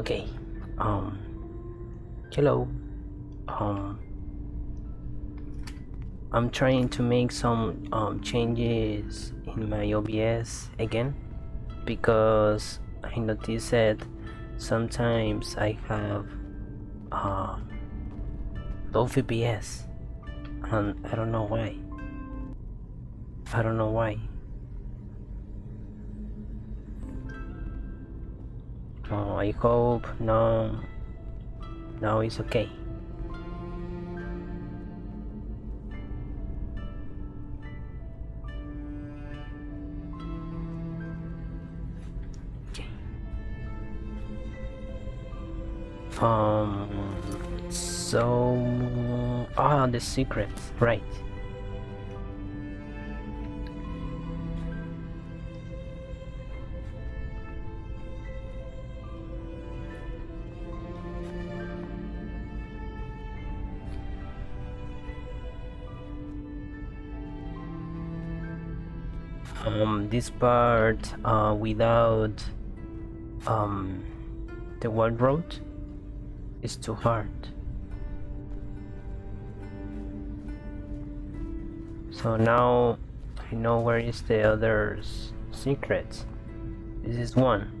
Okay. Um. Hello. I'm trying to make some changes in my OBS again because I noticed that sometimes I have low FPS and I don't know why. I hope now it's okay. So the secrets, right? This part without the one road is too hard. So now I know where is the other secrets. This is one.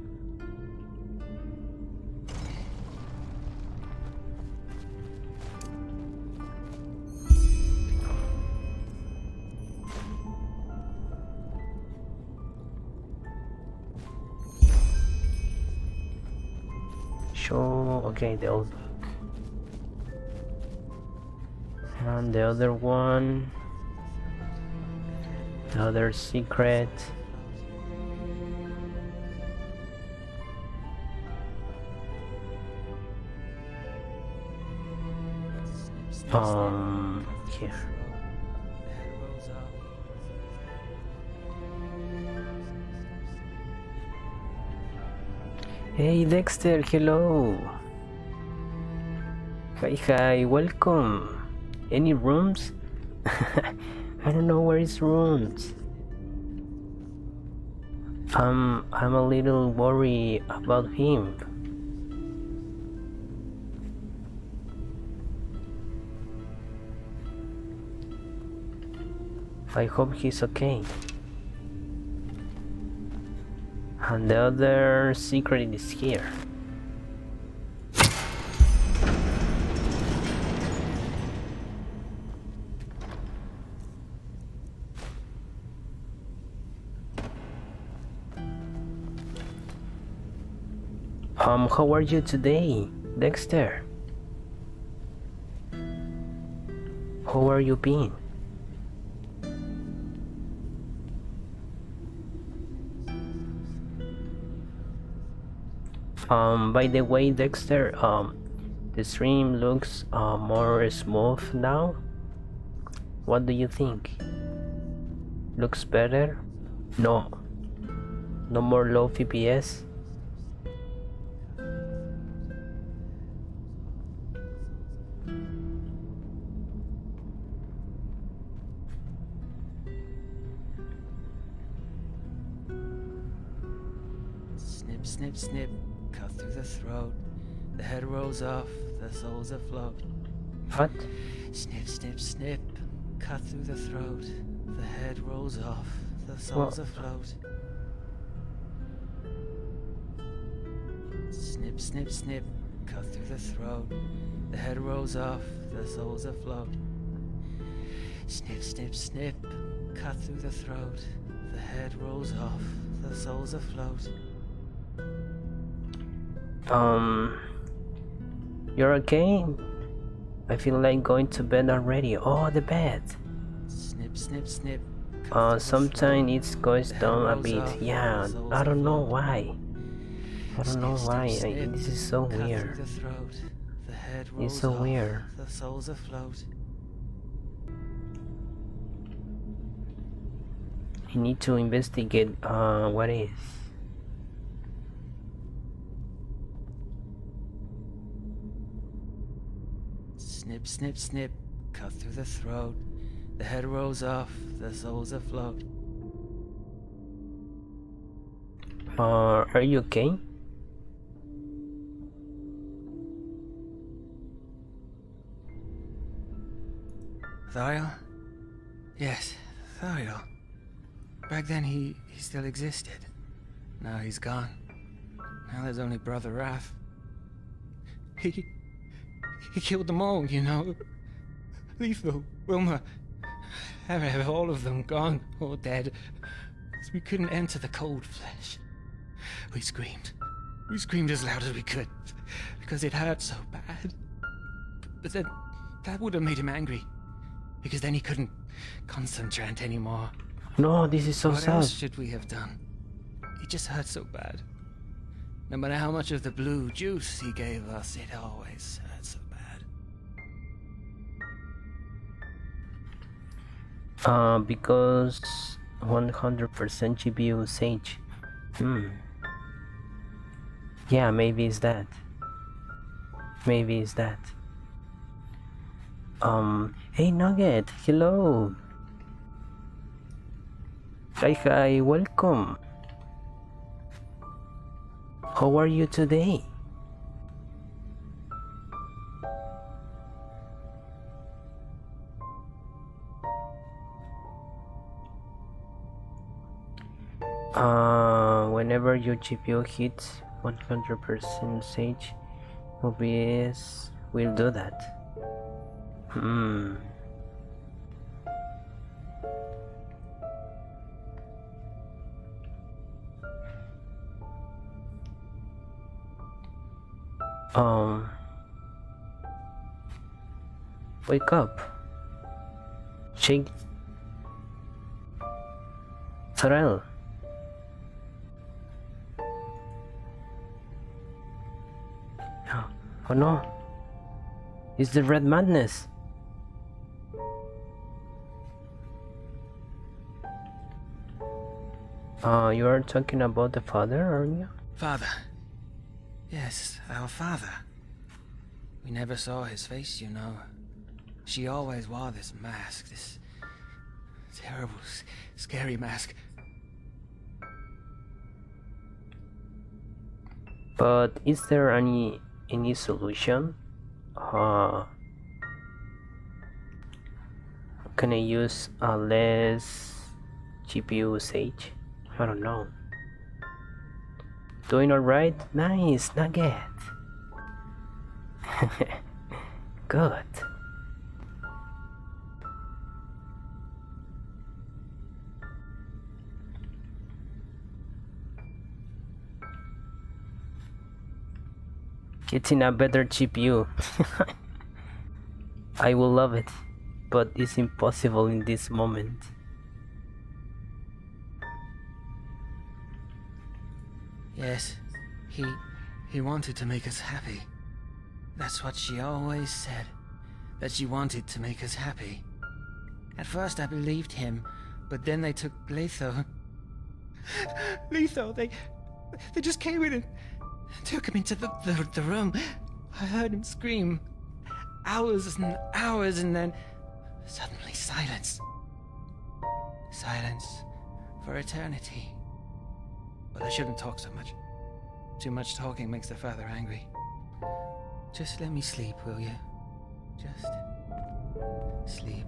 Show, okay, the old book. And the other one, the other secret. Here. Hey Dexter, hello. Hi, welcome. Any rooms? I don't know where is rooms. I'm a little worried about him. I hope he's okay. And the other secret is here. How are you today, Dexter? How are you been? By the way, Dexter, the stream looks more smooth now. What do you think? Looks better? No more low FPS? Snip, snip, snip, cut through the throat. The head rolls off, the soul's afloat. What? Snip, snip, snip, cut through the throat. The head rolls off, the soul's afloat. Snip, snip, snip, cut through the throat. The head rolls off, the soul's afloat. Snip, snip, snip, cut through the throat. The head rolls off, the soul's afloat. You're okay? I feel like going to bed already. Oh, the bed. Snip, snip, snip. Sometimes it goes down a bit. Yeah, I don't know why. This is so weird. It's so weird. The soul's afloat. I need to investigate what is. Snip, snip, snip, cut through the throat. The head rolls off, the soul's afloat. Are you okay? Thariel? Yes, Thariel. Back then he still existed. Now he's gone. Now there's only Brother Wrath. He killed them all, you know. Lethal, Wilma, all of them gone or dead. We couldn't enter the cold flesh. We screamed. We screamed as loud as we could, because it hurt so bad. But then, that would have made him angry, because then he couldn't concentrate anymore. No, this is so What sad. else should we have done? It just hurt so bad. No matter how much of the blue juice he gave us, it always hurt so bad. Because 100% GPU Sage. Yeah, maybe it's that. Maybe it's that. Hey Nugget, hello. Hi, welcome. How are you today? Whenever your GPU hits 100% Sage, OBS will do that. Wake up. Shake. Sorrel. Oh no. It's the red madness. You are talking about the father, aren't you? Father. Yes, our father. We never saw his face, you know. She always wore this mask, this terrible, scary mask. But is there any solution? Can I use a less GPU Sage? I don't know. Doing alright? Nice, Nugget. Good. Getting a better GPU. I will love it, but it's impossible in this moment. Yes, he wanted to make us happy. That's what she always said, that she wanted to make us happy. At first I believed him, but then they took Letho. Letho, they just came in and took him into the room. I heard him scream. Hours and hours, and then suddenly silence. Silence for eternity. But I shouldn't talk so much. Too much talking makes the father angry. Just let me sleep, will you? Just sleep.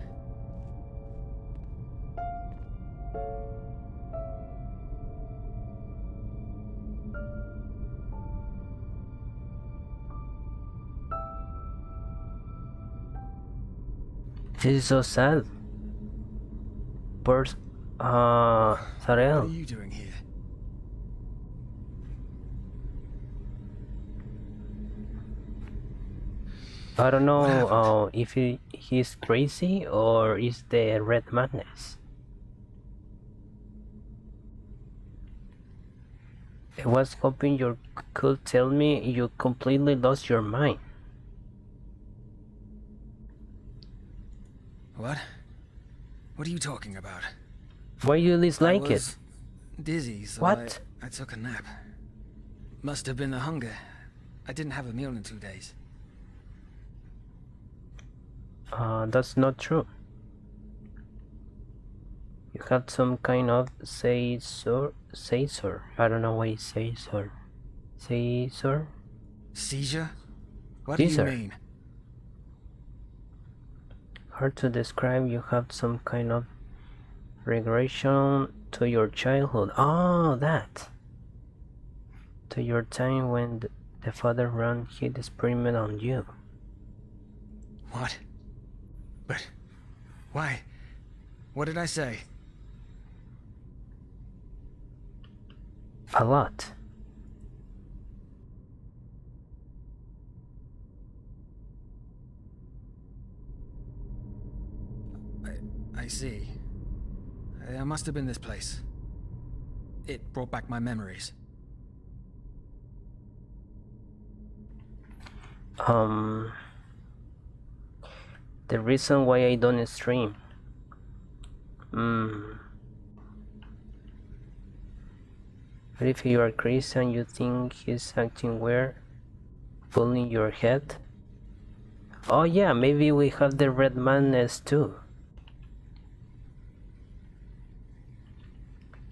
This is so sad. Poor What Sarel. are you doing here? I don't What know happened? if he's crazy or is the red madness. I was hoping you could tell me you completely lost your mind. What? What are you talking about? Why you dislike I it? was dizzy, so What? I took a nap. Must have been the hunger. I didn't have a meal in 2 days. That's not true. You have some kind of Caesar. I don't know why Caesar. Caesar? Seizure? What Caesar. do you mean? hard to describe. You have some kind of regression to your childhood. Oh, that. To your time when the father ran his experiment on you. What? But why? What did I say? A lot. I see. It must have been this place. It brought back my memories. The reason why I don't stream. But if you are crazy and you think he's acting weird, pulling your head. Oh yeah, maybe we have the red madness too.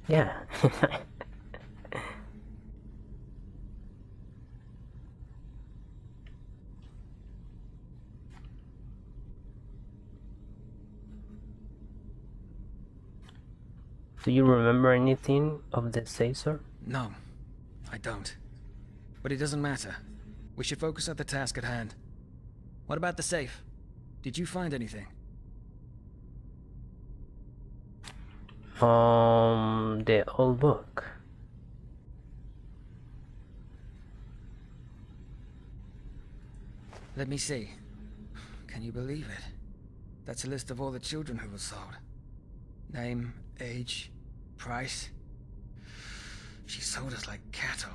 Yeah. Do you remember anything of the Caesar? No, I don't. But it doesn't matter. We should focus on the task at hand. What about the safe? Did you find anything? The old book. Let me see. Can you believe it? That's a list of all the children who were sold. Name, age, price. She sold us like cattle.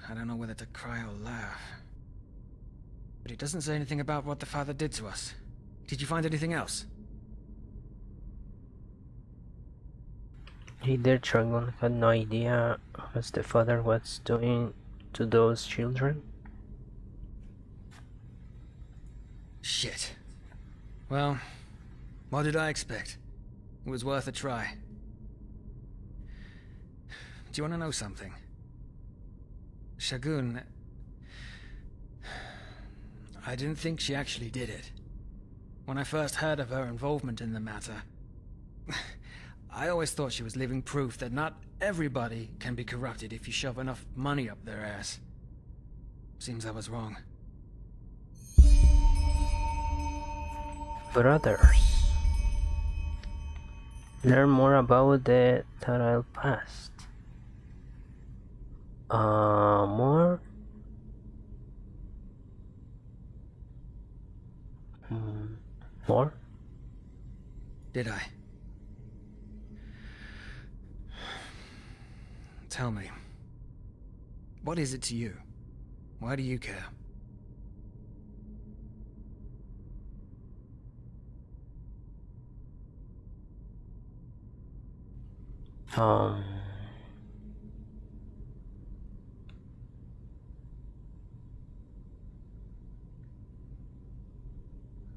I don't know whether to cry or laugh. But it doesn't say anything about what the father did to us. Did you find anything else? Either Dragon had no idea what the father was doing to those children. Shit. Well, what did I expect? It was worth a try. Do you want to know something? Shagun... I didn't think she actually did it. When I first heard of her involvement in the matter, I always thought she was living proof that not everybody can be corrupted if you shove enough money up their ass. Seems I was wrong. Brothers. Learn more about the Untitled past. More? More? Did I? Tell me. What is it to you? Why do you care?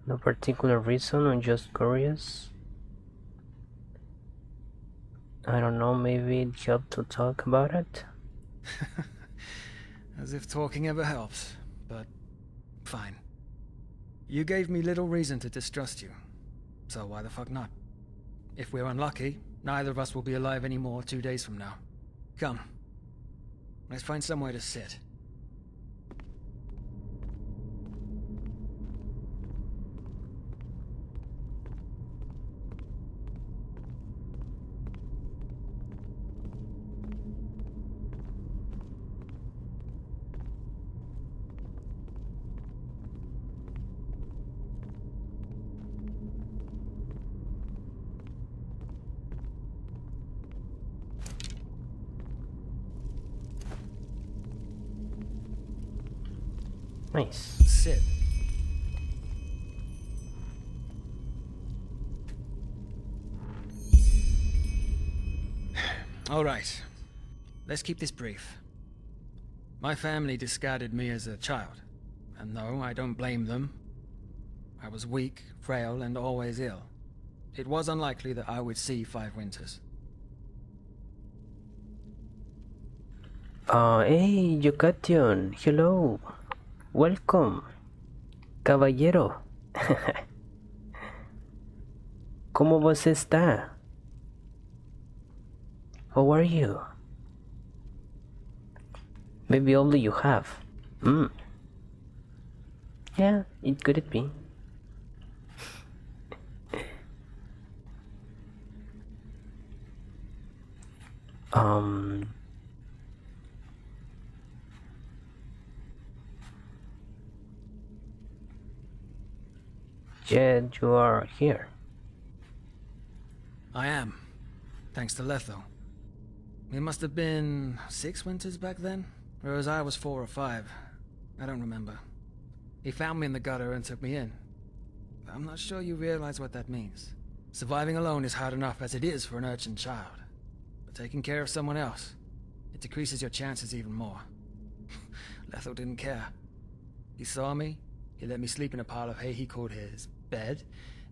No particular reason, I'm just curious. I don't know, maybe it helped to talk about it? As if talking ever helps, but fine. You gave me little reason to distrust you, so why the fuck not? If we're unlucky, neither of us will be alive anymore 2 days from now. Come. Let's find somewhere to sit. Nice. Sit. All right. Let's keep this brief. My family discarded me as a child, and no, I don't blame them. I was weak, frail, and always ill. It was unlikely that I would see 5 winters. Hey, Yucatan, hello. Welcome, caballero. ¿Cómo você está? How are you? Maybe only you have. Yeah, it could be. Jed, you are here. I am. Thanks to Letho. It must have been 6 winters back then, whereas I was 4 or 5. I don't remember. He found me in the gutter and took me in. I'm not sure you realize what that means. Surviving alone is hard enough as it is for an urchin child. But taking care of someone else, it decreases your chances even more. Letho didn't care. He saw me, he let me sleep in a pile of hay he called his bed,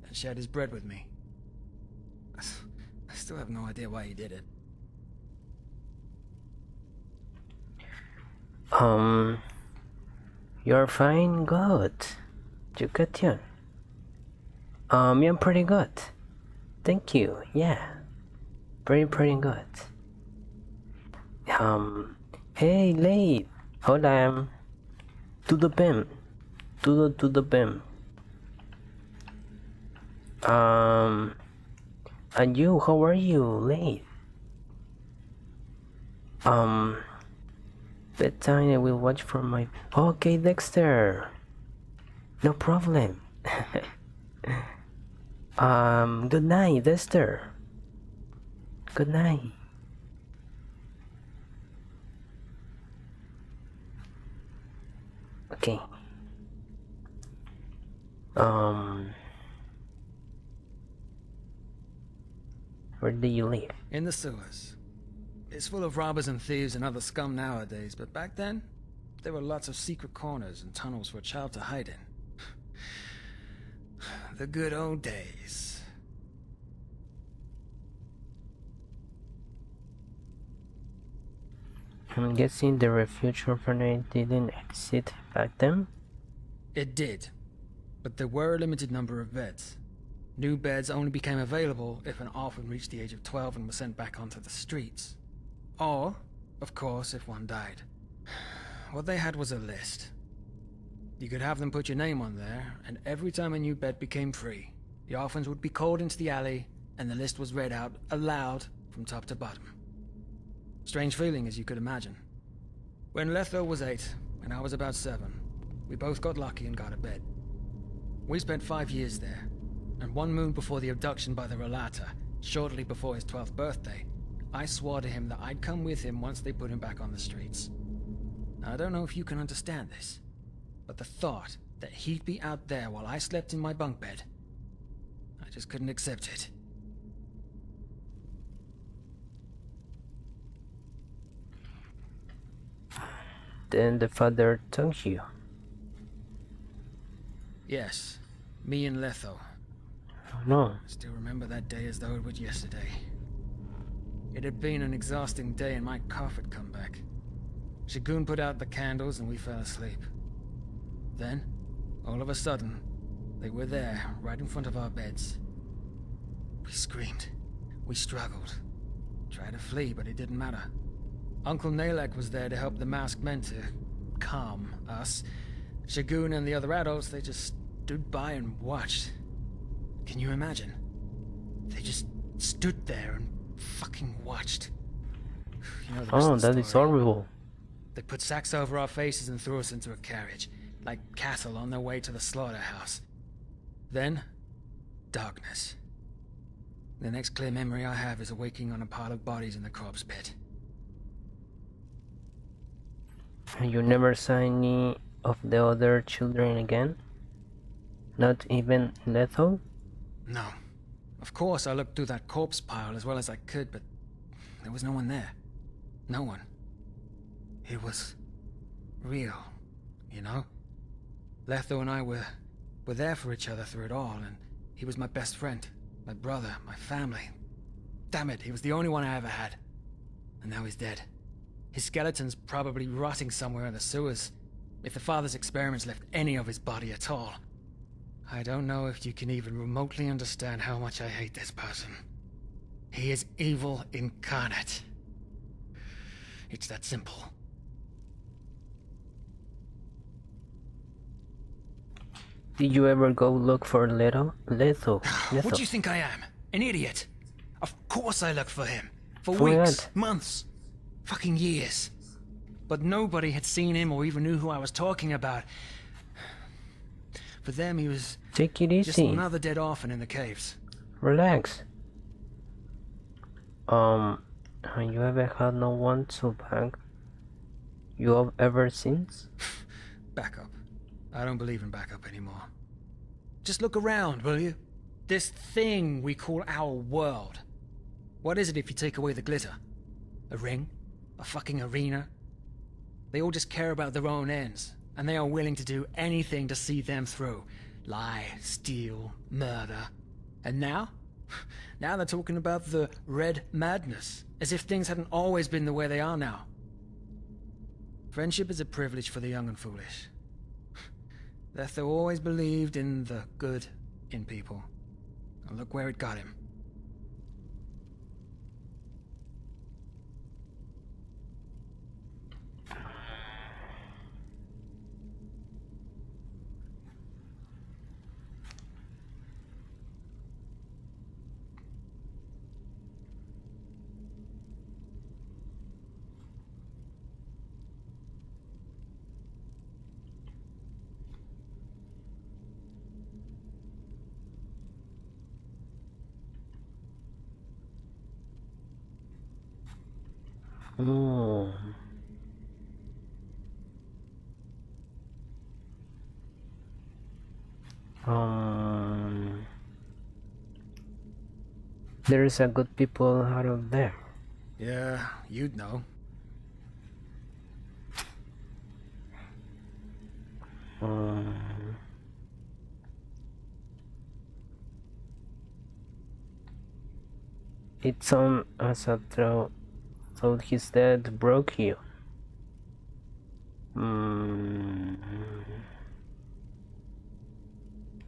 and shared his bread with me. I still have no idea why he did it. You're fine, good. You got you. I'm pretty good. Thank you, yeah. Pretty good. Hey, late. Hold on. To the beam. To the beam. And you, how are you, late? Bedtime, I will watch from my... Okay, Dexter. No problem. Good night, Dexter. Good night. Okay. Where do you live? In the sewers. It's full of robbers and thieves and other scum nowadays, but back then, there were lots of secret corners and tunnels for a child to hide in. The good old days. I'm guessing the refuge orphanage didn't exist back then? It did, but there were a limited number of beds. New beds only became available if an orphan reached the age of 12 and was sent back onto the streets. Or, of course, if one died. What they had was a list. You could have them put your name on there, and every time a new bed became free, the orphans would be called into the alley, and the list was read out aloud from top to bottom. Strange feeling, as you could imagine. When Letho was 8, and I was about 7, we both got lucky and got a bed. We spent 5 years there, and one moon before the abduction by the Relata, shortly before his 12th birthday, I swore to him that I'd come with him once they put him back on the streets. Now, I don't know if you can understand this, but the thought that he'd be out there while I slept in my bunk bed, I just couldn't accept it. Then the father took you. Yes, me and Letho. Oh no. I still remember that day as though it was yesterday. It had been an exhausting day and my cough had come back. Shagun put out the candles and we fell asleep. Then, all of a sudden, they were there, right in front of our beds. We screamed. We struggled. Tried to flee, but it didn't matter. Uncle Nalek was there to help the masked men to calm us. Shagun and the other adults, they just stood by and watched. Can you imagine? They just stood there and fucking watched. You know the rest Oh, of the that is story. horrible. They put sacks over our faces and threw us into a carriage, like cattle on their way to the slaughterhouse. Then, darkness. The next clear memory I have is awaking on a pile of bodies in the corpse pit. You never saw any of the other children again? Not even Letho? No. Of course, I looked through that corpse pile as well as I could, but there was no one there. No one. It was real, you know? Letho and I were there for each other through it all, and he was my best friend, my brother, my family. Damn it, he was the only one I ever had. And now he's dead. His skeleton's probably rotting somewhere in the sewers, if the father's experiments left any of his body at all. I don't know if you can even remotely understand how much I hate this person. He is evil incarnate. It's that simple. Did you ever go look for Leto? What do you think I am? An idiot? Of course I looked for him. For Why weeks, not? months, fucking years. But nobody had seen him or even knew who I was talking about. For them, he was Take it just easy. another dead orphan in the caves. Relax. Have you ever had no one to back you up ever since? Backup. I don't believe in backup anymore. Just look around, will you? This thing we call our world. What is it if you take away the glitter? A ring? A fucking arena? They all just care about their own ends, and they are willing to do anything to see them through. Lie, steal, murder. And now? Now they're talking about the red madness, as if things hadn't always been the way they are now. Friendship is a privilege for the young and foolish. Letho always believed in the good in people. And look where it got him. Oh. There's a good people out of there. Yeah, you'd know. It's on as a throat. Thought his death broke you.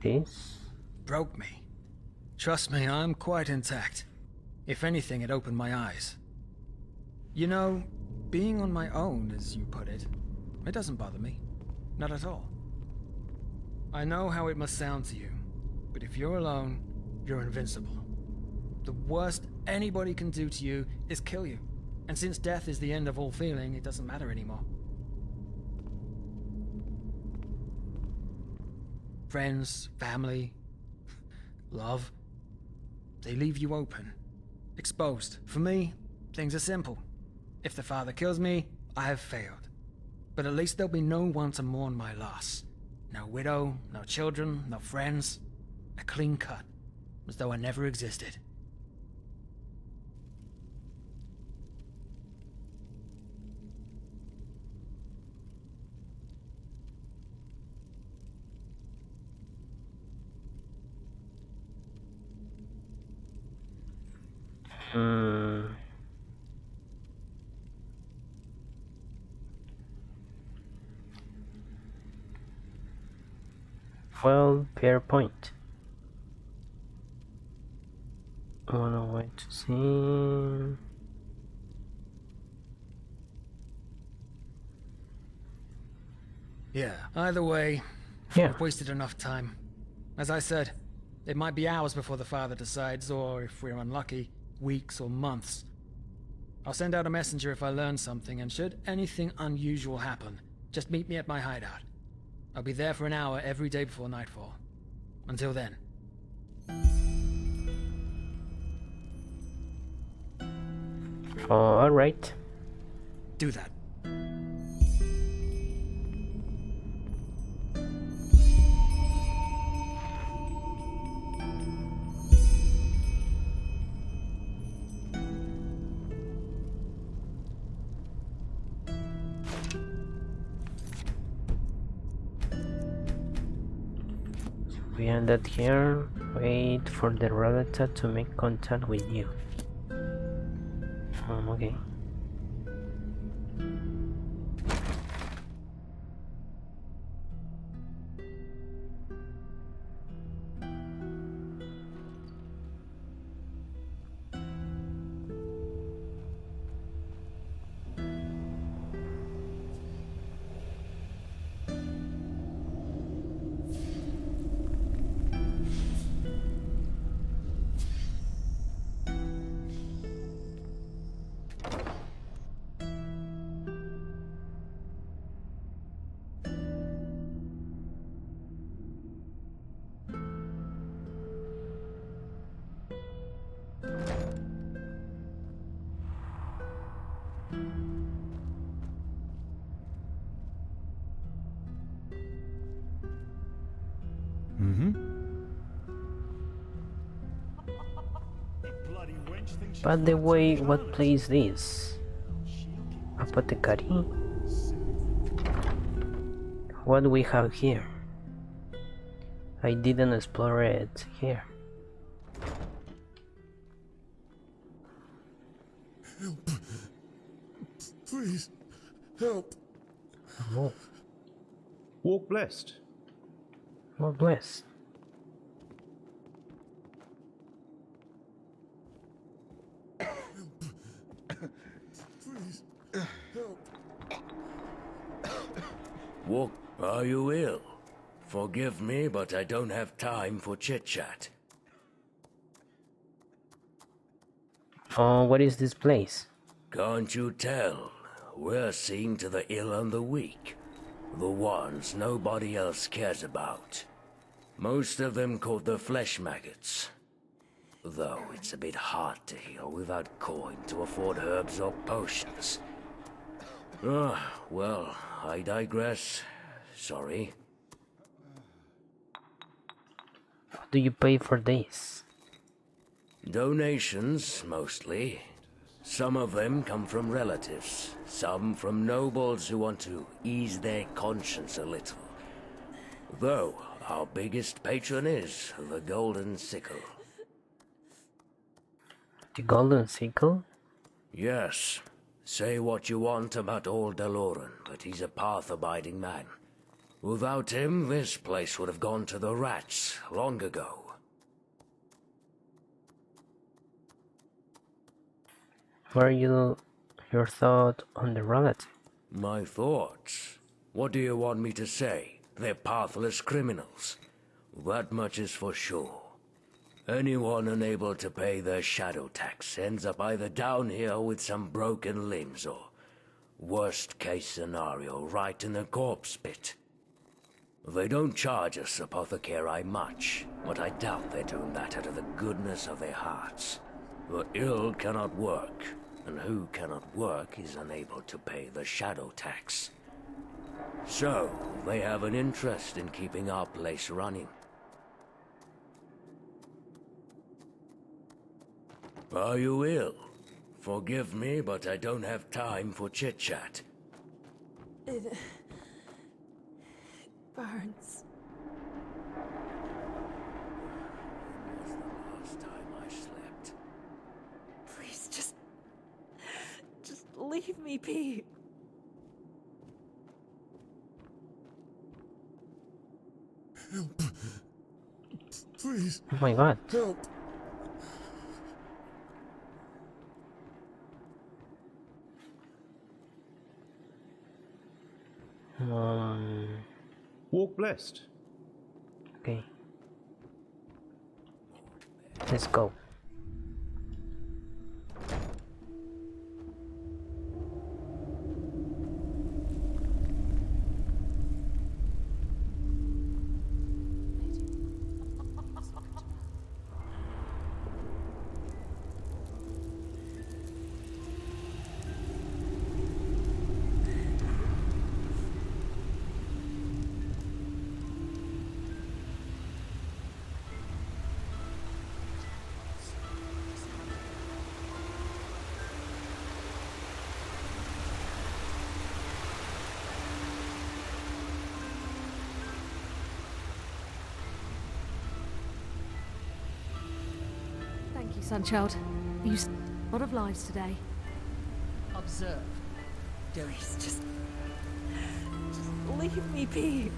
This? Broke me. Trust me, I'm quite intact. If anything, it opened my eyes. You know, being on my own, as you put it, it doesn't bother me. Not at all. I know how it must sound to you, but if you're alone, you're invincible. The worst anybody can do to you is kill you. And since death is the end of all feeling, it doesn't matter anymore. Friends, family, love, they leave you open, exposed. For me, things are simple. If the father kills me, I have failed. But at least there'll be no one to mourn my loss. No widow, no children, no friends. A clean cut, as though I never existed. Well, fair point. I wanna wait to see. Yeah, either way, Yeah. I've wasted enough time. As I said, it might be hours before the father decides, or if we're unlucky, weeks or months. I'll send out a messenger if I learn something, and should anything unusual happen, just meet me at my hideout. I'll be there for an hour every day before nightfall. Until then. Alright. Do that. We ended here. Wait for the relative to make contact with you. Okay. By the way, what place is? Apothecary? What do we have here? I didn't explore it here. Help. Please, help. Oh, Walk blessed. more blessed. Please, help. Walk, are you ill? Forgive me, but I don't have time for chit-chat. Oh, what is this place? Can't you tell? We're seeing to the ill and the weak. The ones nobody else cares about. Most of them caught the flesh maggots. Though it's a bit hard to heal without coin to afford herbs or potions. Well, I digress. Sorry. How do you pay for this? Donations, mostly. Some of them come from relatives, some from nobles who want to ease their conscience a little. Though, our biggest patron is the Golden Sickle. The Golden Sickle? Yes, say what you want about old Deloran, but he's a path-abiding man. Without him, this place would have gone to the rats long ago. What are your thought on the relative? My thoughts? What do you want me to say? They're pathless criminals. That much is for sure. Anyone unable to pay their shadow tax ends up either down here with some broken limbs or, worst case scenario, right in the corpse pit. They don't charge us apothecary much, but I doubt they're doing that out of the goodness of their hearts. The ill cannot work, and who cannot work is unable to pay the shadow tax. So, they have an interest in keeping our place running. Are you ill? Forgive me, but I don't have time for chit-chat. It burns. When was the last time I slept? Please, just leave me be. Help. Please, Oh my god. help. Walk blessed. Okay. Let's go. Thank you, Sunchild. You saved a lot of lives today. Observe. Don't. Please, just leave me be.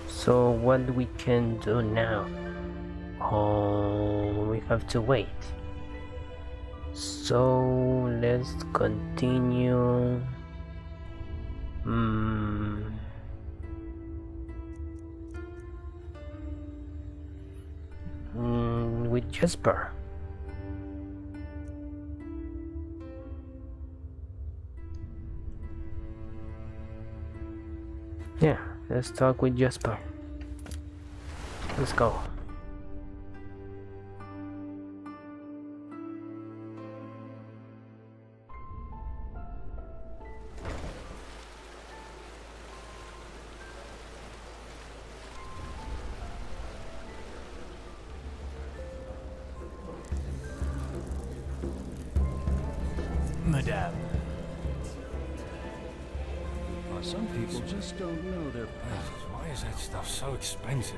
So what we can do now? We have to wait. So let's continue. With Jasper. Yeah, let's talk with Jasper. Let's go. Madame. Some people just don't know their prices. Why is that stuff so expensive?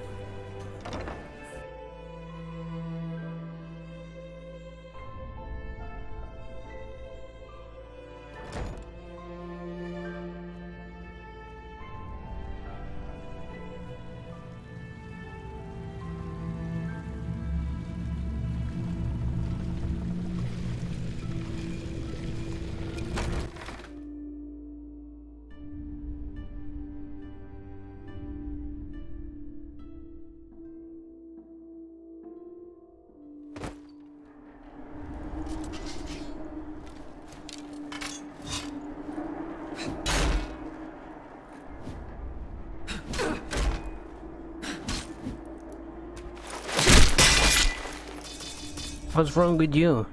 What's wrong with you?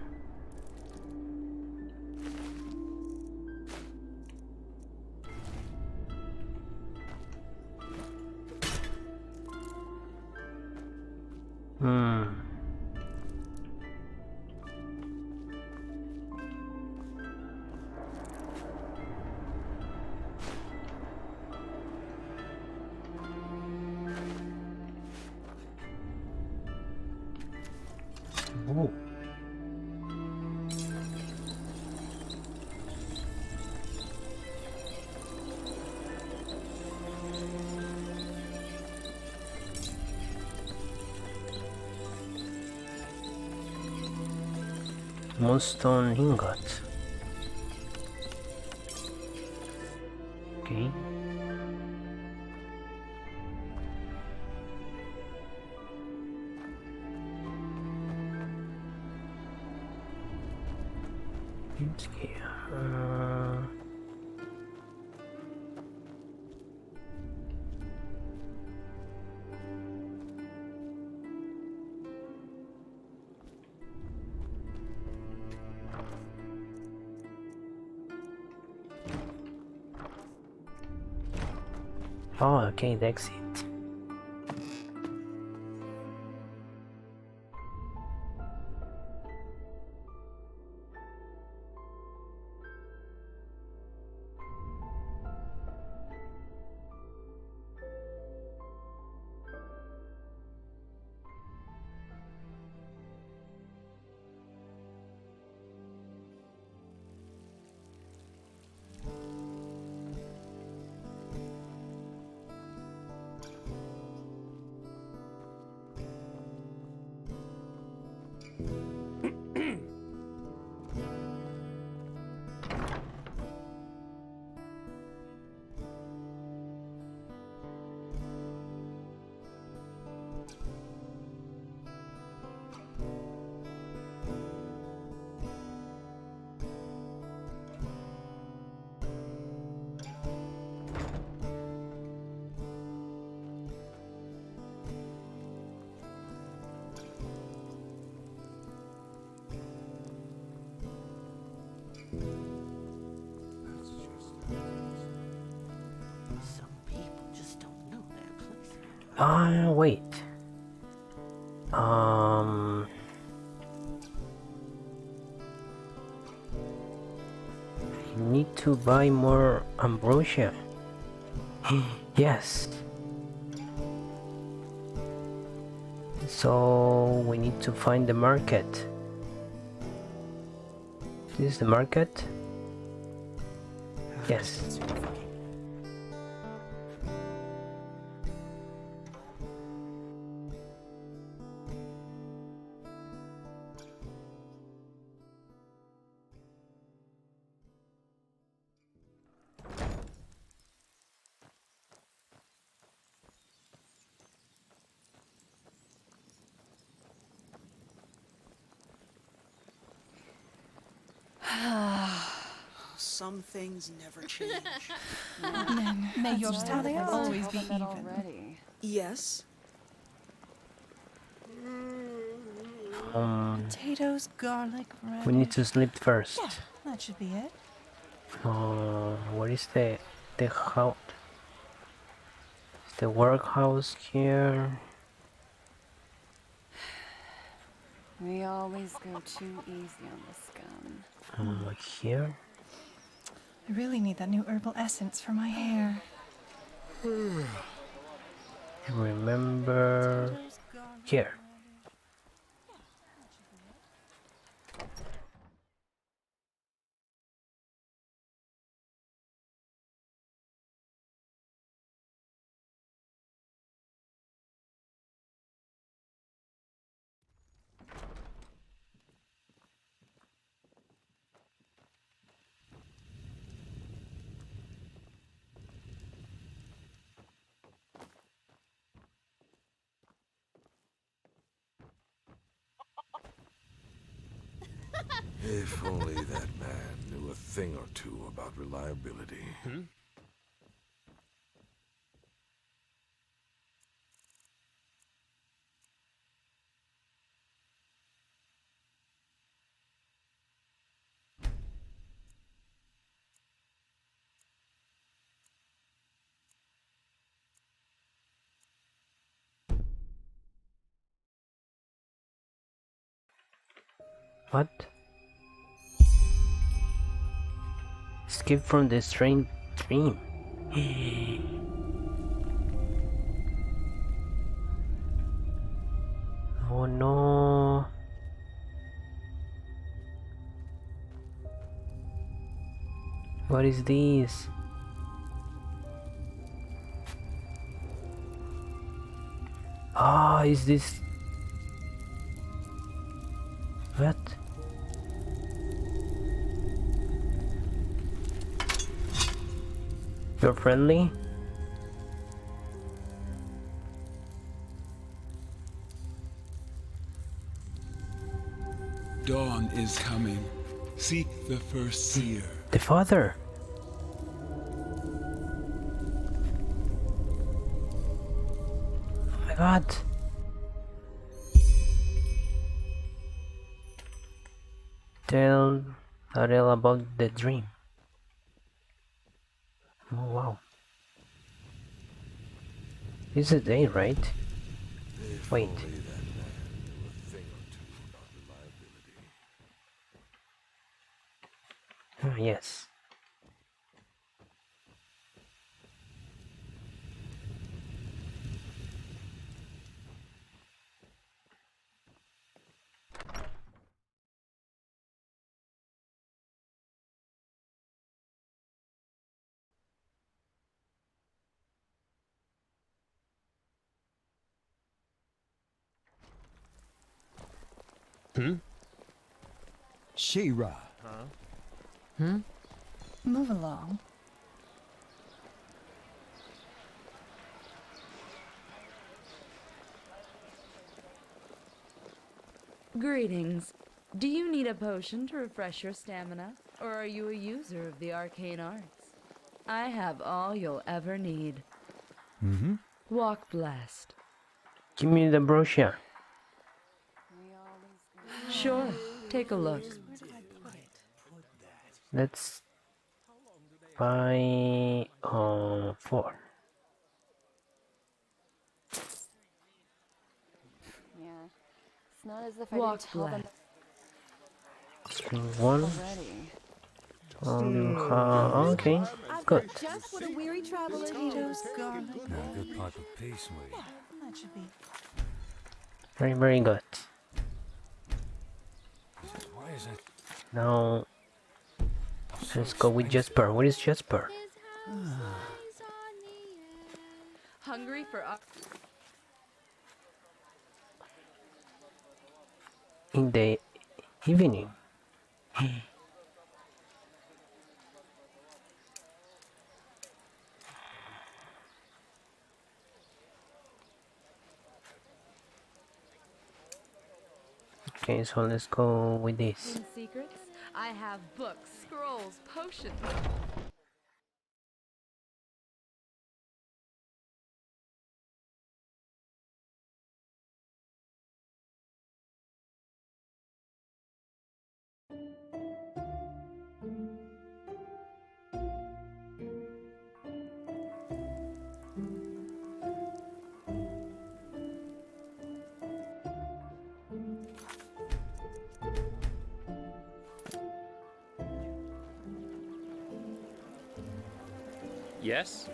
Ooh. Moonstone ingot. Okay. It's here. Oh, okay, that's it. Some people just don't know their place. Wait. I need to buy more ambrosia. Yes. So we need to find the market. This is the market? Yes. Some things never change. May your That's path right. always Tell be them that even. already. Yes? Potatoes, garlic, radish. We need to sleep first. Yeah, that should be it. What is the house? Is the workhouse here? We always go too easy on the scum. Like here? I really need that new herbal essence for my hair. Remember Potatoes, garlic, here. radish. Yeah, that should be it. If only that man knew a thing or two about reliability. What? Escape from the strange dream. Oh no. What is this? Ah, is this... What? You're friendly? Dawn is coming. Seek the first seer. The father. Oh my god. Tell Ariel about the dream. Oh wow. This is a day, right? If Wait. only that man knew a thing or two about reliability. Ah, yes. She-Ra. Move along. Greetings. Do you need a potion to refresh your stamina, or are you a user of the arcane arts? I have all you'll ever need. Walk blessed. Give me the brochure. Sure, take a look. Where did I put it? Let's buy 4. Yeah. It's not as if I Walk didn't tell them String 1. already. Okay, good. Just what a weary traveler. Potatoes, garlic, Now, a good radish. pipe of peace, we. Yeah, that should be it. Very, very good. Why is it Now, let's go with Jesper. What is Jesper? Hungry for In the evening. Okay, so let's go with this. secrets? I have books, scrolls, potions. Yes?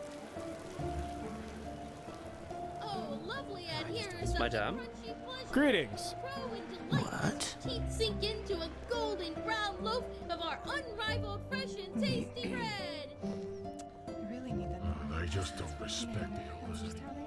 Oh, lovely ad here is Madame? crunchy pleasure. Greetings. Grow in delight. What? Teeth sink into a golden brown loaf of our unrivaled, fresh and tasty bread. You really need that. They just don't respect the That's elders. just how they are.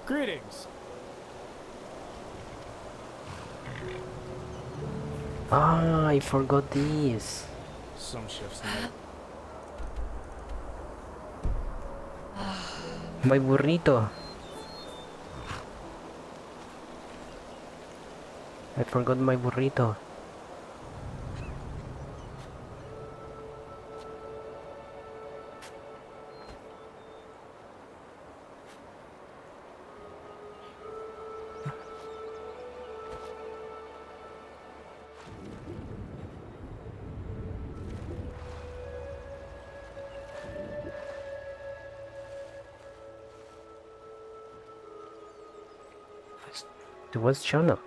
Greetings. Ah, I forgot this. Some chefs know. My burrito. I forgot my burrito. To what channel?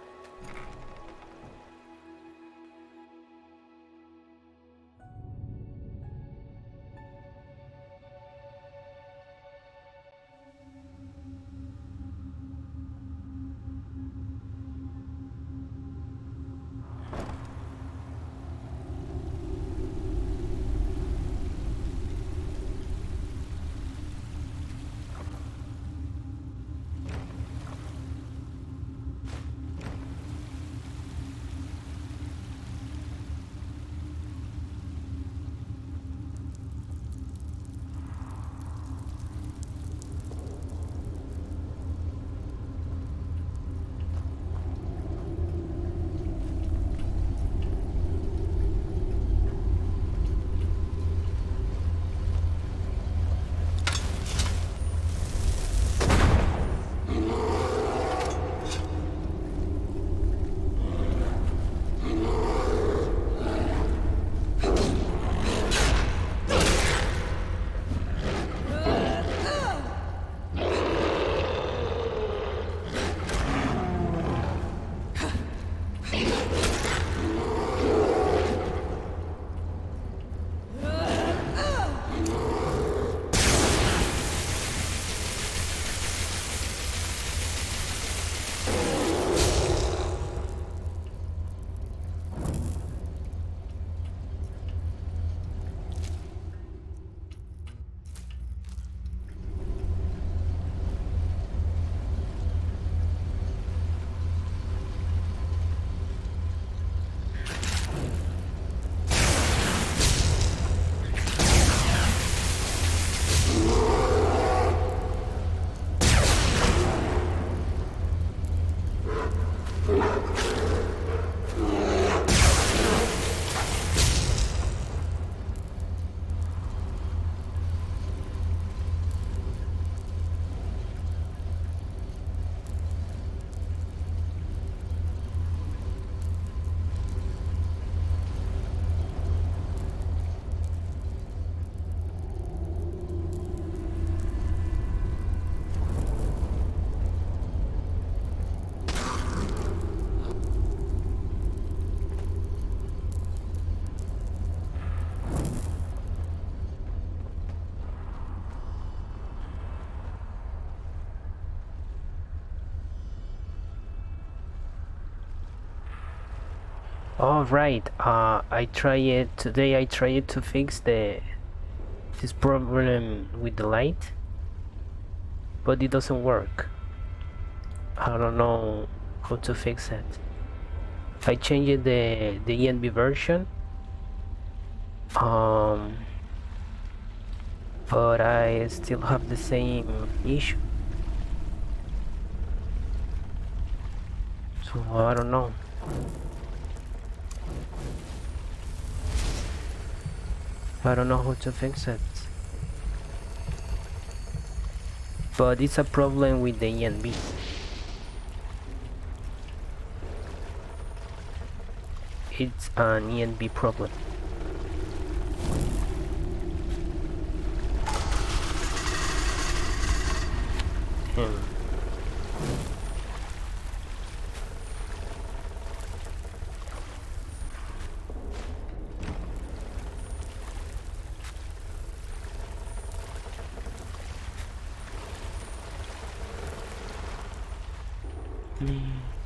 Oh right, I tried today. I tried to fix this problem with the light, but it doesn't work. I don't know how to fix it. I changed the ENB version, but I still have the same issue. So I don't know. I don't know how to fix it. But it's a problem with the ENB. It's an ENB problem.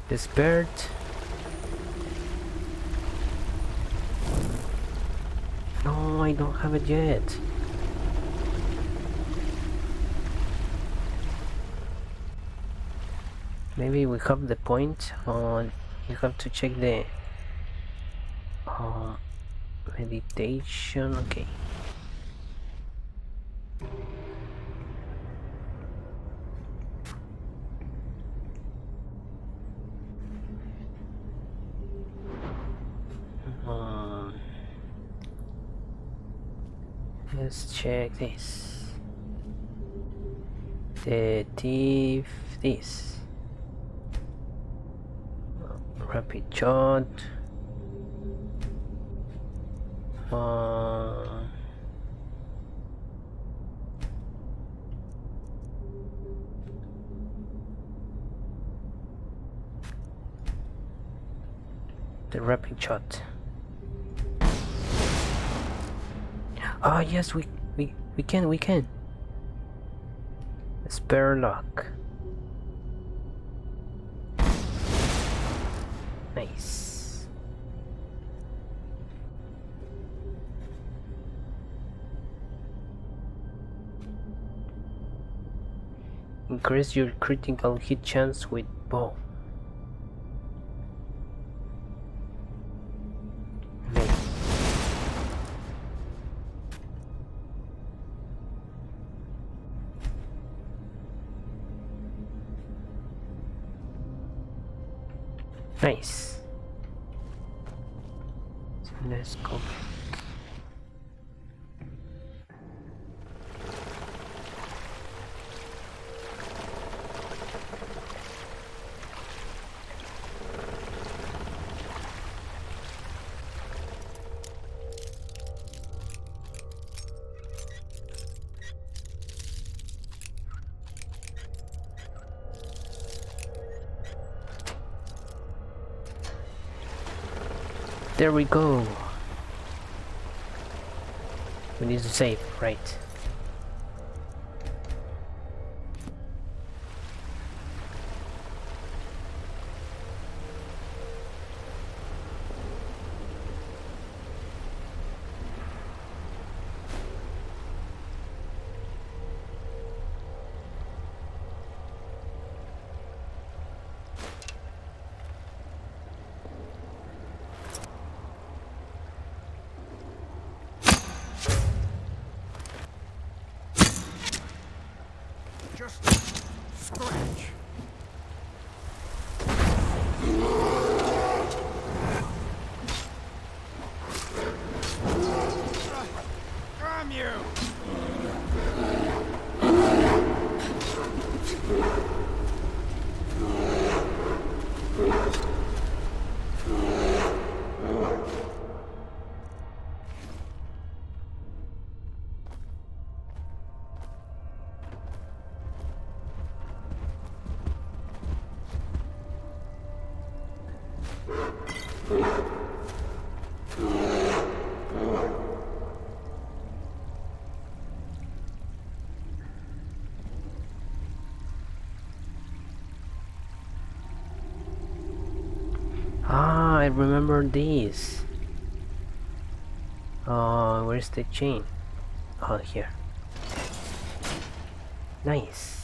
This bird. No, I don't have it yet. Maybe we have the point on. You have to check the meditation. Okay. Let's check this. The thief. This. Rapid shot. The rapid shot. Ah, yes, we can. Spare lock. Nice. Increase your critical hit chance with bow. Nice. So let's go back. There we go. We need to save, right? Just scratch. Damn you! Ah, I remember this. Where's the chain? Oh, here. Nice.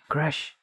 Crash.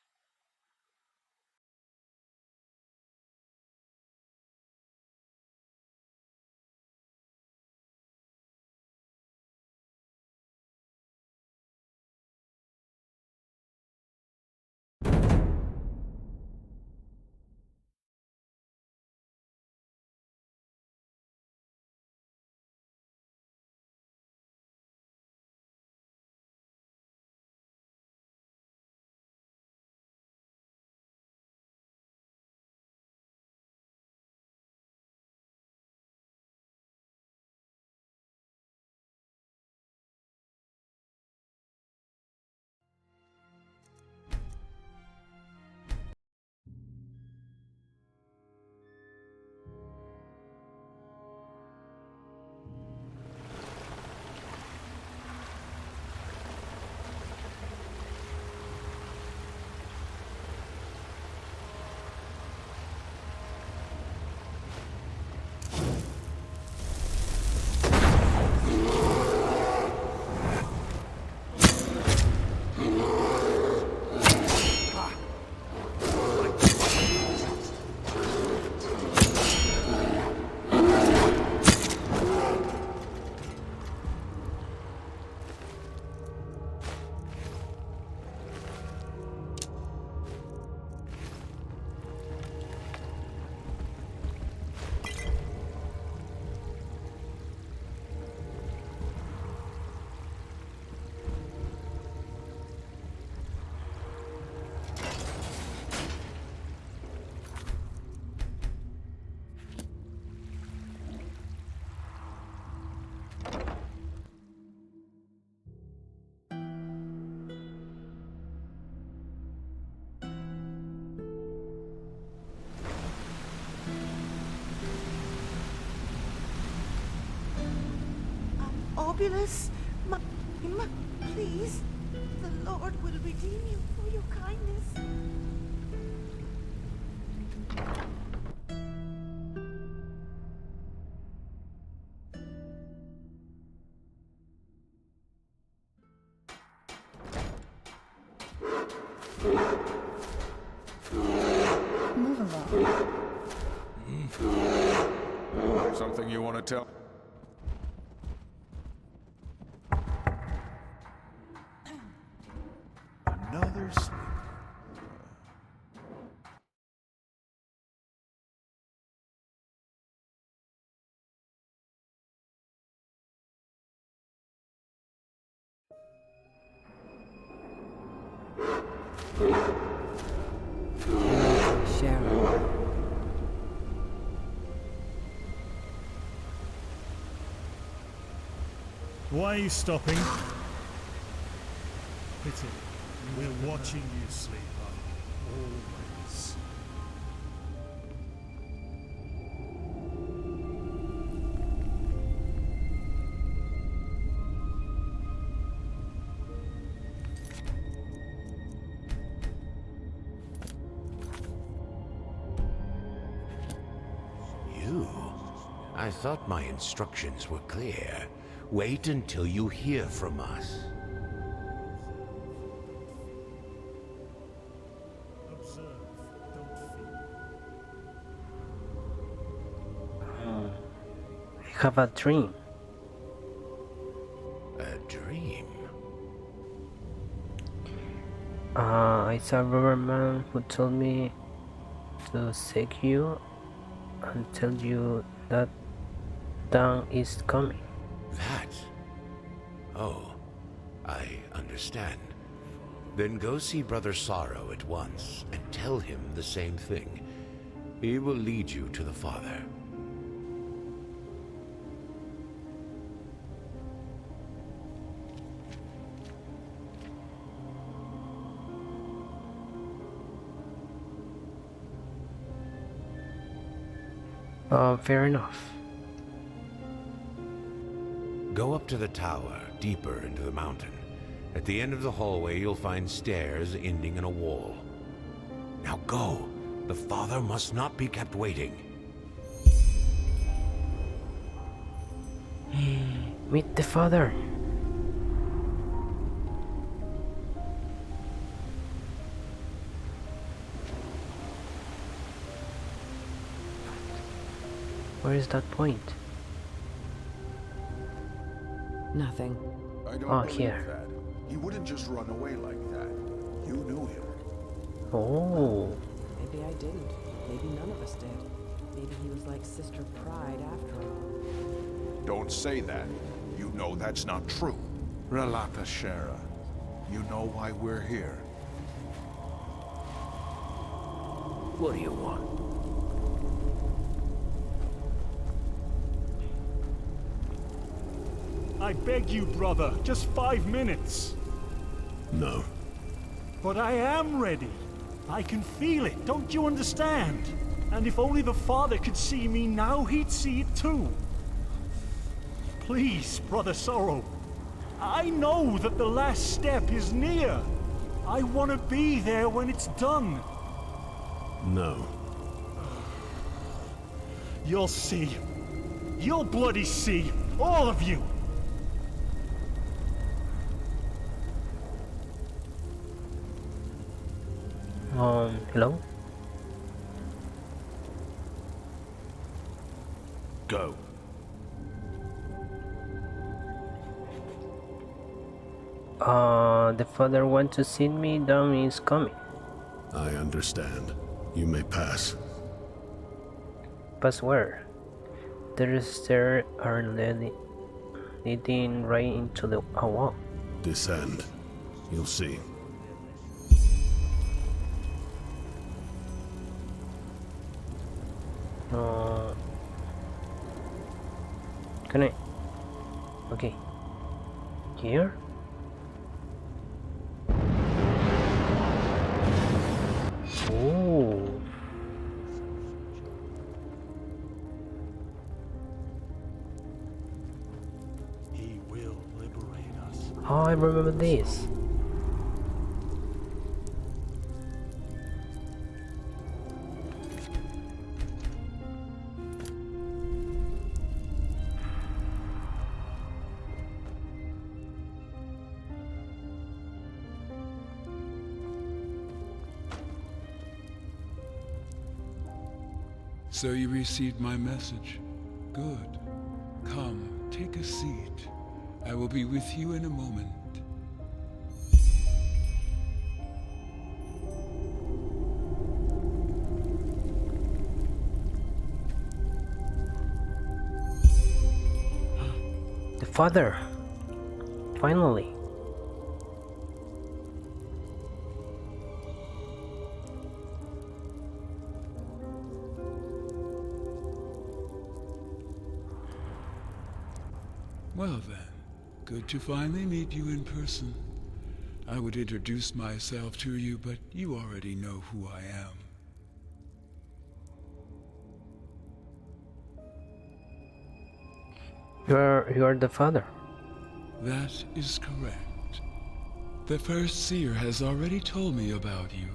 unscrupulous. Please, the Lord will redeem you for your kindness. Move along. Something you want to tell? Another sleep. Sharon. Why are you stopping? Pity. We're watching you sleep. Always. You? I thought my instructions were clear. Wait until you hear from us. Observe, don't fear. I have a dream. A dream? I saw a rubber man who told me to seek you and tell you that dawn is coming. That? Oh, I understand. Then go see Brother Sorrow at once and tell him the same thing. He will lead you to the Father. Fair enough. Go up to the tower, deeper into the mountain. At the end of the hallway, you'll find stairs ending in a wall. Now go! The Father must not be kept waiting. Meet the Father. Where is that point? Nothing. I don't Oh, believe here. that. He wouldn't just run away like that. You knew him. Oh. Maybe I didn't. Maybe none of us did. Maybe he was like Sister Pride after all. Don't say that. You know that's not true. Relata Shara. You know why we're here. What do you want? I beg you, brother, just 5 minutes. No. But I am ready. I can feel it, don't you understand? And if only the Father could see me now, he'd see it too. Please, Brother Sorrow. I know that the last step is near. I want to be there when it's done. No. You'll see. You'll bloody see. All of you. Hello? Go. The Father wants to see me, dawn is coming. I understand. You may pass. Pass where? The stairs are leading right into a wall. Descend. You'll see. Can I? Okay. Here? Oh. He will Oh, I remember this. So you received my message. Good. Come, take a seat. I will be with you in a moment. The father. Finally. Well then, good to finally meet you in person. I would introduce myself to you, but you already know who I am. You are the father. That is correct. The first seer has already told me about you.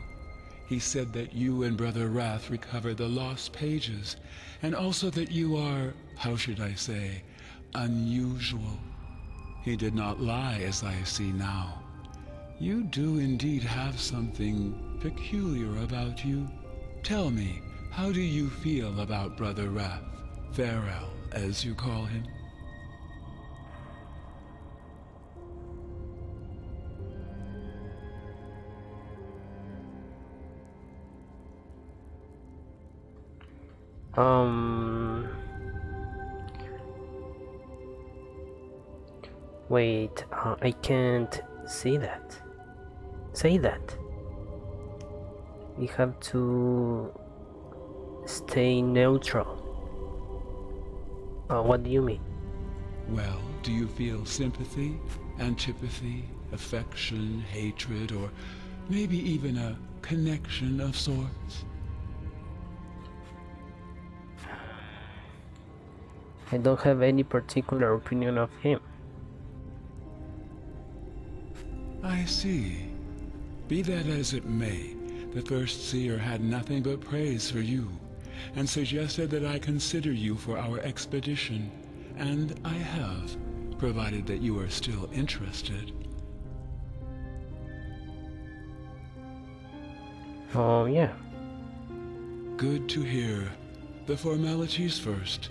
He said that you and Brother Wrath recovered the lost pages, and also that you are, how should I say, unusual. He did not lie, as I see now. You do indeed have something peculiar about you. Tell me, how do you feel about Brother Wrath, Enderal, as you call him? Wait, I can't see that. Say that. You have to stay neutral. What do you mean? Well, do you feel sympathy, antipathy, affection, hatred, or maybe even a connection of sorts? I don't have any particular opinion of him. I see. Be that as it may, the first seer had nothing but praise for you, and suggested that I consider you for our expedition, and I have, provided that you are still interested. Oh, yeah. Good to hear. The formalities first.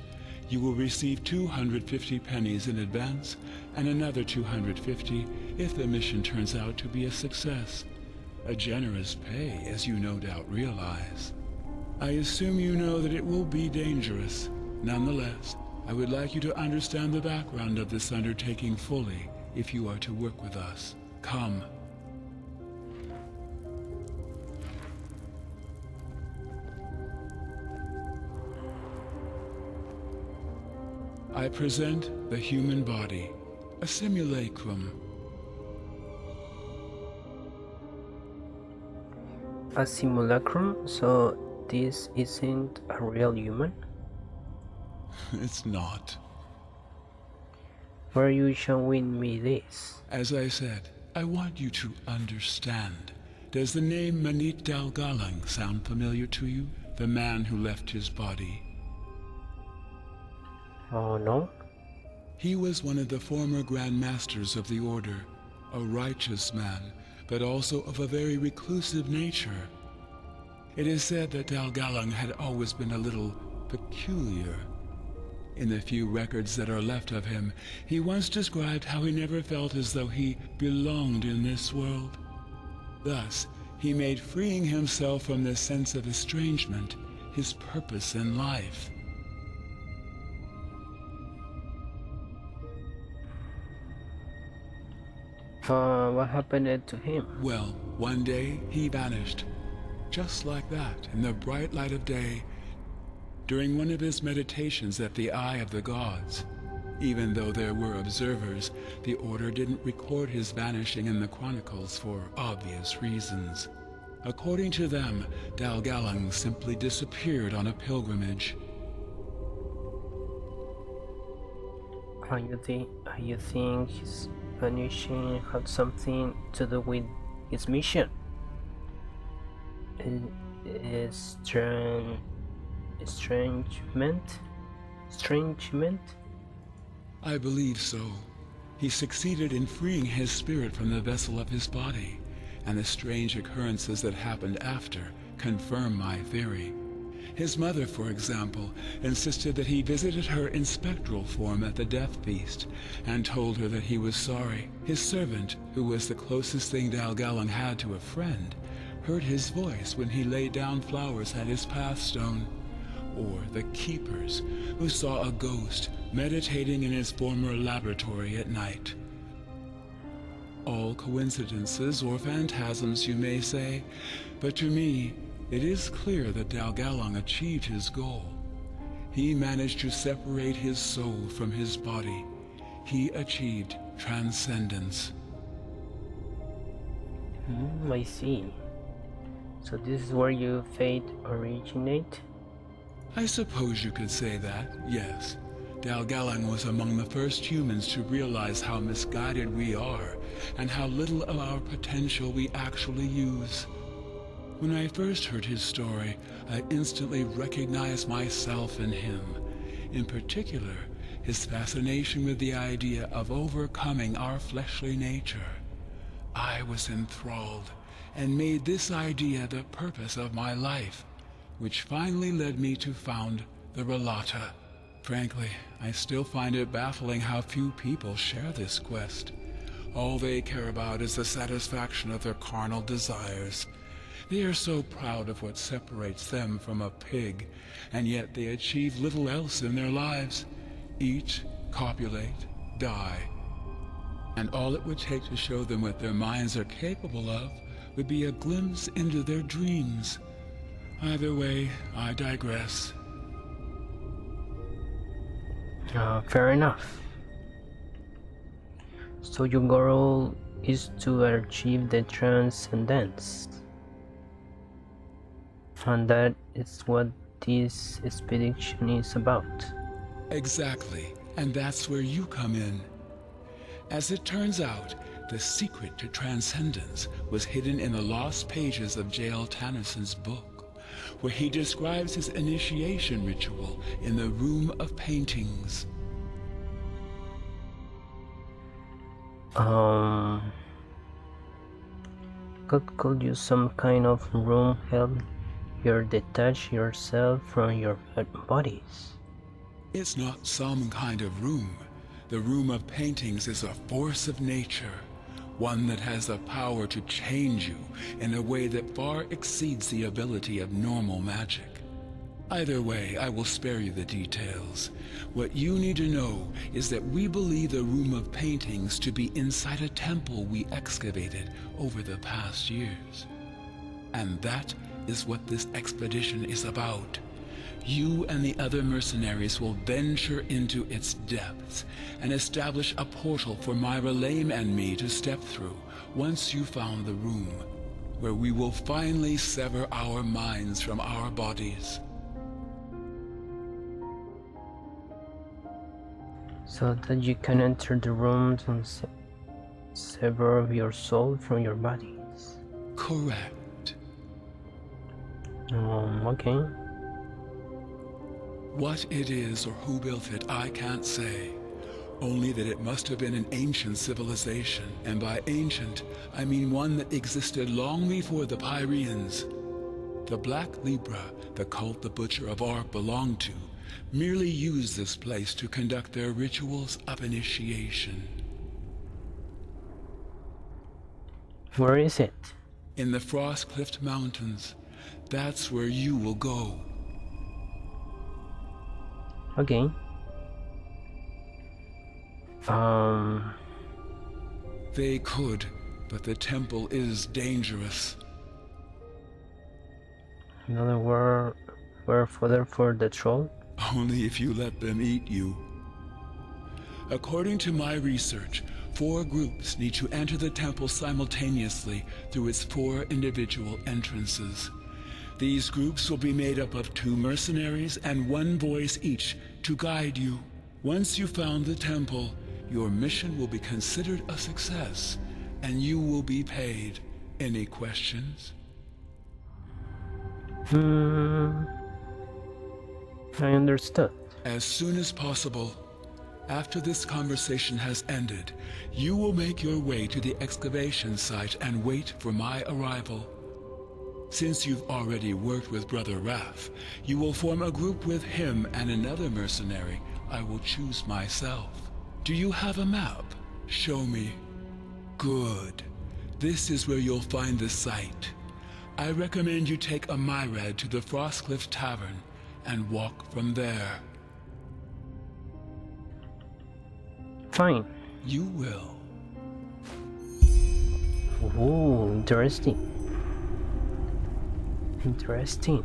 You will receive 250 pennies in advance, and another 250 if the mission turns out to be a success. A generous pay, as you no doubt realize. I assume you know that it will be dangerous. Nonetheless, I would like you to understand the background of this undertaking fully if you are to work with us. Come. I present the human body, a simulacrum. A simulacrum? So this isn't a real human? It's not. Why are you showing me this? As I said, I want you to understand. Does the name Manit Dalgalang sound familiar to you? The man who left his body. Oh, no? He was one of the former Grand Masters of the Order, a righteous man, but also of a very reclusive nature. It is said that Dalgalang had always been a little peculiar. In the few records that are left of him, he once described how he never felt as though he belonged in this world. Thus, he made freeing himself from this sense of estrangement his purpose in life. What happened to him? Well, one day he vanished. Just like that, in the bright light of day, during one of his meditations at the Eye of the Gods. Even though there were observers, the Order didn't record his vanishing in the chronicles for obvious reasons. According to them, Dalgalang simply disappeared on a pilgrimage. You think vanishing had something to do with his mission. Estrangement? I believe so. He succeeded in freeing his spirit from the vessel of his body, and the strange occurrences that happened after confirm my theory. His mother, for example, insisted that he visited her in spectral form at the death feast, and told her that he was sorry. His servant, who was the closest thing Dalgalong had to a friend, heard his voice when he laid down flowers at his pathstone. Or the keepers, who saw a ghost meditating in his former laboratory at night. All coincidences or phantasms, you may say, but to me, it is clear that Dalgalong achieved his goal. He managed to separate his soul from his body. He achieved transcendence. I see. So this is where your fate originate? I suppose you could say that, yes. Dalgalong was among the first humans to realize how misguided we are, and how little of our potential we actually use. When I first heard his story, I instantly recognized myself in him. In particular, his fascination with the idea of overcoming our fleshly nature. I was enthralled, and made this idea the purpose of my life, which finally led me to found the Relata. Frankly, I still find it baffling how few people share this quest. All they care about is the satisfaction of their carnal desires. They are so proud of what separates them from a pig, and yet they achieve little else in their lives. Eat, copulate, die. And all it would take to show them what their minds are capable of would be a glimpse into their dreams. Either way, I digress. Fair enough. So your goal is to achieve the transcendence. And that is what this expedition is about. Exactly, and that's where you come in. As it turns out, the secret to transcendence was hidden in the lost pages of J.L. Tannisson's book, where he describes his initiation ritual in the Room of Paintings. Could use some kind of room help you detach yourself from your bodies? It's not some kind of room. The Room of Paintings is a force of nature, one that has the power to change you in a way that far exceeds the ability of normal magic. Either way, I will spare you the details. What you need to know is that we believe the Room of Paintings to be inside a temple we excavated over the past years. And that is what this expedition is about. You and the other mercenaries will venture into its depths and establish a portal for Myra Lame and me to step through once you found the room, where we will finally sever our minds from our bodies. So that you can enter the rooms and sever your soul from your bodies. Correct. Okay. What it is or who built it, I can't say. Only that it must have been an ancient civilization, and by ancient, I mean one that existed long before the Pyreans. The Black Libra, the cult the Butcher of Ark belonged to, merely used this place to conduct their rituals of initiation. Where is it? In the Frostcliff Mountains. That's where you will go. Okay. They could, but the temple is dangerous. Another word further for the troll? Only if you let them eat you. According to my research, 4 groups need to enter the temple simultaneously through its 4 individual entrances. These groups will be made up of 2 mercenaries and 1 voice each to guide you. Once you found the temple, your mission will be considered a success, and you will be paid. Any questions? I understood. As soon as possible. After this conversation has ended, you will make your way to the excavation site and wait for my arrival. Since you've already worked with Brother Wrath, you will form a group with him and another mercenary I will choose myself. Do you have a map? Show me. Good. This is where you'll find the site. I recommend you take a Myrad to the Frostcliff Tavern and walk from there. Fine. You will. Ooh, interesting. Interesting.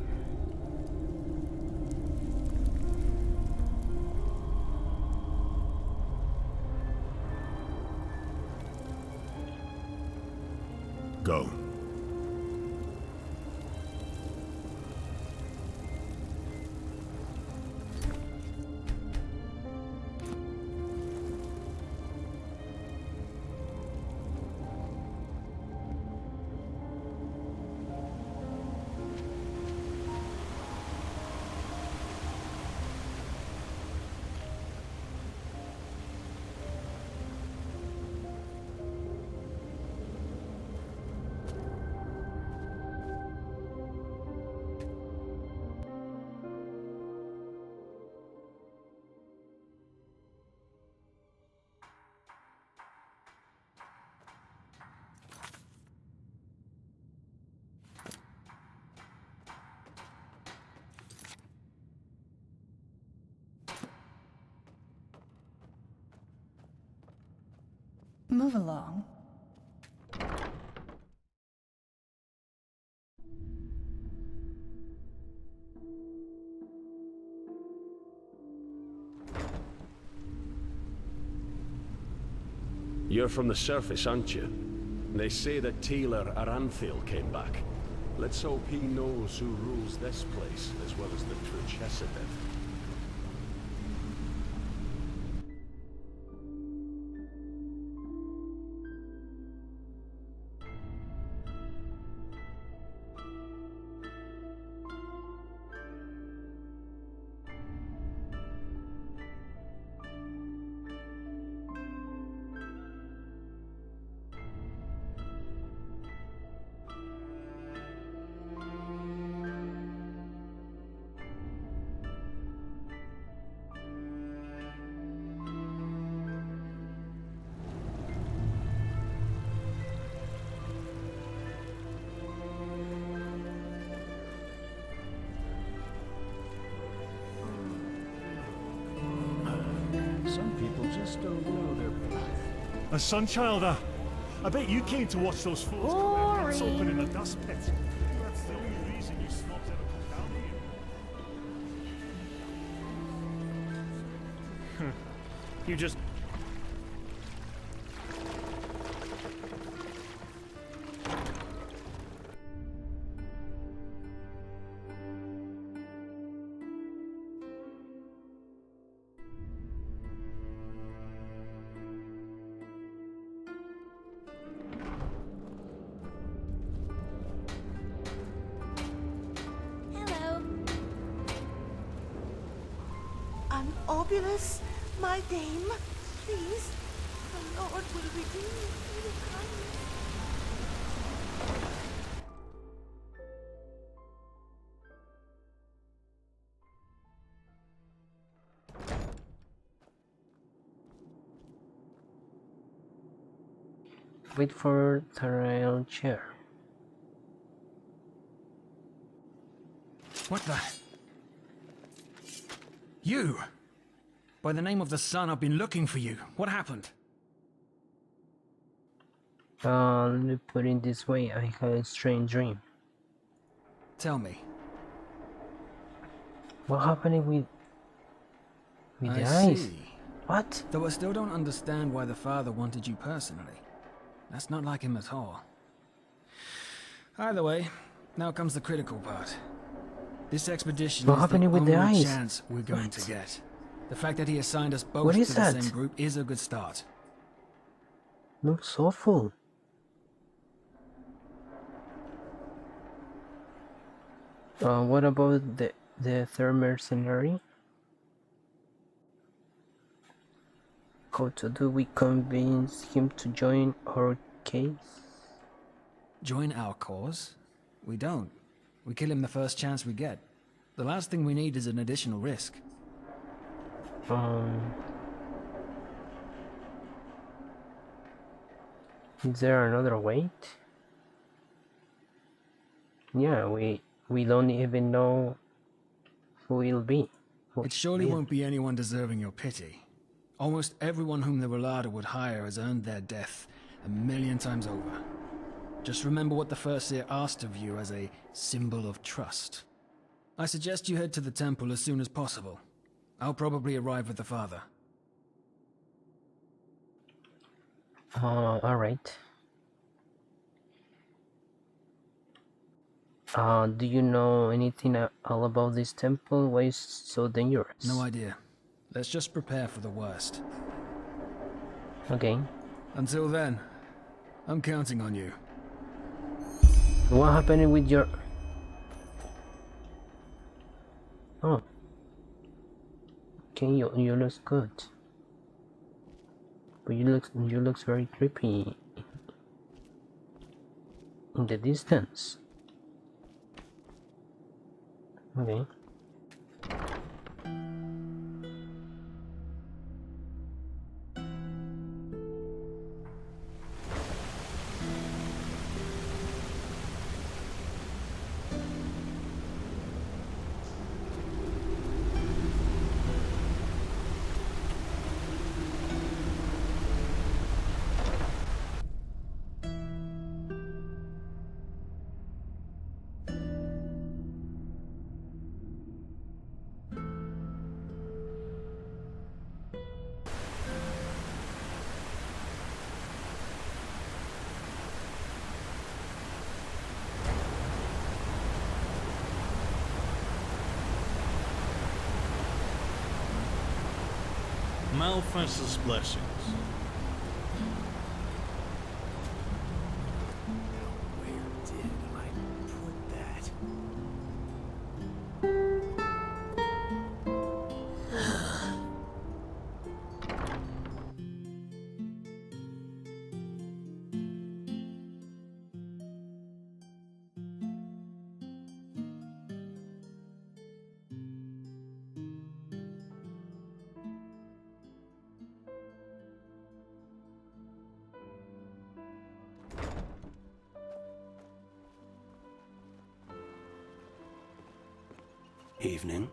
Go. Move along. You're from the surface, aren't you? They say that Taylor Aranthil came back. Let's hope he knows who rules this place, as well as the true Chesedith. Some people just don't know their path. A Sunchilder! I bet you came to watch those fools cut their heads open in the dust pit. That's the only reason you snobs ever come down here. You just... Obulus, my dame, please, the Lord will redeem you through the kindness. Wait for Tarail chair. What the? You! By the name of the sun, I've been looking for you. What happened? Let me put it this way, I had a strange dream. Tell me. What happened with the I eyes? see. What? Though I still don't understand why the father wanted you personally. That's not like him at all. Either way, now comes the critical part. This expedition What is happened the with only the eyes? chance we're going to get. The fact that he assigned us both What to is the that? same group is a good start. Looks awful. What about the third mercenary? How do we convince him to join our case? Join our cause? We don't. We kill him the first chance we get. The last thing we need is an additional risk. Is there another way? Yeah, we don't even know who it'll be. It surely won't be anyone deserving your pity. Almost everyone whom the Relada would hire has earned their death 1,000,000 times over. Just remember what the First Seer asked of you as a symbol of trust. I suggest you head to the temple as soon as possible. I'll probably arrive with the father. Alright. Do you know anything all about this temple? Why is it so dangerous? No idea. Let's just prepare for the worst. Okay. Until then, I'm counting on you. What happened with your... Oh. Okay, you look good. But you look very creepy in the distance. Okay. Malfest's blessings. Where did I put that? Evening.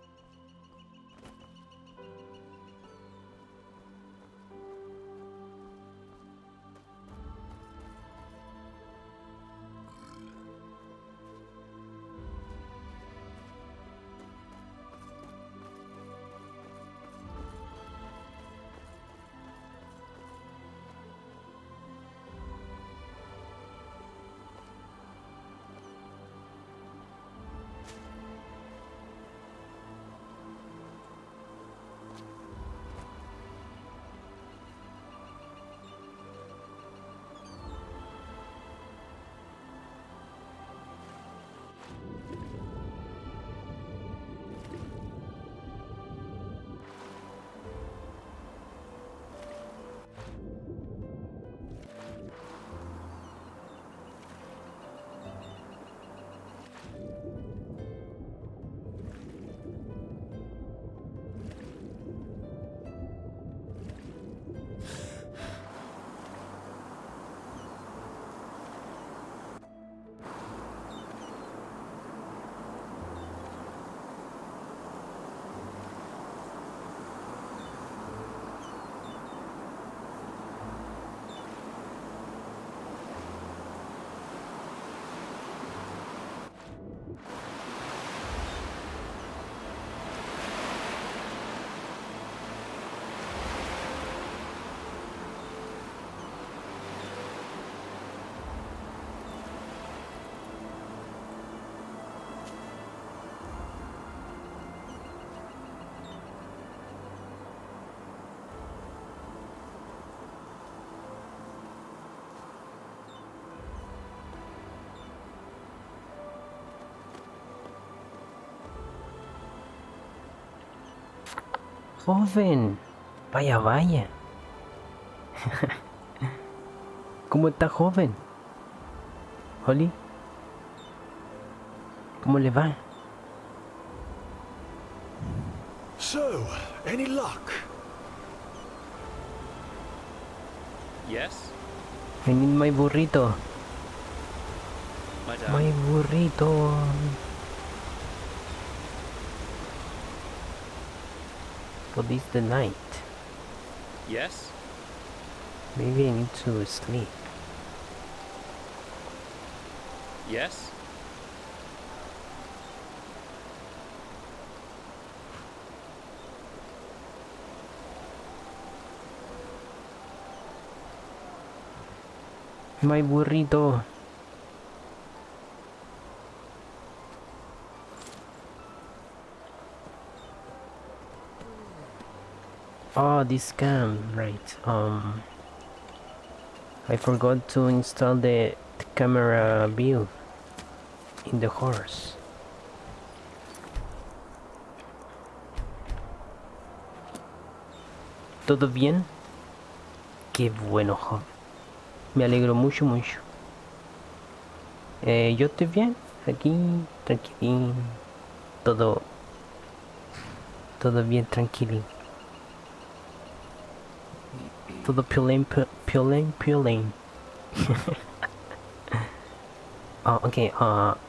joven! Vaya, vaya. ¿Cómo está, joven? Holly, ¿cómo le va? So, any luck? Yes? I need my burrito. Madame? My burrito. For this the night. Yes? Maybe I need to sleep. Yes? My burrito. Oh, this cam, right. I forgot to install the camera view in the horse. ¿Todo bien? Qué bueno, joven. Me alegro mucho, mucho. Yo estoy bien, aquí, tranquilín. Todo bien, tranquilín. Todo piolín, piolín. Oh, okay,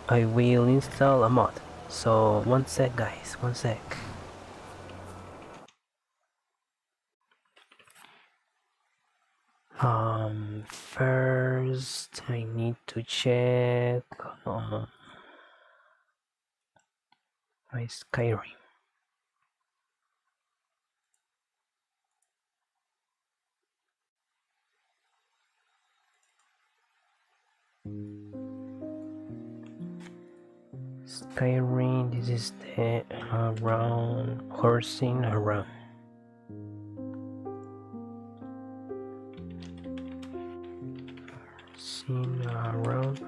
I will install a mod. So, one sec, guys, one sec. First I need to check my Skyrim. Skyrim, this is the around horsing around. Horsing around.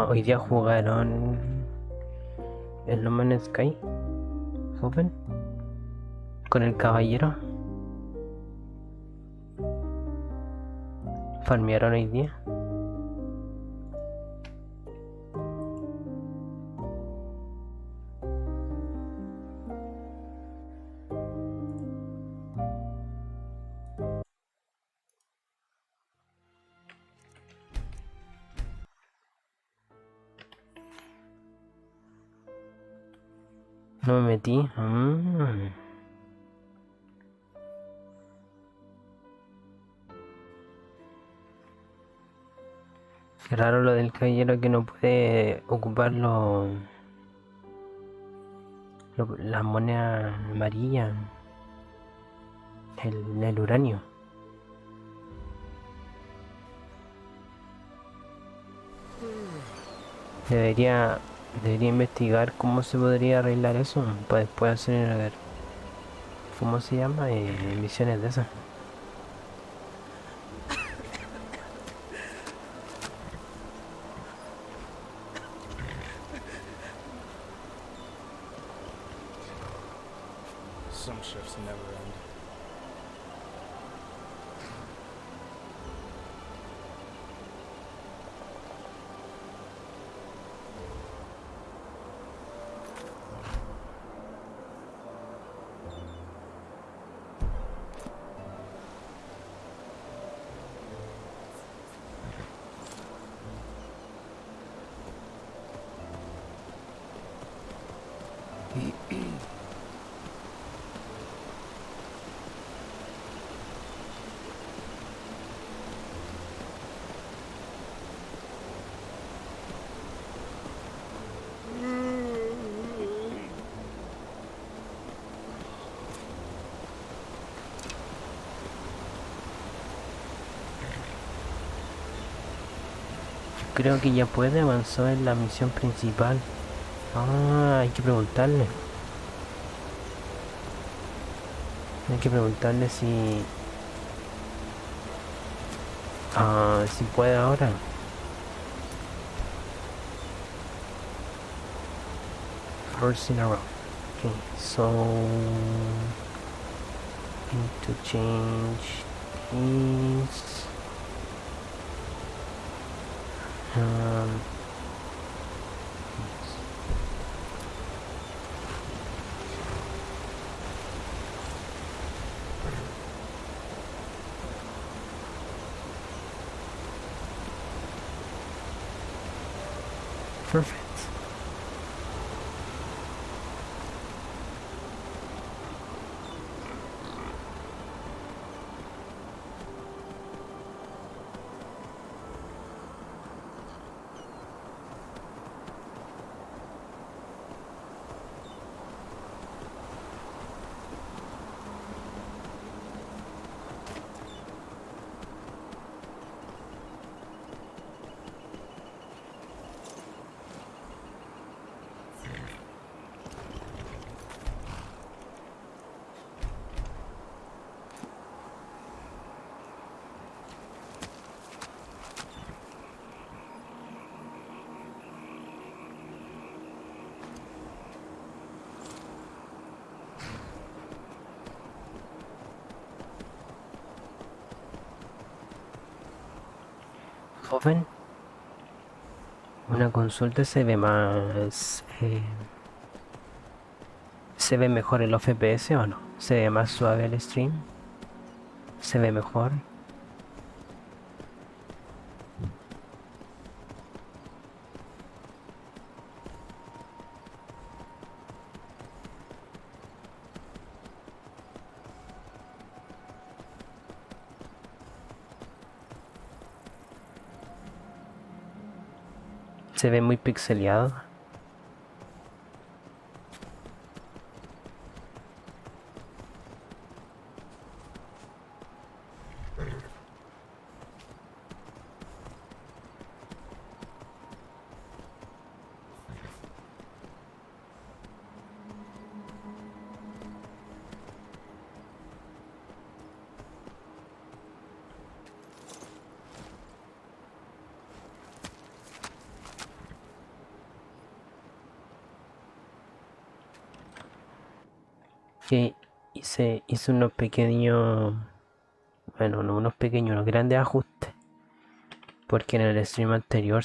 Hoy día jugaron el No Man's Sky, joven, con el caballero. Farmearon hoy día. No me metí. Qué raro lo del caballero que no puede ocupar la moneda amarilla, el uranio. Debería investigar cómo se podría arreglar eso para después hacer, ¿cómo se llama? Misiones de esas. Some shifts never end. Creo que ya puede avanzar en la misión principal. Ah, hay que preguntarle. Hay que preguntarle si... si puede ahora. First in a row. Okay, so... need to change these. Perfect. Joven, una consulta se ve más... ¿se ve mejor el FPS o no? ¿Se ve más suave el stream? ¿Se ve mejor? Se ve muy pixeleado. Que hice unos pequeños, bueno, no unos pequeños, unos grandes ajustes, porque en el stream anterior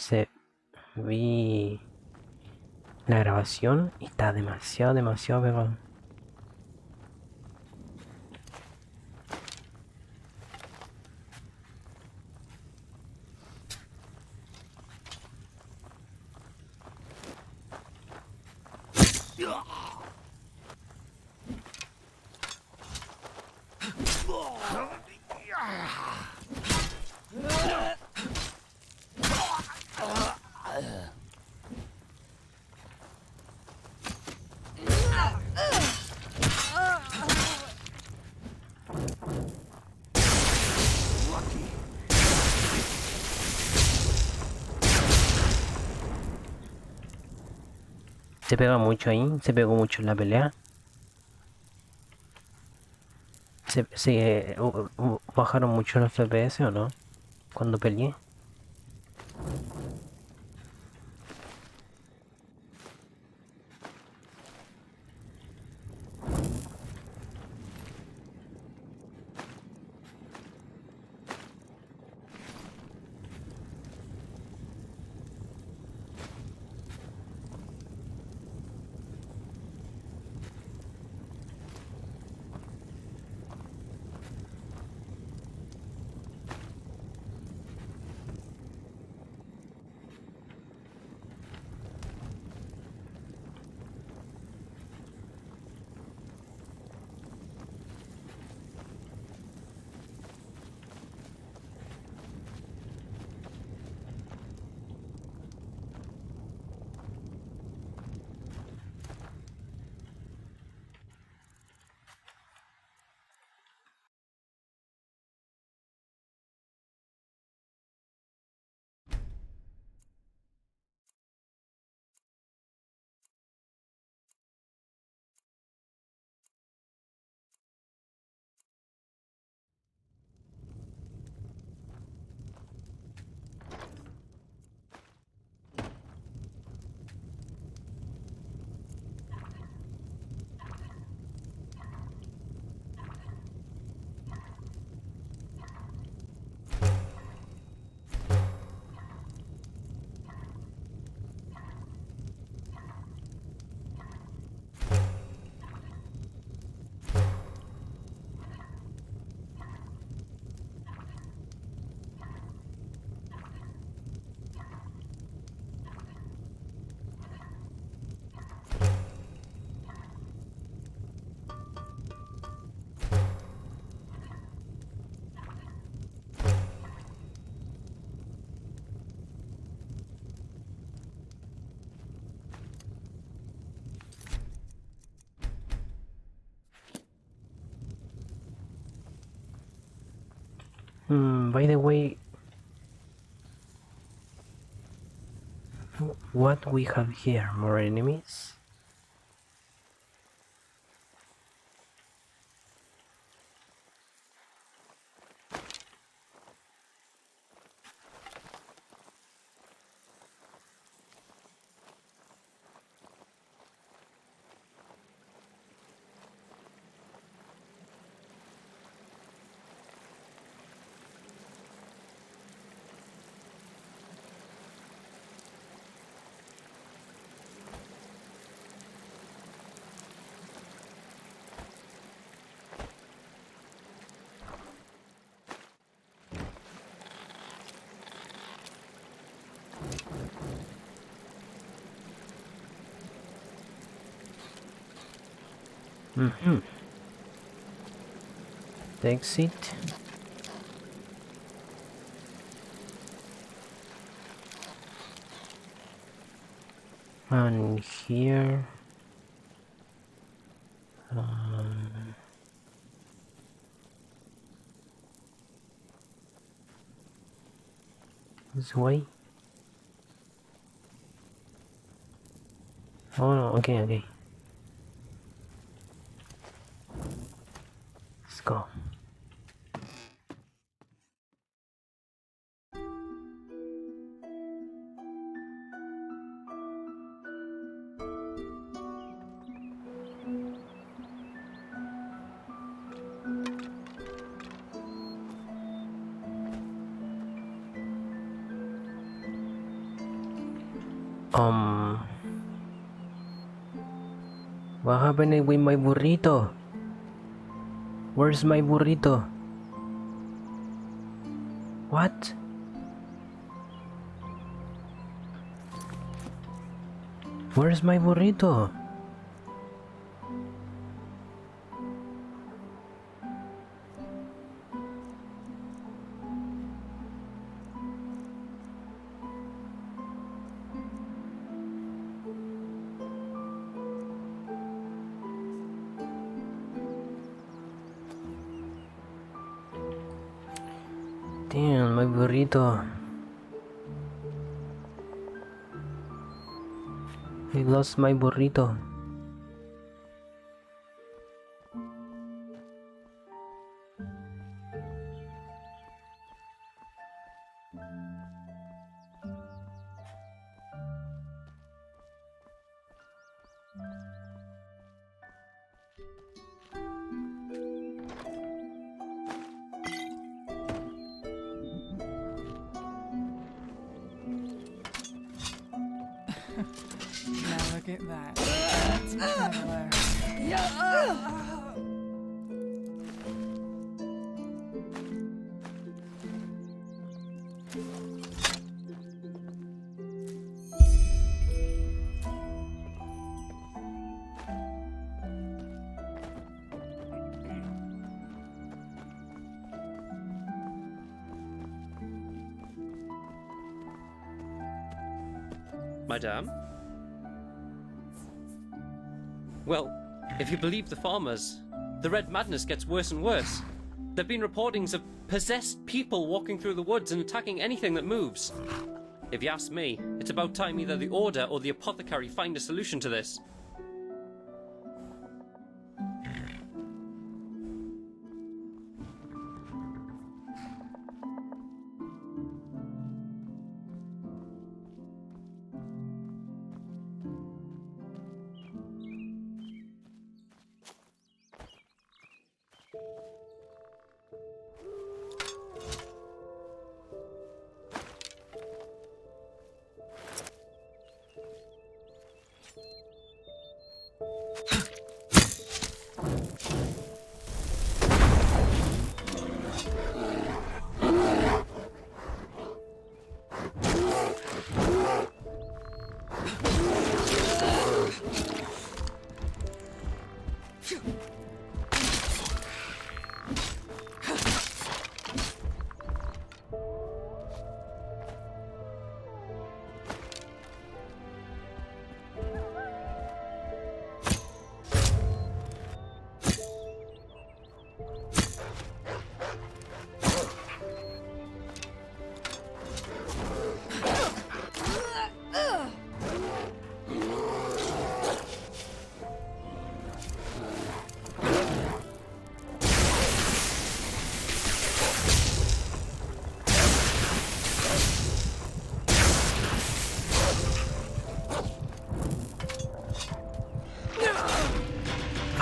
vi la grabación y está demasiado pegado. Se pega mucho ahí, se pegó mucho en la pelea. Bajaron mucho los FPS o no, cuando peleé. By the way, what we have here? More enemies? Exit. And here this way. Oh no, okay. Let's go. What happened with my burrito? Where's my burrito? What? Where's my burrito? Damn, my burrito. I lost my burrito. Now look at that. That's clever. Madame? Well, if you believe the farmers, the Red Madness gets worse and worse. There have been reportings of possessed people walking through the woods and attacking anything that moves. If you ask me, it's about time either the Order or the Apothecary find a solution to this.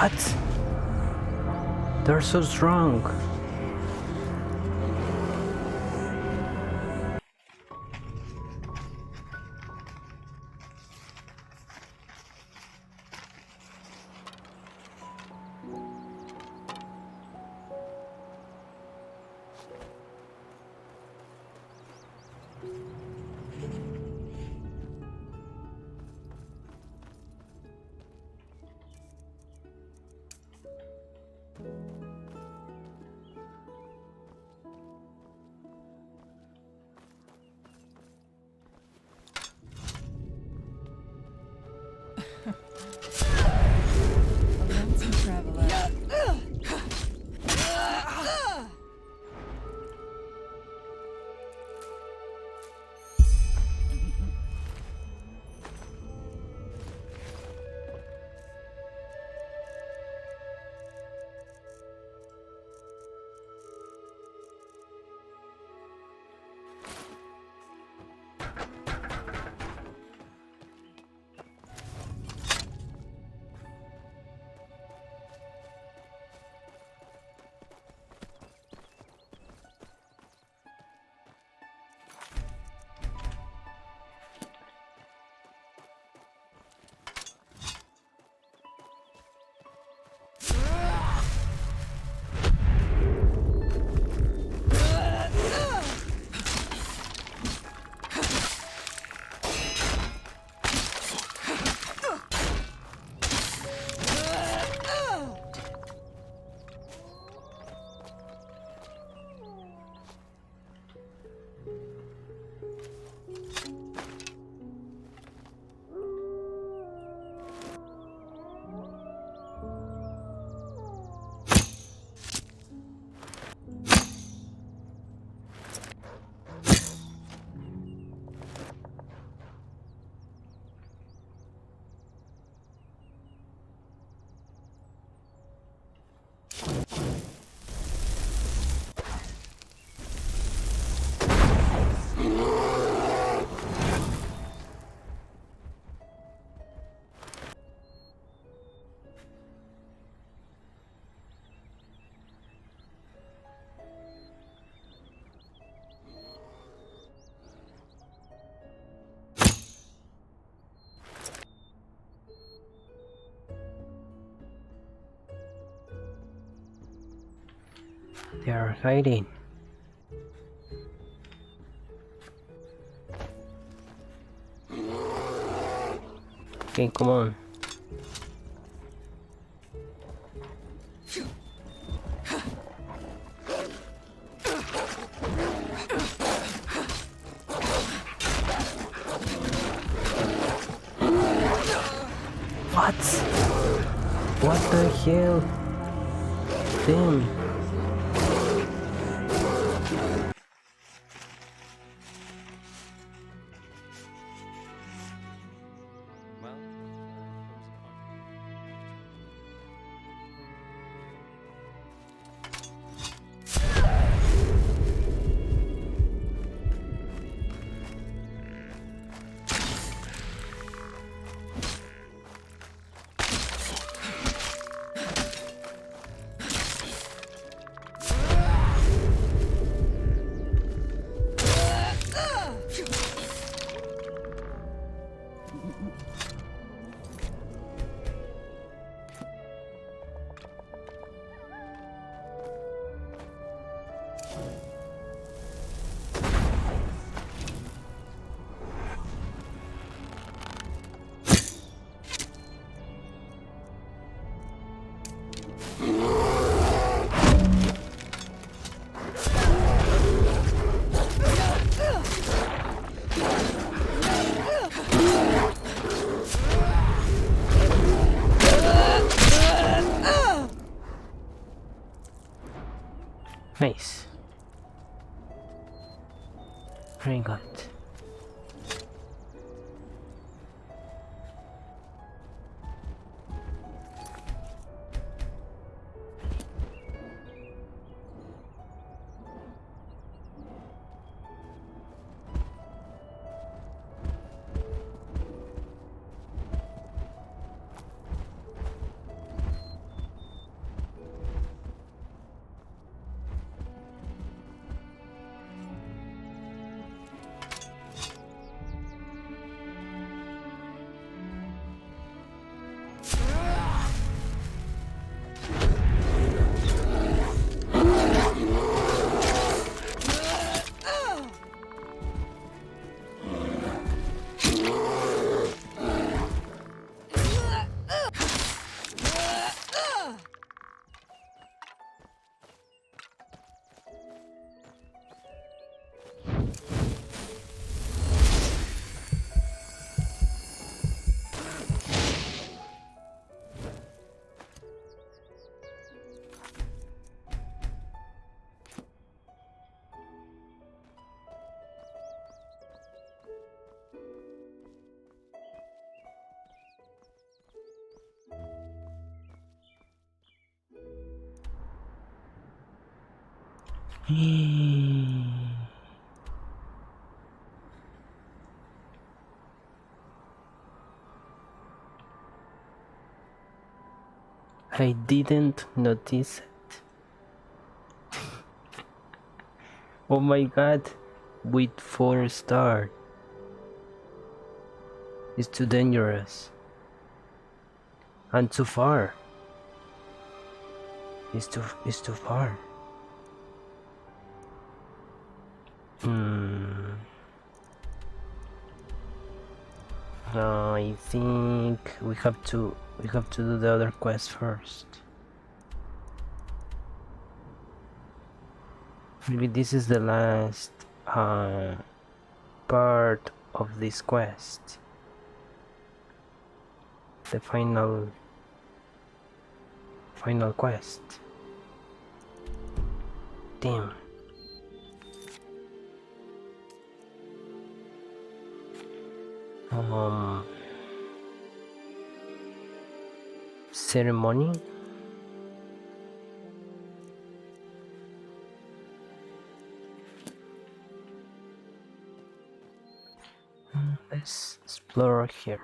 What? They're so strong. A lonesome traveler. They are hiding. Okay, come on. What? What the hell? Damn. I didn't notice it. Oh my god, with 4 stars. It's too dangerous. And too far. It's too far. I think we have to do the other quest first. Maybe this is the last part of this quest. The final quest. Damn. Ceremony. Let's explore here.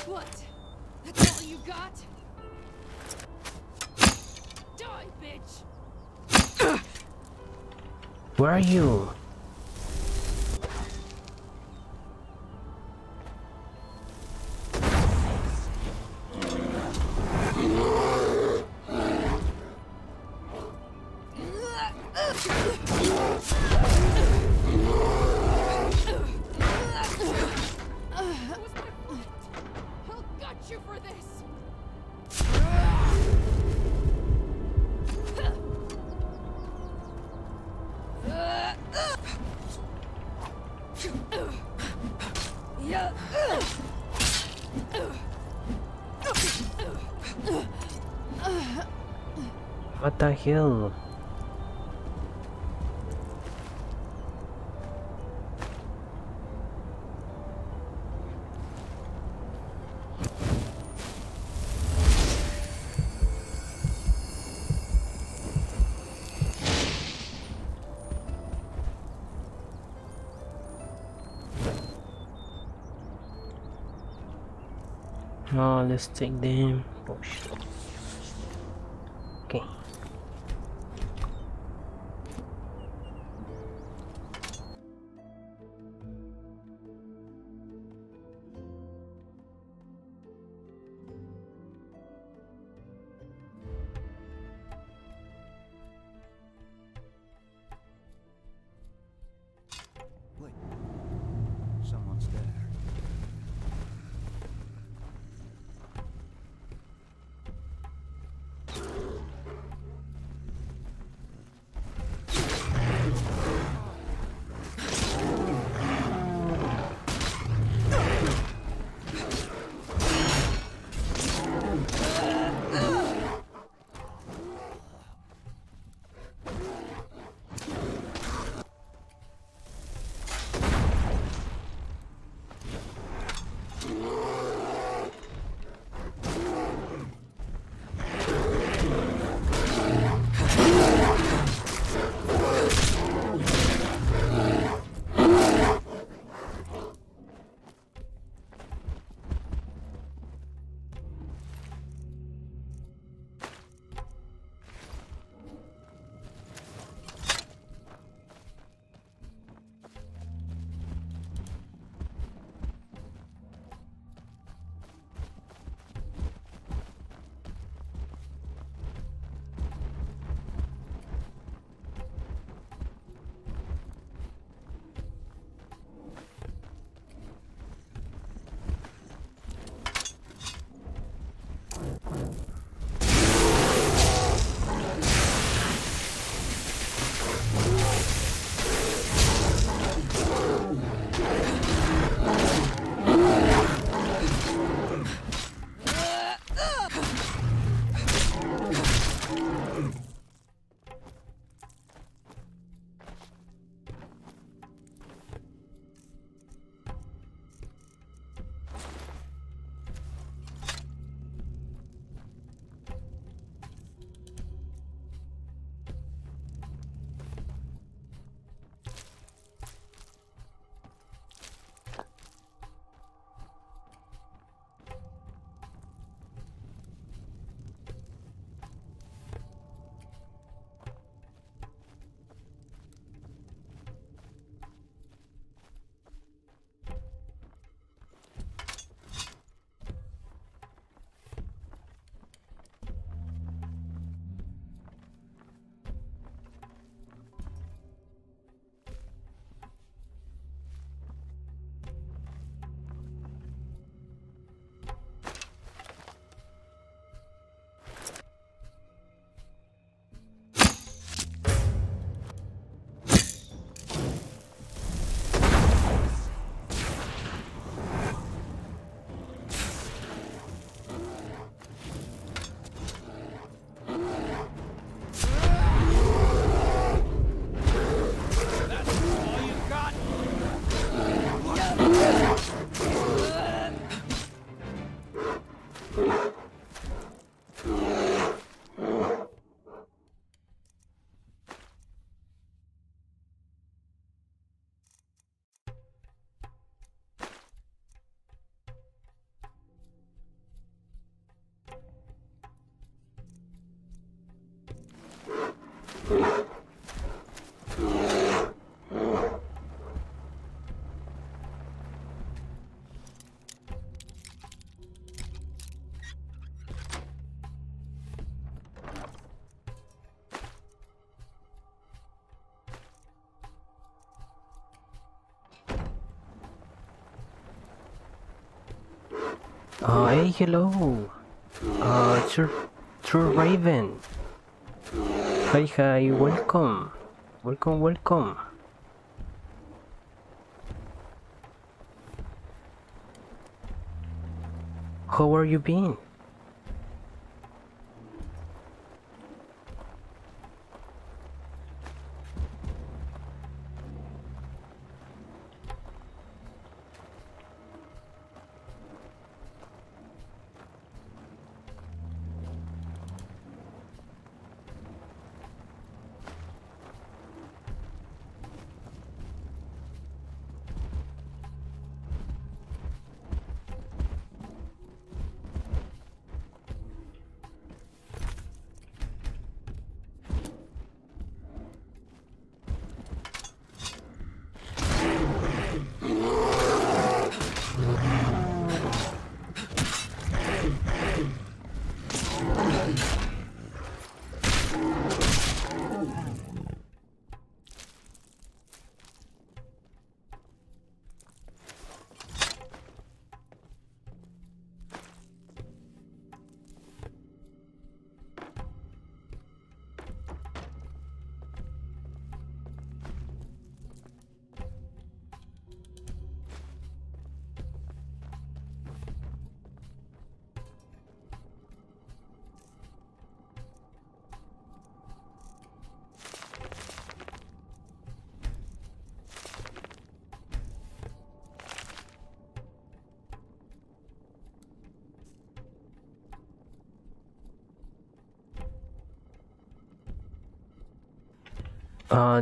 What? That's all you got? Die, bitch! Where are you? I'll gut you for this! What the hell? Oh, let's take them. Push. Okay. Wait. Someone's there. Hey, hello. True Raven. Hi, welcome. Welcome. How are you been?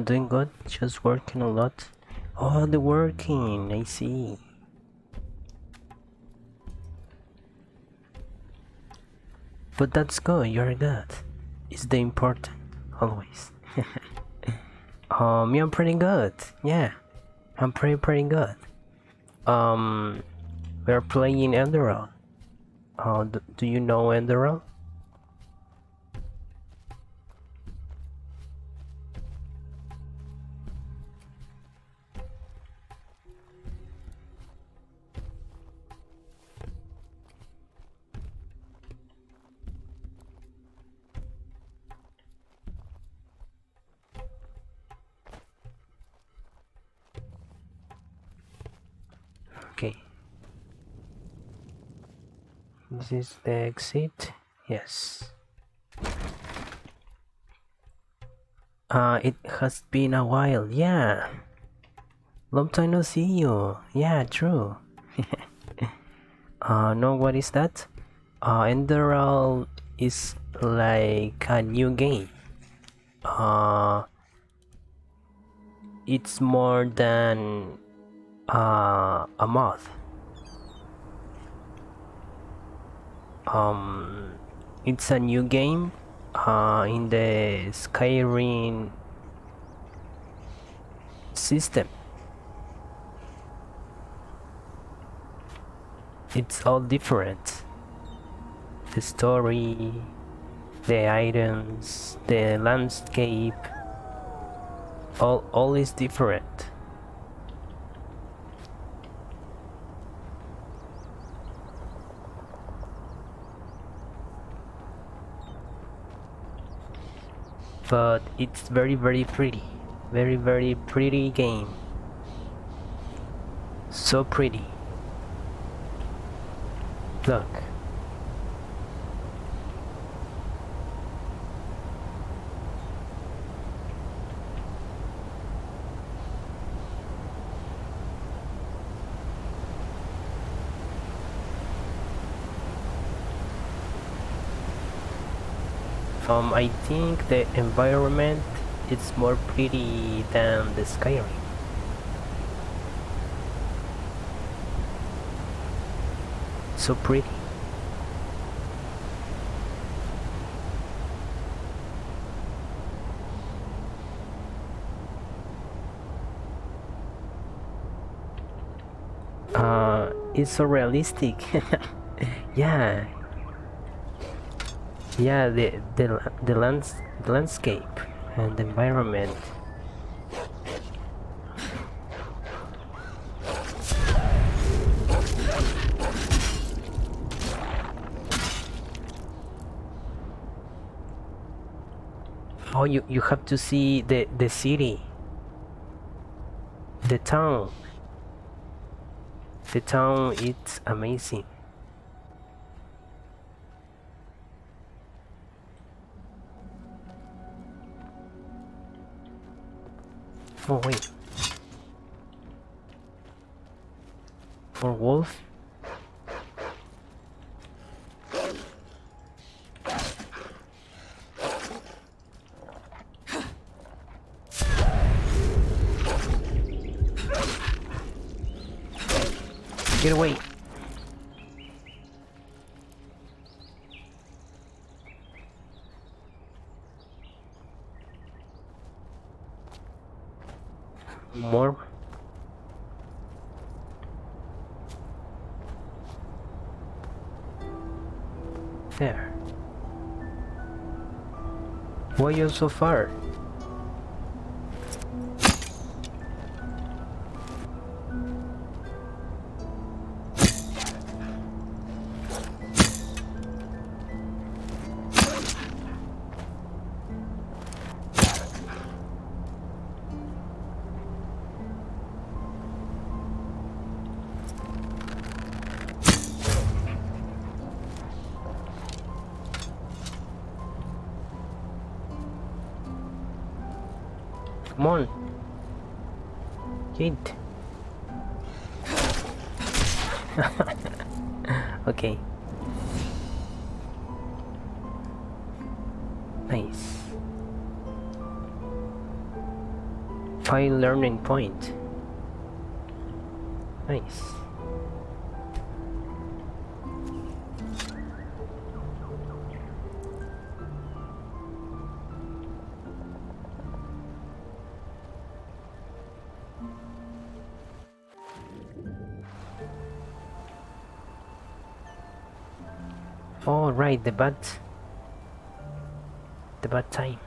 Doing good. Just working a lot. Oh, the working. I see. But that's good. You're good. It's the important. Always. Yeah, I'm pretty good. Yeah, I'm pretty good. We're playing Enderal. Do you know Enderal? Okay. This is the exit. Yes. It has been a while. Yeah. Long time no see you. Yeah, true. No, what is that? Enderal is like a new game. It's more than a month. It's a new game in the Skyrim system. It's all different. The story, the items, the landscape, all is different. But it's very pretty. Very pretty game. So pretty. Look. I think the environment is more pretty than the Skyrim. So pretty. It's so realistic. Yeah. Yeah, the landscape and the environment. Oh, you have to see the city, the town. The town, it's amazing. Oh wait, for wolf. Get away. More. There. Why you so far? Come on. Hit. Okay. Nice. 5 learning point. Nice. Oh right, the bad time.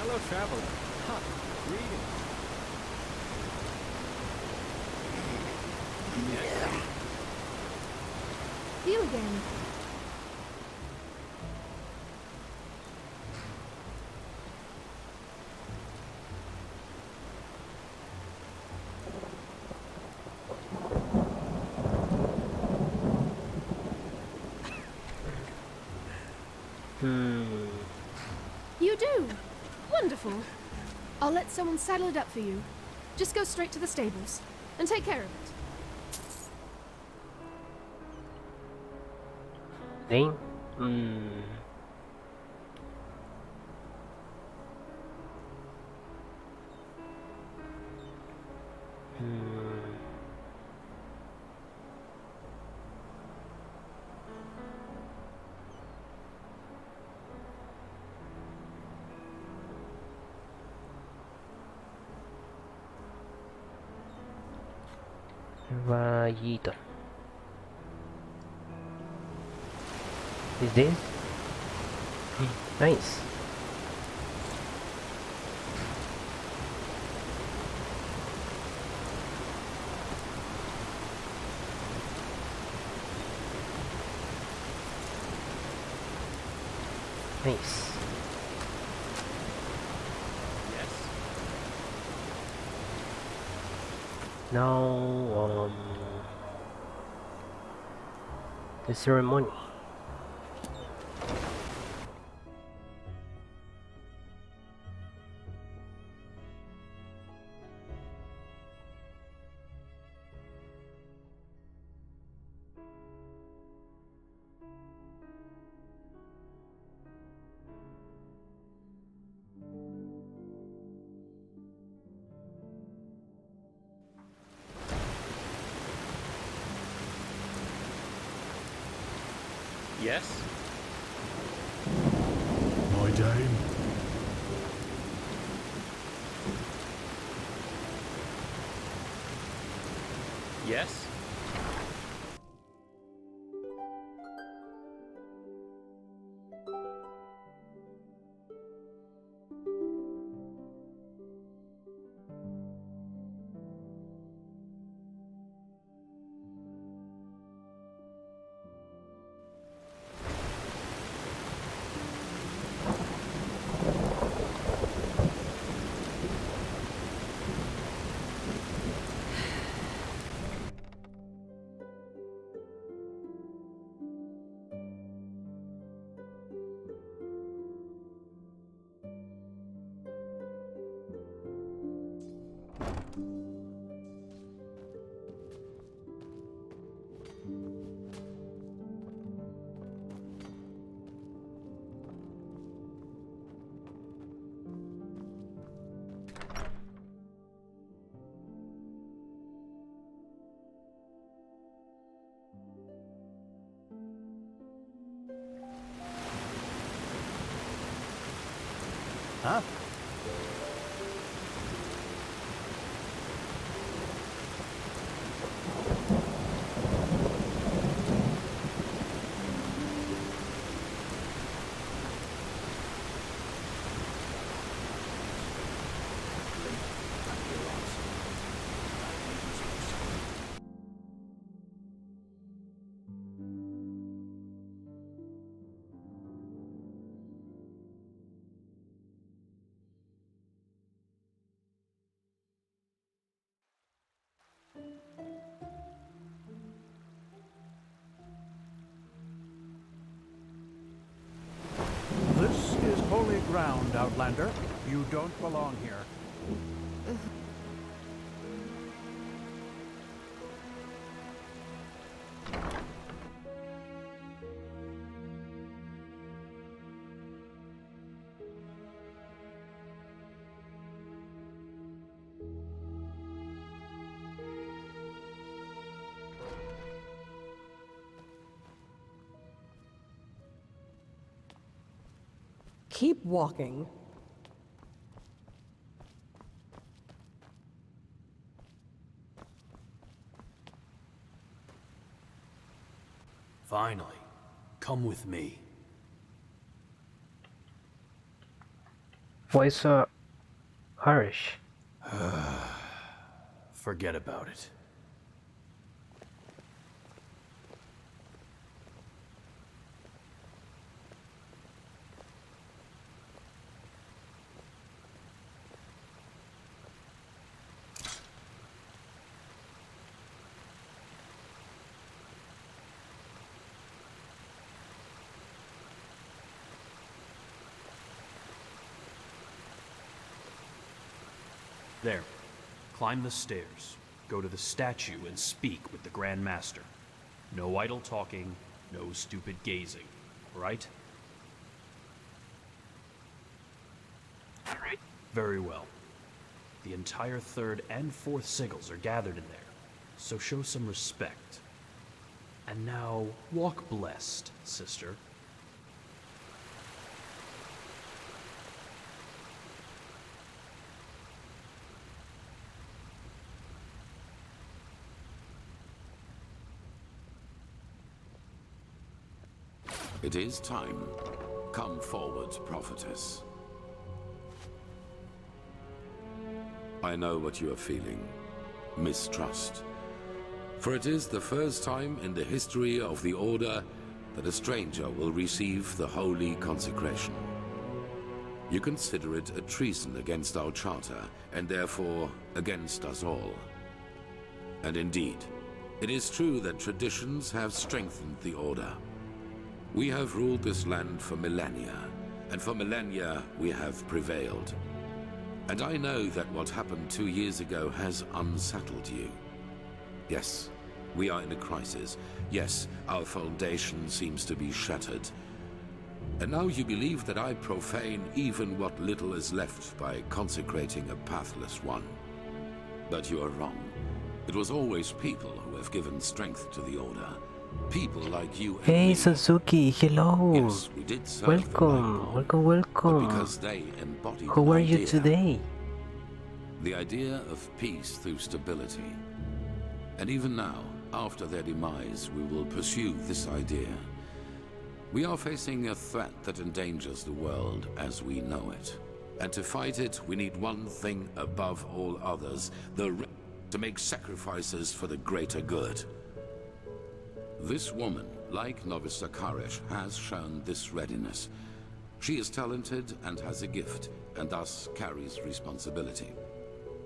Fellow traveler. Ha! Greetings. You again. You do? Wonderful. I'll let someone saddle it up for you. Just go straight to the stables and take care of it. Name? Rayito. Is this? Nice. Nice. Yes. Now, the ceremony. Yes. My dame. Yes. Huh? This is holy ground, Outlander. You don't belong here. Keep walking. Finally, come with me. Why so harsh? Forget about it. There. Climb the stairs. Go to the statue and speak with the Grand Master. No idle talking, no stupid gazing. Right? Very well. The entire third and fourth sigils are gathered in there, so show some respect. And now, walk blessed, sister. It is time. Come forward, prophetess. I know what you are feeling. Mistrust. For it is the first time in the history of the Order that a stranger will receive the holy consecration. You consider it a treason against our charter, and therefore against us all. And indeed, it is true that traditions have strengthened the Order. We have ruled this land for millennia, and for millennia we have prevailed. And I know that what happened 2 years ago has unsettled you. Yes, we are in a crisis. Yes, our foundation seems to be shattered. And now you believe that I profane even what little is left by consecrating a pathless one. But you are wrong. It was always people who have given strength to the Order. People like you and Hey me. Suzuki, hello. Yes, we did serve the Welcome, Light welcome, But welcome. because they embodied How an are you idea, today? the idea of peace through stability. And even now, after their demise, we will pursue this idea. We are facing a threat that endangers the world as we know it. And to fight it, we need one thing above all others, to make sacrifices for the greater good. This woman, like Novice Zakarish, has shown this readiness. She is talented and has a gift, and thus carries responsibility.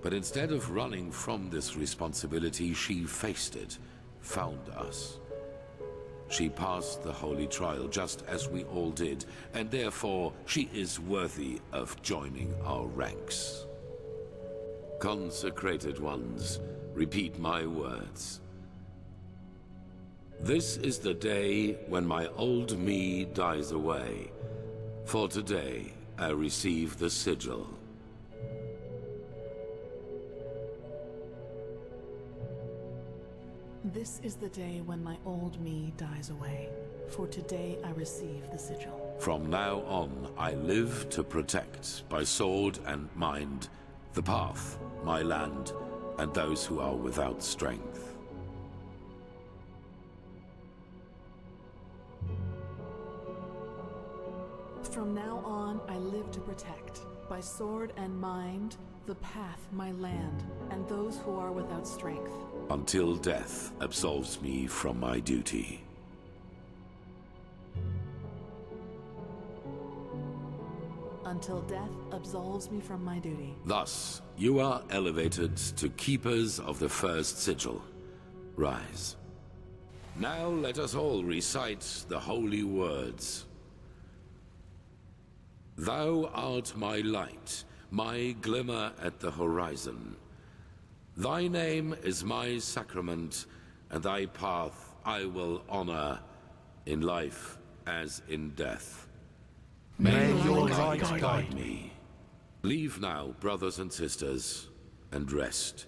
But instead of running from this responsibility, she faced it, found us. She passed the holy trial just as we all did, and therefore she is worthy of joining our ranks. Consecrated ones, repeat my words. This is the day when my old me dies away. For today, I receive the sigil. This is the day when my old me dies away. For today I receive the sigil. From now on, I live to protect, by sword and mind, the path, my land, and those who are without strength. From now on, I live to protect, by sword and mind, the path, my land, and those who are without strength. Until death absolves me from my duty. Until death absolves me from my duty. Thus, you are elevated to keepers of the first sigil. Rise. Now let us all recite the holy words. Thou art my light, my glimmer at the horizon. Thy name is my sacrament, and thy path I will honor, in life as in death. May your light guide me. Leave now, brothers and sisters, and rest.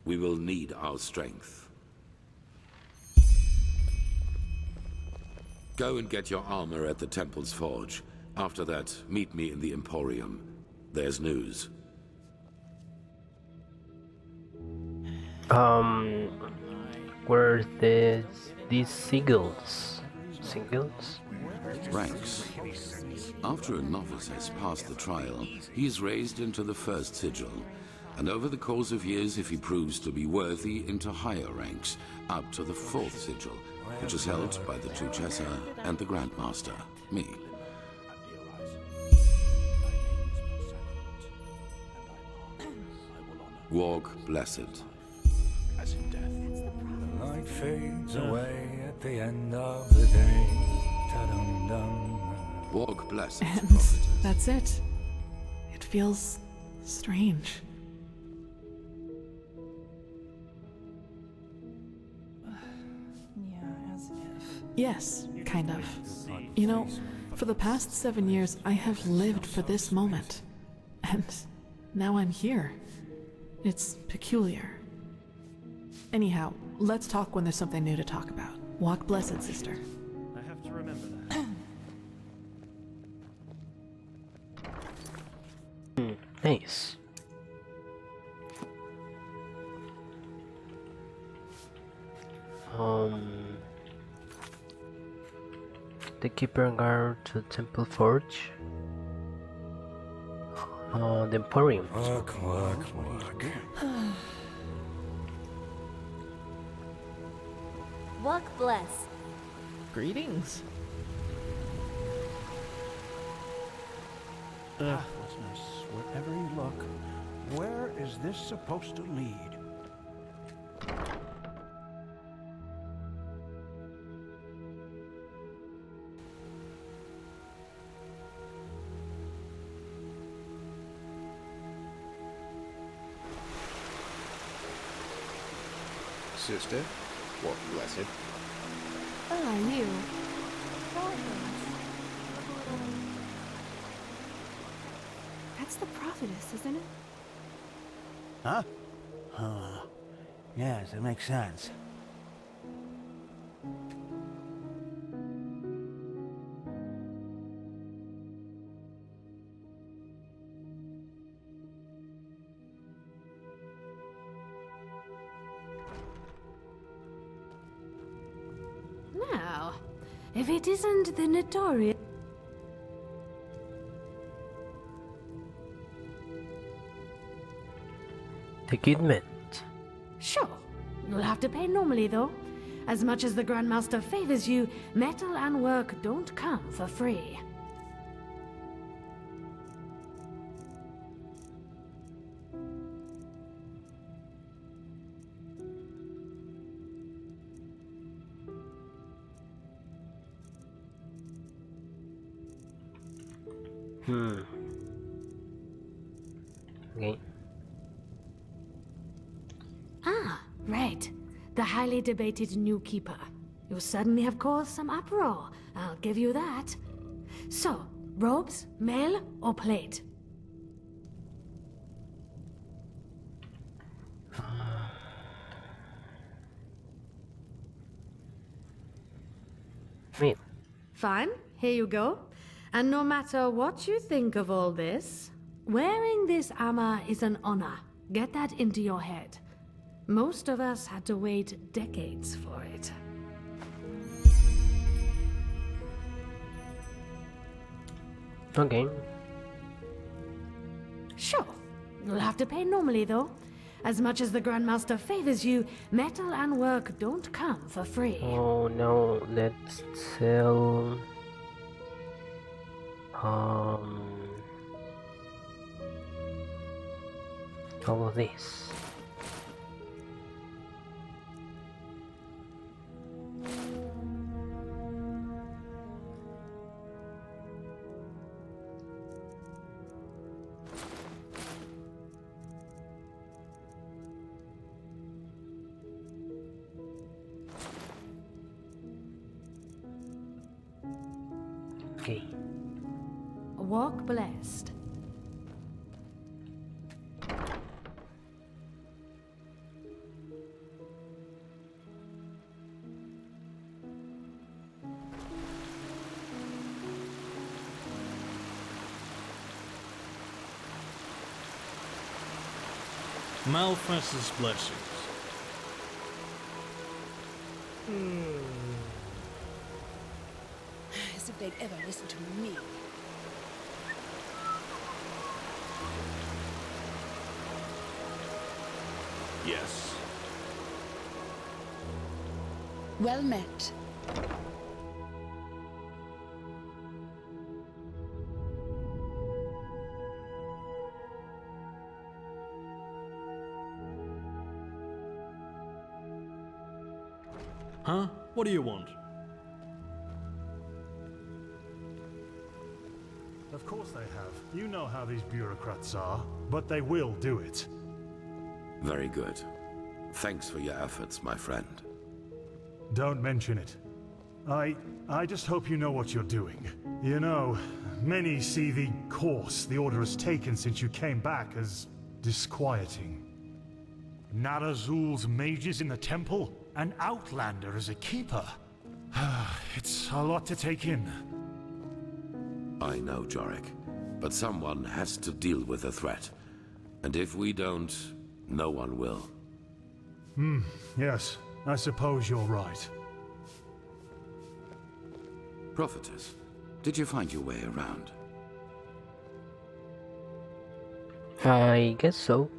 We will need our strength. Go and get your armor at the Temple's Forge. After that, meet me in the Emporium. There's news. Where these sigils? Sigils? Ranks. After a novice has passed the trial, he is raised into the first sigil, and over the course of years, if he proves to be worthy, into higher ranks, up to the fourth sigil, which is held by the Truchessa and the Grandmaster, me. Walk blessed. As in death. The light fades away at the end of the day. Ta-dum-dum. Walk blessed. And that's it. It feels strange. Yeah, as if. Yes, kind of. You know, for the past 7 years, I have lived for this moment. And now I'm here. It's peculiar. Anyhow, let's talk when there's something new to talk about. Walk blessed, sister. I have to remember that. Nice. The keeper guard to Temple Forge. The Emporium. Work. Walk bless. Greetings. Pathlessness, wherever you look. Where is this supposed to lead? Sister, walk blessed. Ah, you. That's the prophetess, isn't it? Huh? Huh. Yes, it makes sense. Now, if it isn't the notorious... The Kidman. Sure. You'll have to pay normally, though. As much as the Grandmaster favors you, metal and work don't come for free. Okay. Ah, right. The highly debated new keeper. You suddenly have caused some uproar. I'll give you that. So, robes, mail, or plate? Mail. Fine, here you go. And no matter what you think of all this, wearing this armor is an honor. Get that into your head. Most of us had to wait decades for it. Okay. Sure. You'll have to pay normally, though. As much as the Grandmaster favors you, metal and work don't come for free. Oh no, let's sell all of this. Okay. Walk blessed. Malfest's blessings. Is it they'd ever listen to me. Yes? Well met. Huh? What do you want? Of course they have. You know how these bureaucrats are, but they will do it. Very good. Thanks for your efforts, my friend. Don't mention it. I just hope you know what you're doing. You know, many see the course the Order has taken since you came back as disquieting. Narazul's mages in the temple, an outlander as a keeper. It's a lot to take in. I know, Jorik, but someone has to deal with the threat. And if we don't, no one will. Yes, I suppose you're right. Prophetess, did you find your way around? I guess so.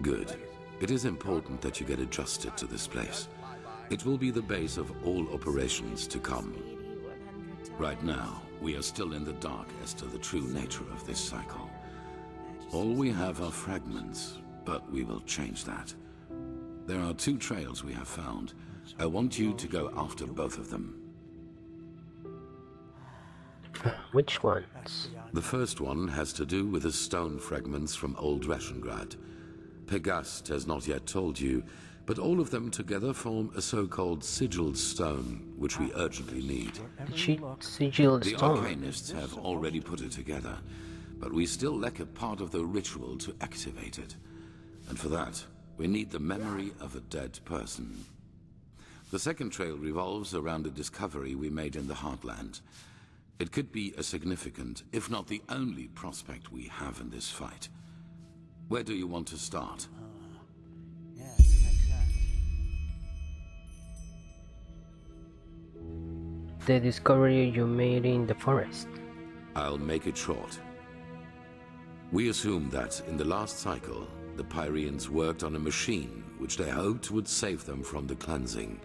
Good. It is important that you get adjusted to this place. It will be the base of all operations to come. Right now, we are still in the dark as to the true nature of this cycle. All we have are fragments, but we will change that. There are 2 trails we have found. I want you to go after both of them. Which ones? The first one has to do with the stone fragments from Old Rashengrad. Pegast has not yet told you, but all of them together form a so-called Sigil Stone, which we urgently need. Sigil The Stone? Arcanists have already put it together, but we still lack a part of the ritual to activate it. And for that, we need the memory of a dead person. The second trail revolves around a discovery we made in the Heartland. It could be a significant, if not the only prospect we have in this fight. Where do you want to start? The discovery you made in the forest. I'll make it short. We assume that in the last cycle, the Pyreans worked on a machine which they hoped would save them from the cleansing.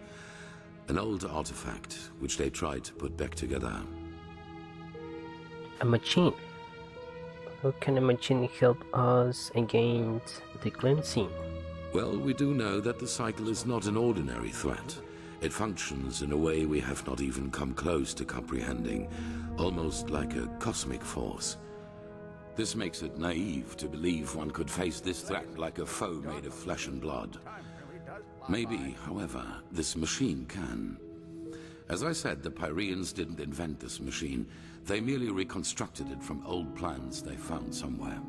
An old artifact which they tried to put back together. A machine? How can a machine help us against the cleansing? Well, we do know that the cycle is not an ordinary threat. It functions in a way we have not even come close to comprehending, almost like a cosmic force. This makes it naive to believe one could face this threat like a foe made of flesh and blood. Maybe, however, this machine can. As I said, the Pyreans didn't invent this machine. They merely reconstructed it from old plans they found somewhere.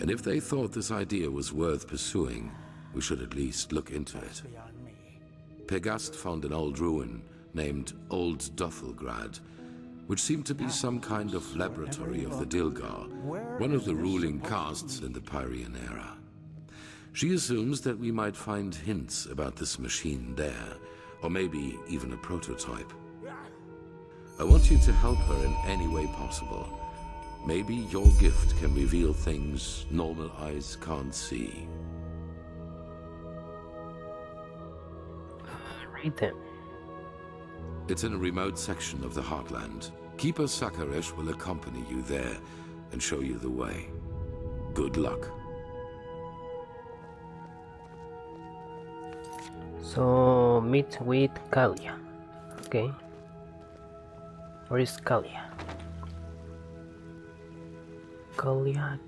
And if they thought this idea was worth pursuing, we should at least look into it. Pegast found an old ruin named Old Dothelgrad, which seemed to be some kind of laboratory of the Dilgar, one of the ruling castes in the Pyrean era. She assumes that we might find hints about this machine there, or maybe even a prototype. I want you to help her in any way possible. Maybe your gift can reveal things normal eyes can't see. Read them. It's in a remote section of the Heartland. Keeper Sakaresh will accompany you there and show you the way. Good luck. So, meet with Kalia. Okay. Where is Kalia? Kalia.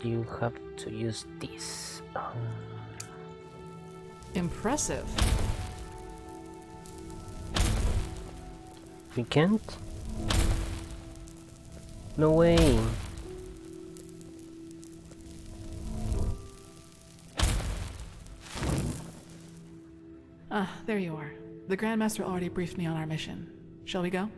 you have to use this. Impressive. We can't? No way. Ah, there you are. The Grandmaster already briefed me on our mission. Shall we go?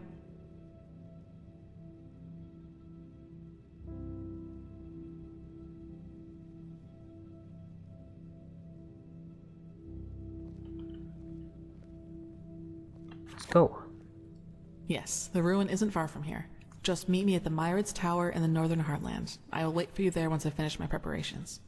Let's go. Yes, the ruin isn't far from here. Just meet me at the Myrids Tower in the Northern Heartland. I will wait for you there once I finish my preparations.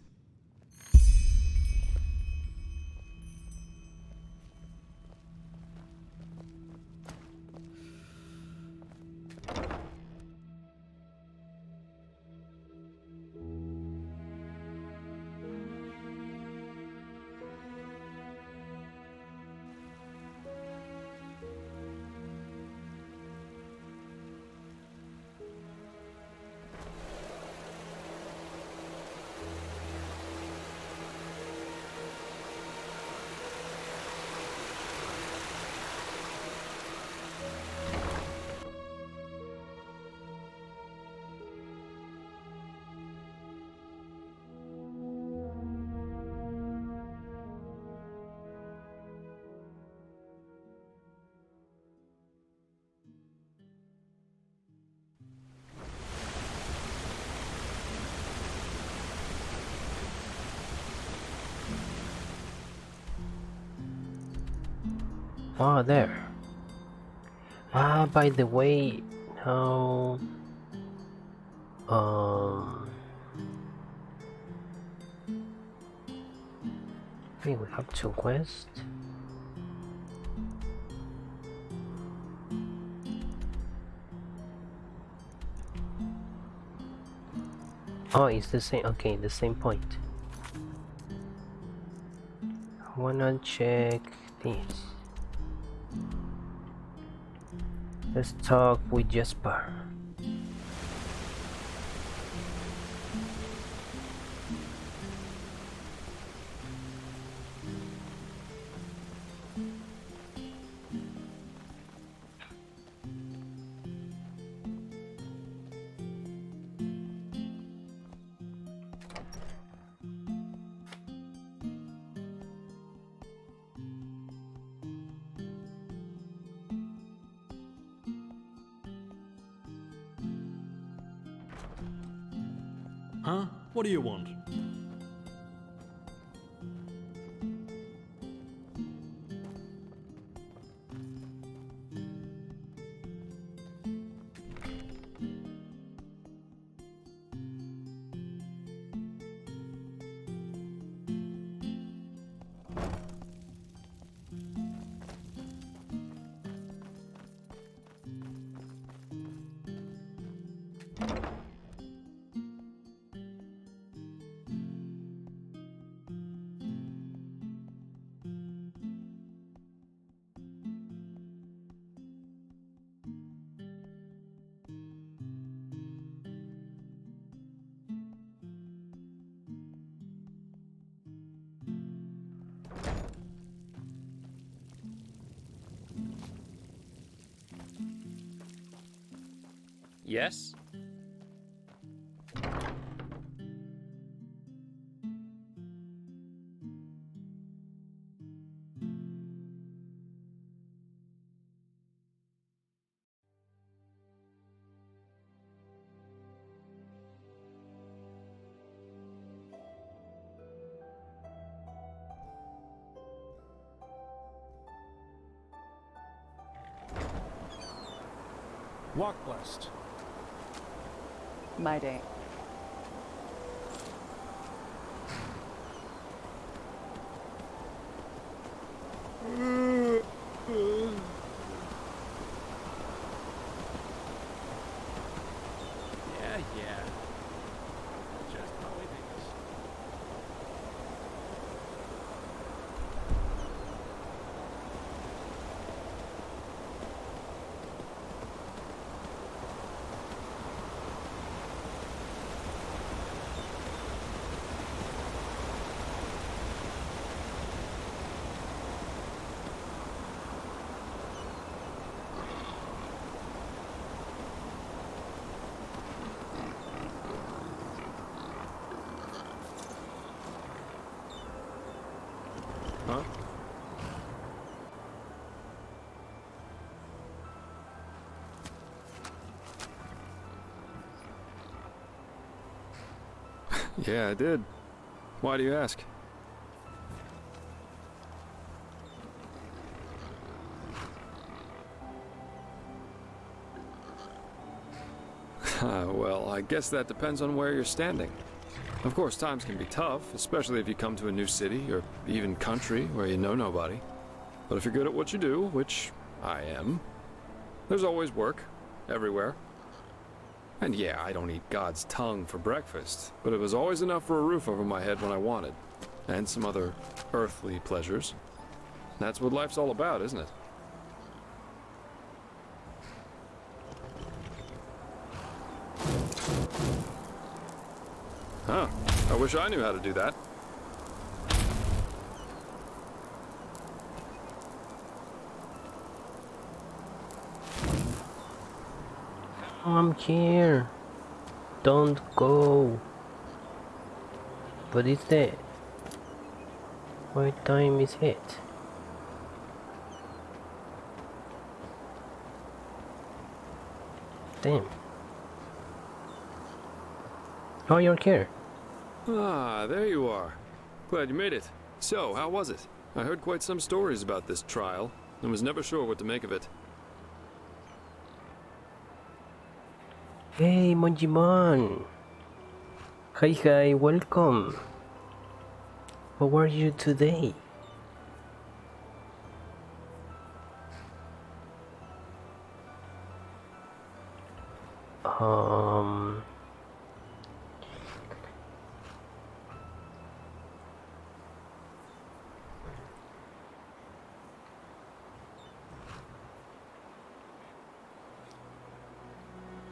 Ah, there. Ah, by the way, now... I think we have two quests. Oh, it's the same. Okay, the same point. I wanna check this. Let's talk with Jesper. Huh? What do you want? Yes? Walk blessed. My day. Yeah. Just how it is. Yeah, I did. Why do you ask? Well, I guess that depends on where you're standing. Of course, times can be tough, especially if you come to a new city or even country where you know nobody. But if you're good at what you do, which I am, there's always work, everywhere. And yeah, I don't eat God's tongue for breakfast, but it was always enough for a roof over my head when I wanted, and some other earthly pleasures. That's what life's all about, isn't it? Huh. I wish I knew how to do that. I'm here. Don't go. What is that? What time is it? Damn. Oh, you're here. Ah, there you are. Glad you made it. So, how was it? I heard quite some stories about this trial, and was never sure what to make of it. Hey, Monjimon. Hi, welcome. How are you today?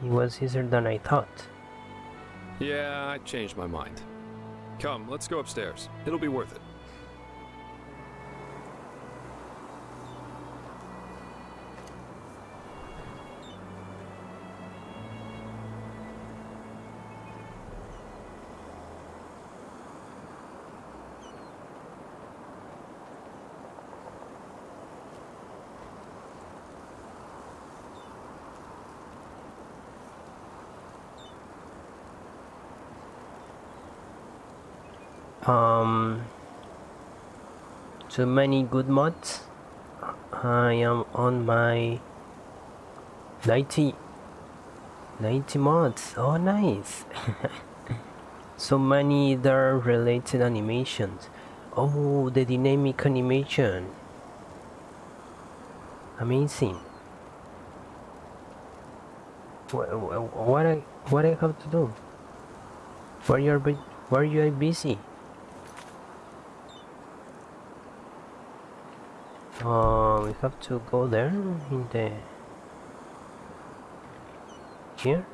It was easier than I thought. Yeah, I changed my mind. Come, let's go upstairs. It'll be worth it. Too many good mods. I am on my 90 mods. Oh, nice. So many that are related animations. Oh, the dynamic animation. Amazing. What I have to do? Why you busy? We have to go there in the here.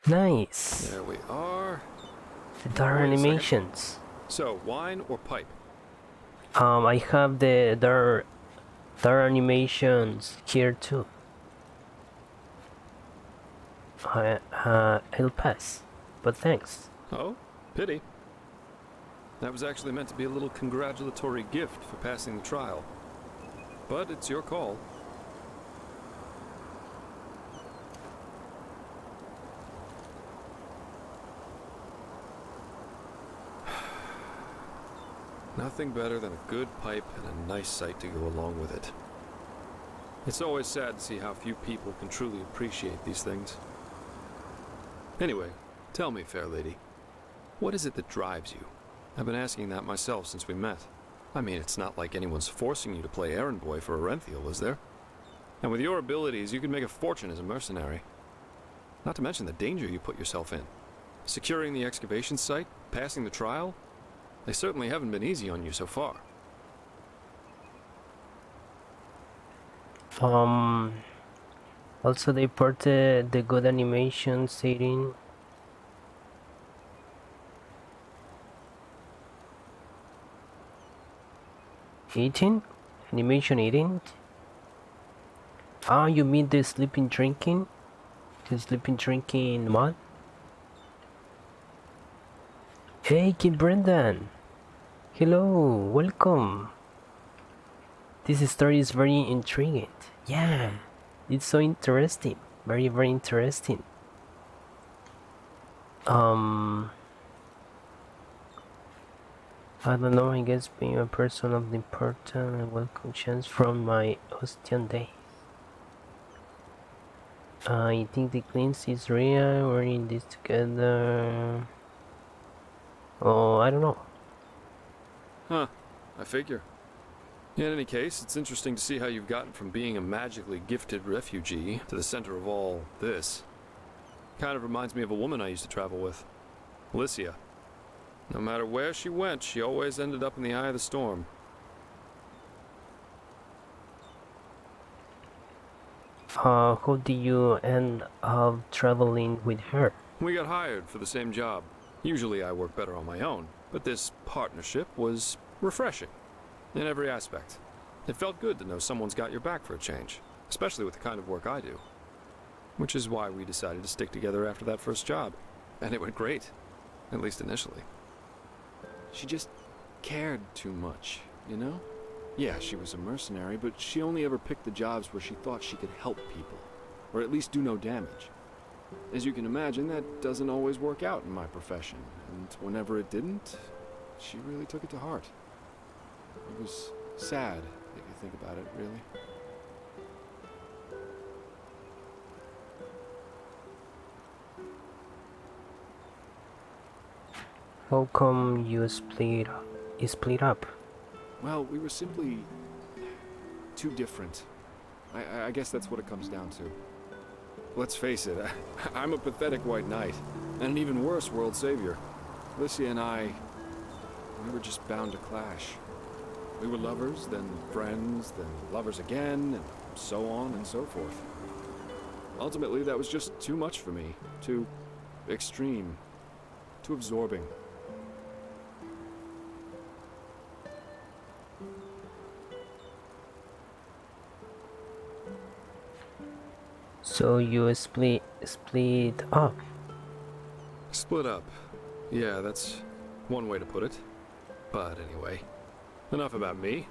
Nice. There we are. The dark animations. So, wine or pipe? I have the dark animations here too. I'll pass, but thanks. Oh, pity. That was actually meant to be a little congratulatory gift for passing the trial. But it's your call. Nothing better than a good pipe and a nice sight to go along with it. It's always sad to see how few people can truly appreciate these things. Anyway, tell me, fair lady, what is it that drives you? I've been asking that myself since we met. I mean, it's not like anyone's forcing you to play errand boy for Orenthiel, is there? And with your abilities, you could make a fortune as a mercenary. Not to mention the danger you put yourself in. Securing the excavation site, passing the trial, they certainly haven't been easy on you so far. Also they ported the good animation setting. Eating? Animation eating? Ah, you mean the sleeping drinking? The sleeping drinking mod? Hey, Kid Brendan! Hello, welcome! This story is very intriguing. Yeah, It's so interesting. Very, very interesting. I don't know, I guess being a person of the important and welcome chance from my Ostian day. I think the cleanse is real, we're in this together. Oh, I don't know. Huh, I figure. In any case, it's interesting to see how you've gotten from being a magically gifted refugee to the center of all this. Kind of reminds me of a woman I used to travel with, Alicia. No matter where she went, she always ended up in the eye of the storm. How did you end up traveling with her? We got hired for the same job. Usually I work better on my own, but this partnership was refreshing in every aspect. It felt good to know someone's got your back for a change, especially with the kind of work I do. Which is why we decided to stick together after that first job. And it went great, at least initially. She just cared too much, you know? Yeah, she was a mercenary, but she only ever picked the jobs where she thought she could help people, or at least do no damage. As you can imagine, that doesn't always work out in my profession, and whenever it didn't, she really took it to heart. It was sad, if you think about it, really. How come you split up? Well, we were simply too different. I guess that's what it comes down to. Let's face it, I'm a pathetic white knight, and an even worse world savior. Alicia and we were just bound to clash. We were lovers, then friends, then lovers again, and so on and so forth. Ultimately, that was just too much for me. Too extreme. Too absorbing. So you split up? Split up. Yeah, that's one way to put it. But anyway, enough about me.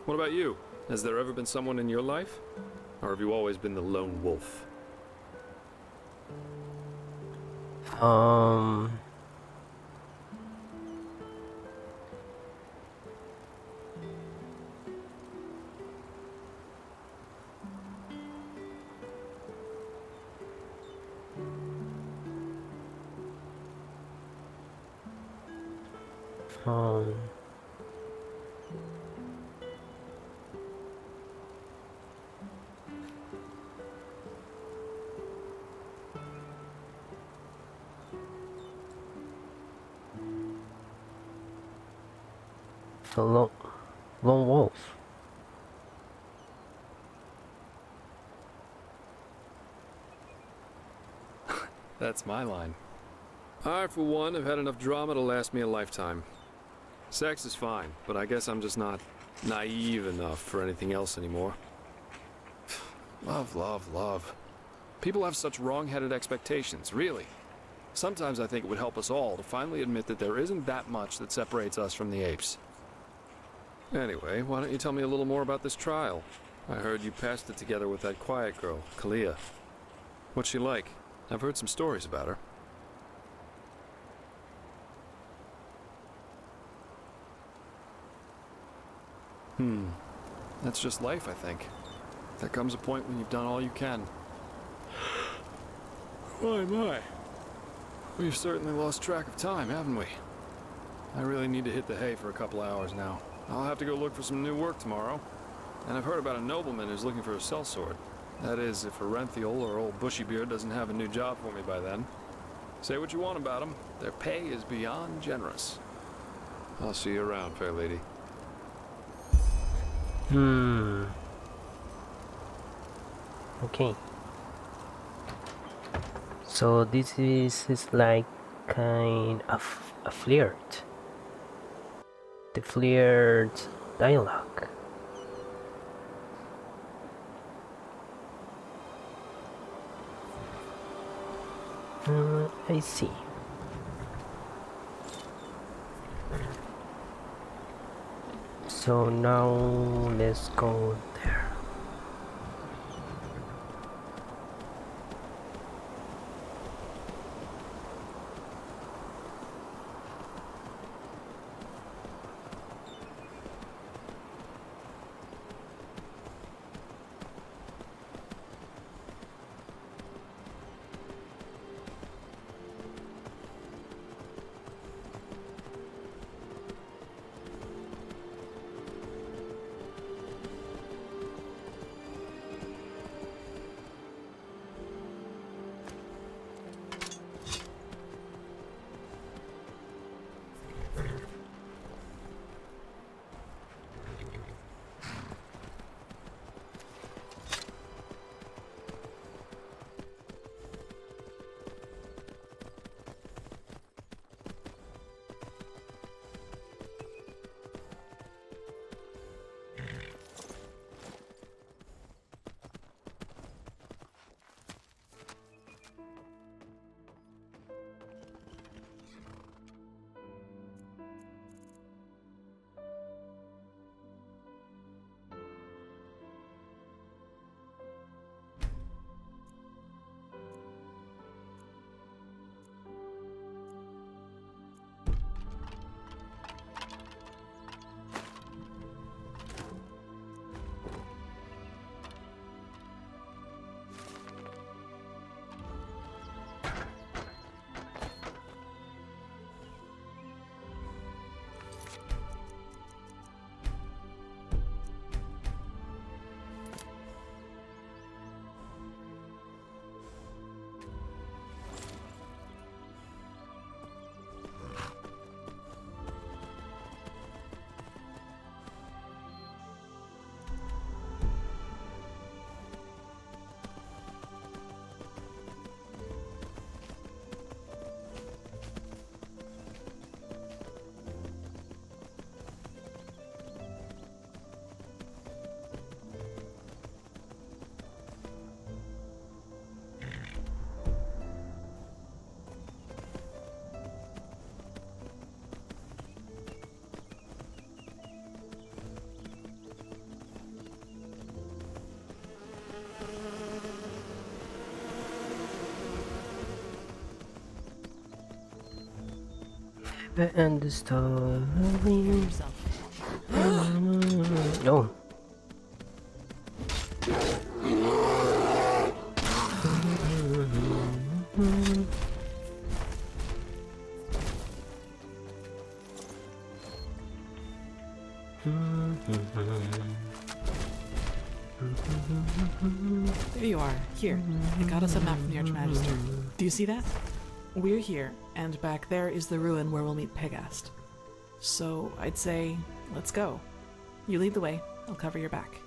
What about you? Has there ever been someone in your life? Or have you always been the lone wolf? The lone wolf. That's my line. I, for one, have had enough drama to last me a lifetime. Sex is fine, but I guess I'm just not naive enough for anything else anymore. Love, love, love. People have such wrong-headed expectations, really. Sometimes I think it would help us all to finally admit that there isn't that much that separates us from the apes. Anyway, why don't you tell me a little more about this trial? I heard you passed it together with that quiet girl, Kalia. What's she like? I've heard some stories about her. That's just life, I think. There comes a point when you've done all you can. My. We've certainly lost track of time, haven't we? I really need to hit the hay for a couple hours now. I'll have to go look for some new work tomorrow. And I've heard about a nobleman who's looking for a sellsword. That is, if Arenthiel or old Bushybeard doesn't have a new job for me by then. Say what you want about them. Their pay is beyond generous. I'll see you around, fair lady. Okay. So this is like kind of a flirt. The flirt dialogue. I see. So now let's go there. And the story. No. There you are. Here. I got us a map from the Archmagister. Do you see that? We're here, and back there is the ruin where we'll meet Pegast. So I'd say, let's go. You lead the way. I'll cover your back.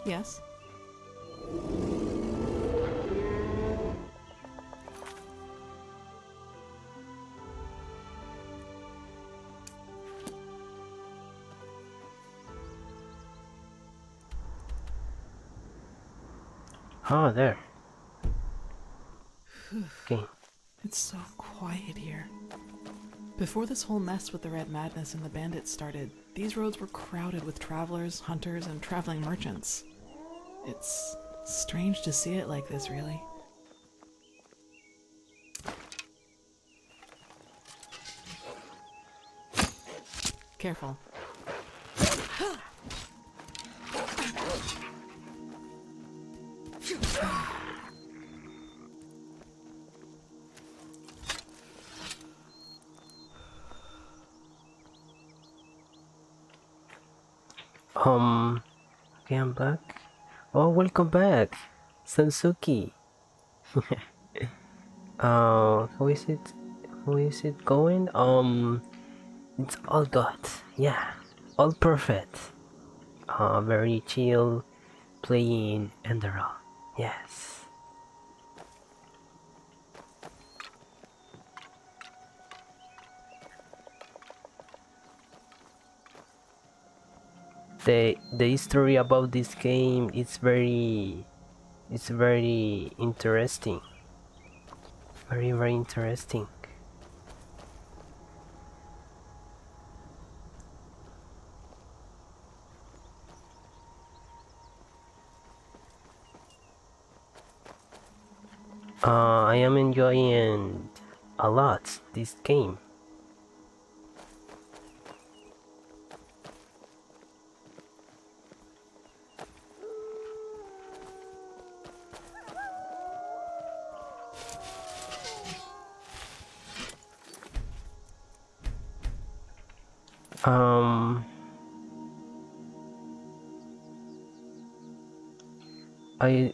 Yes? Oh, there. Okay. It's so quiet here. Before this whole mess with the Red Madness and the bandits started, these roads were crowded with travelers, hunters, and traveling merchants. It's strange to see it like this, really. Careful. Okay, I'm back. Oh, welcome back, Sansuki. How is it? How is it going? It's all good. Yeah, all perfect. Very chill, playing Enderal. Yes. The history about this game is very interesting. Very interesting. I am enjoying a lot this game.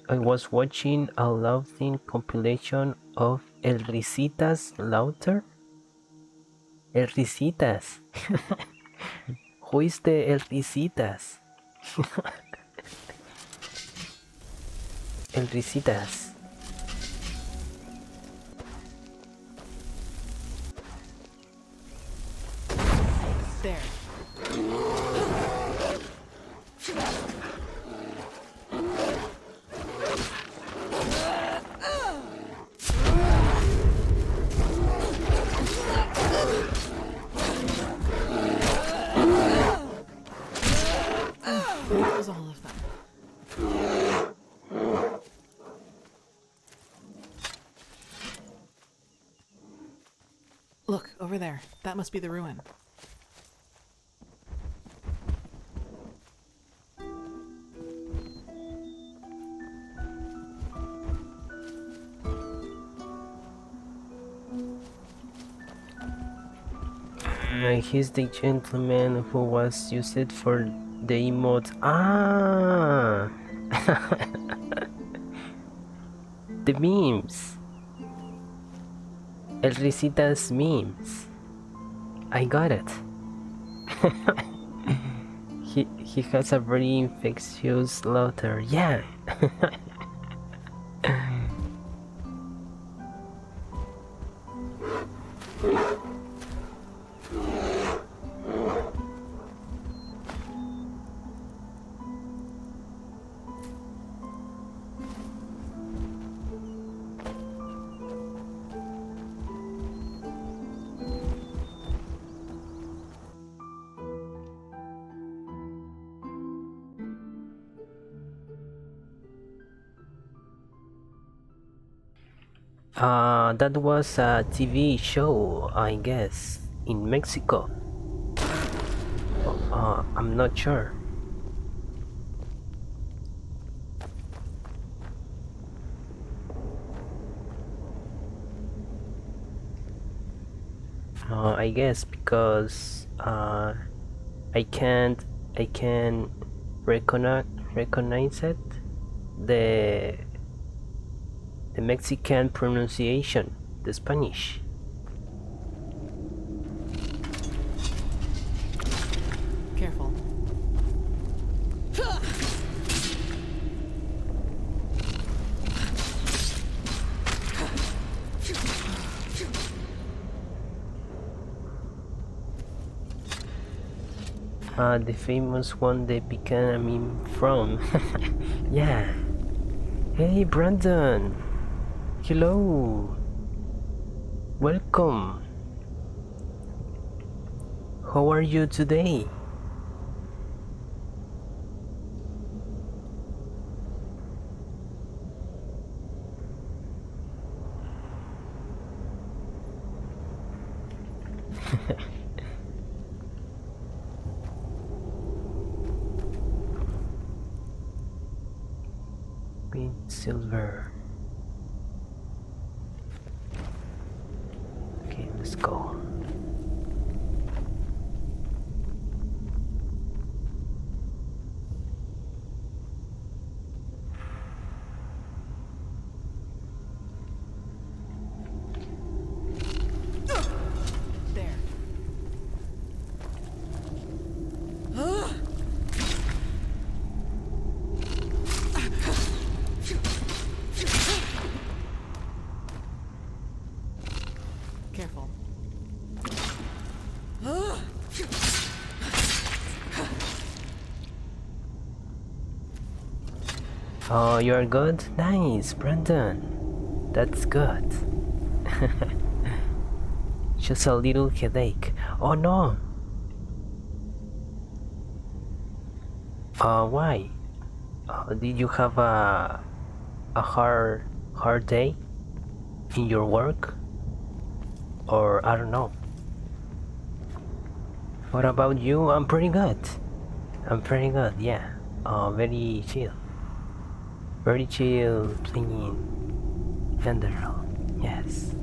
I was watching a laughing compilation of El Risitas Laughter. El Risitas. Who is the El Risitas? El Risitas. There. That was all of them. Look, over there. That must be the ruin. He's the gentleman who was used for the emote. Ah! The memes. El Risitas memes. I got it. He has a very infectious laughter. Yeah. That was a TV show, I guess, in Mexico. I'm not sure. I guess because I can recognize it, the Mexican pronunciation, the Spanish. Careful. The famous one they became a meme from. Yeah. Hey Brandon. Hello. Welcome. How are you today? Green silver. Okay, let's go. There. Careful. Oh, you're good? Nice, Brandon. That's good. Just a little headache. Oh no! Why? Did you have a hard day in your work? Or I don't know. What about you? I'm pretty good. Yeah. Very chill. Very chill playing Enderal. Yes.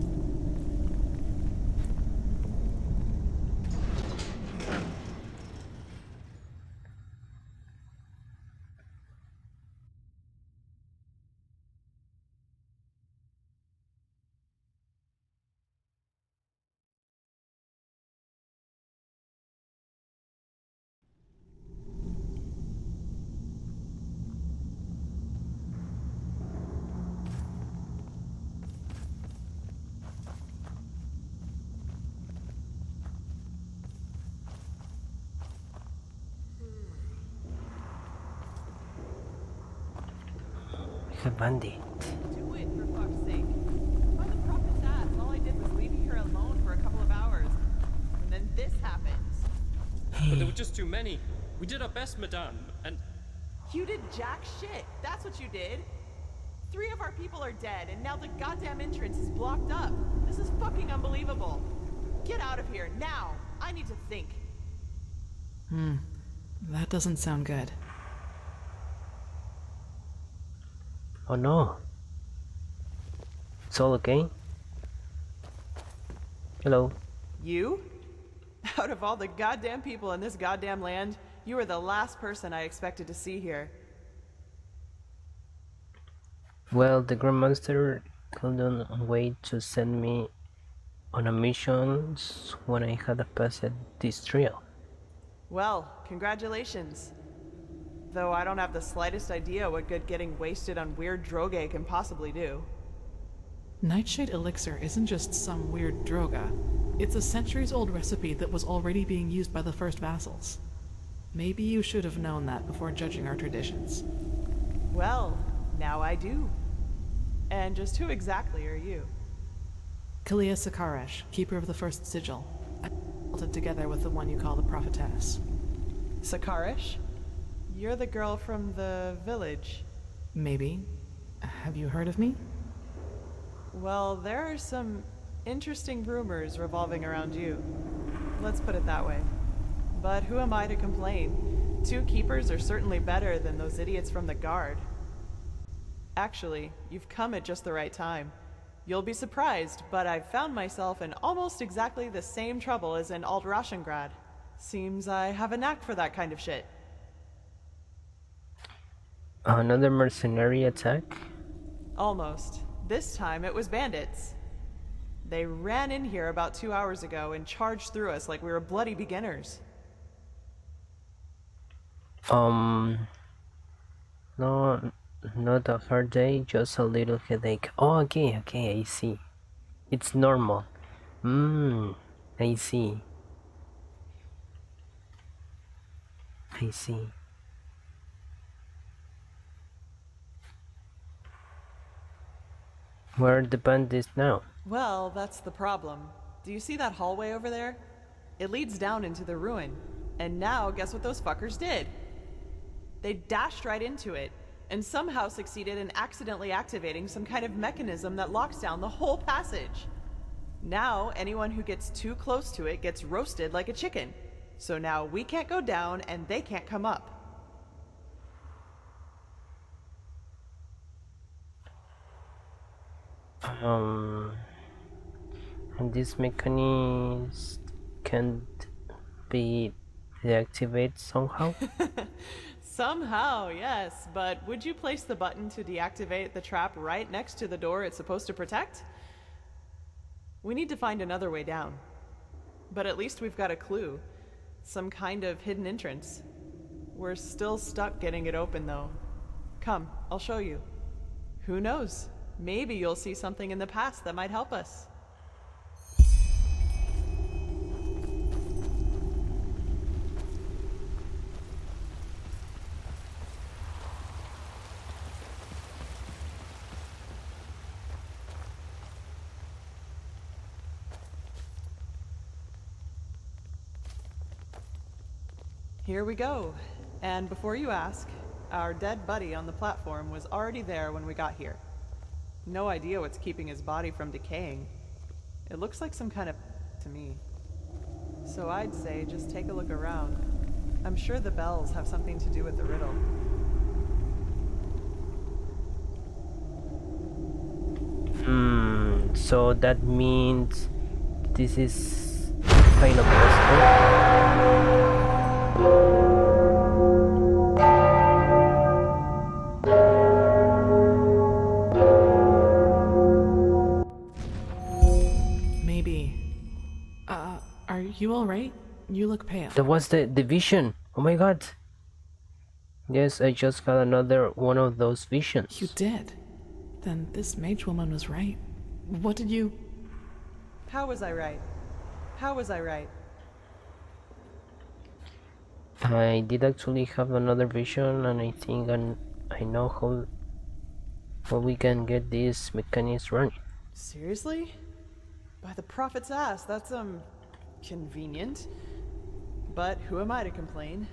A bandit. Do it, for fuck's sake. By the prophet's ass, all I did was leave you here alone for a couple of hours. And then this happens. But there were just too many. We did our best, madame, and... You did jack shit. That's what you did. 3 of our people are dead, and now the goddamn entrance is blocked up. This is fucking unbelievable. Get out of here, now! I need to think. That doesn't sound good. Oh no. It's all okay? Hello. You? Out of all the goddamn people in this goddamn land, you are the last person I expected to see here. Well, the Grandmaster couldn't wait to send me on a mission when I had passed this trail. Well, congratulations. Though I don't have the slightest idea what good getting wasted on weird droge can possibly do. Nightshade elixir isn't just some weird droga. It's a centuries-old recipe that was already being used by the first vassals. Maybe you should have known that before judging our traditions. Well, now I do. And just who exactly are you? Kalia Sakaresh, keeper of the first sigil. I melted together with the one you call the prophetess. Sakaresh? You're the girl from the village. Maybe. Have you heard of me? Well, there are some interesting rumors revolving around you. Let's put it that way. But who am I to complain? 2 keepers are certainly better than those idiots from the guard. Actually, you've come at just the right time. You'll be surprised, but I've found myself in almost exactly the same trouble as in Alt-Rashengrad. Seems I have a knack for that kind of shit. Another mercenary attack? Almost. This time it was bandits. They ran in here about 2 hours ago and charged through us like we were bloody beginners. No, not a hard day, just a little headache. Oh, okay, I see. It's normal. I see. I see. Where are the bandits now? Well, that's the problem. Do you see that hallway over there? It leads down into the ruin. And now, guess what those fuckers did? They dashed right into it, and somehow succeeded in accidentally activating some kind of mechanism that locks down the whole passage. Now, anyone who gets too close to it gets roasted like a chicken. So now we can't go down, and they can't come up. And this mechanism can't be deactivated somehow? Somehow, yes, but would you place the button to deactivate the trap right next to the door it's supposed to protect? We need to find another way down. But at least we've got a clue. Some kind of hidden entrance. We're still stuck getting it open, though. Come, I'll show you. Who knows? Maybe you'll see something in the past that might help us. Here we go. And before you ask, our dead buddy on the platform was already there when we got here. No idea what's keeping his body from decaying. It looks like some kind of to me. So I'd say just take a look around. I'm sure the bells have something to do with the riddle. So that means this is kind of possible. Are you alright? You look pale. That was the vision. Oh my god. Yes, I just got another one of those visions. You did? Then this mage woman was right. What did you... How was I right? How was I right? I did actually have another vision, and I think I know how we can get this mechanism running. Seriously? By the prophet's ass, that's convenient. But who am I to complain?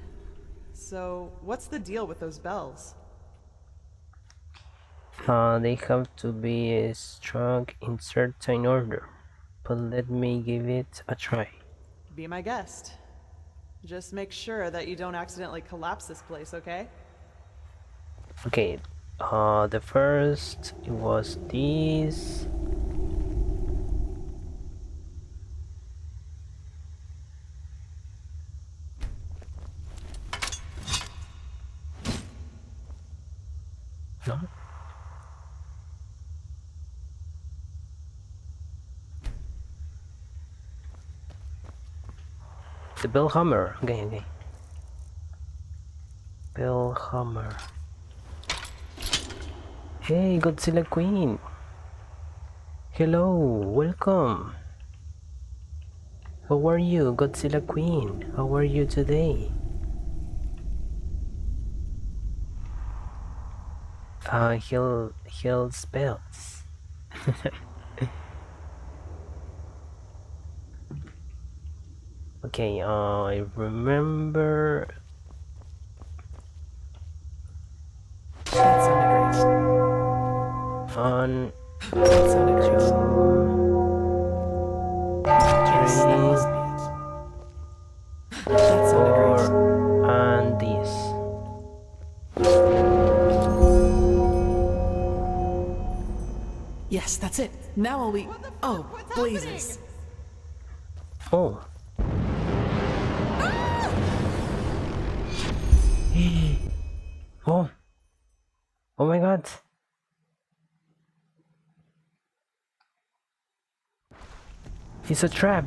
So, what's the deal with those bells? They have to be strung in certain order, but let me give it a try. Be my guest. Just make sure that you don't accidentally collapse this place, okay? Okay, the first, it was this. No? The bell hammer. Okay. Bell hammer. Hey, Godzilla Queen. Hello, welcome. How are you, Godzilla Queen? How are you today? Heal spells. Okay, I remember. That sounded great. That sounded great. Yes, that must be it. That sounded great. And this. Yes, that's it. Now all we... Oh, blazes. Oh. Oh. Oh my god. It's a trap.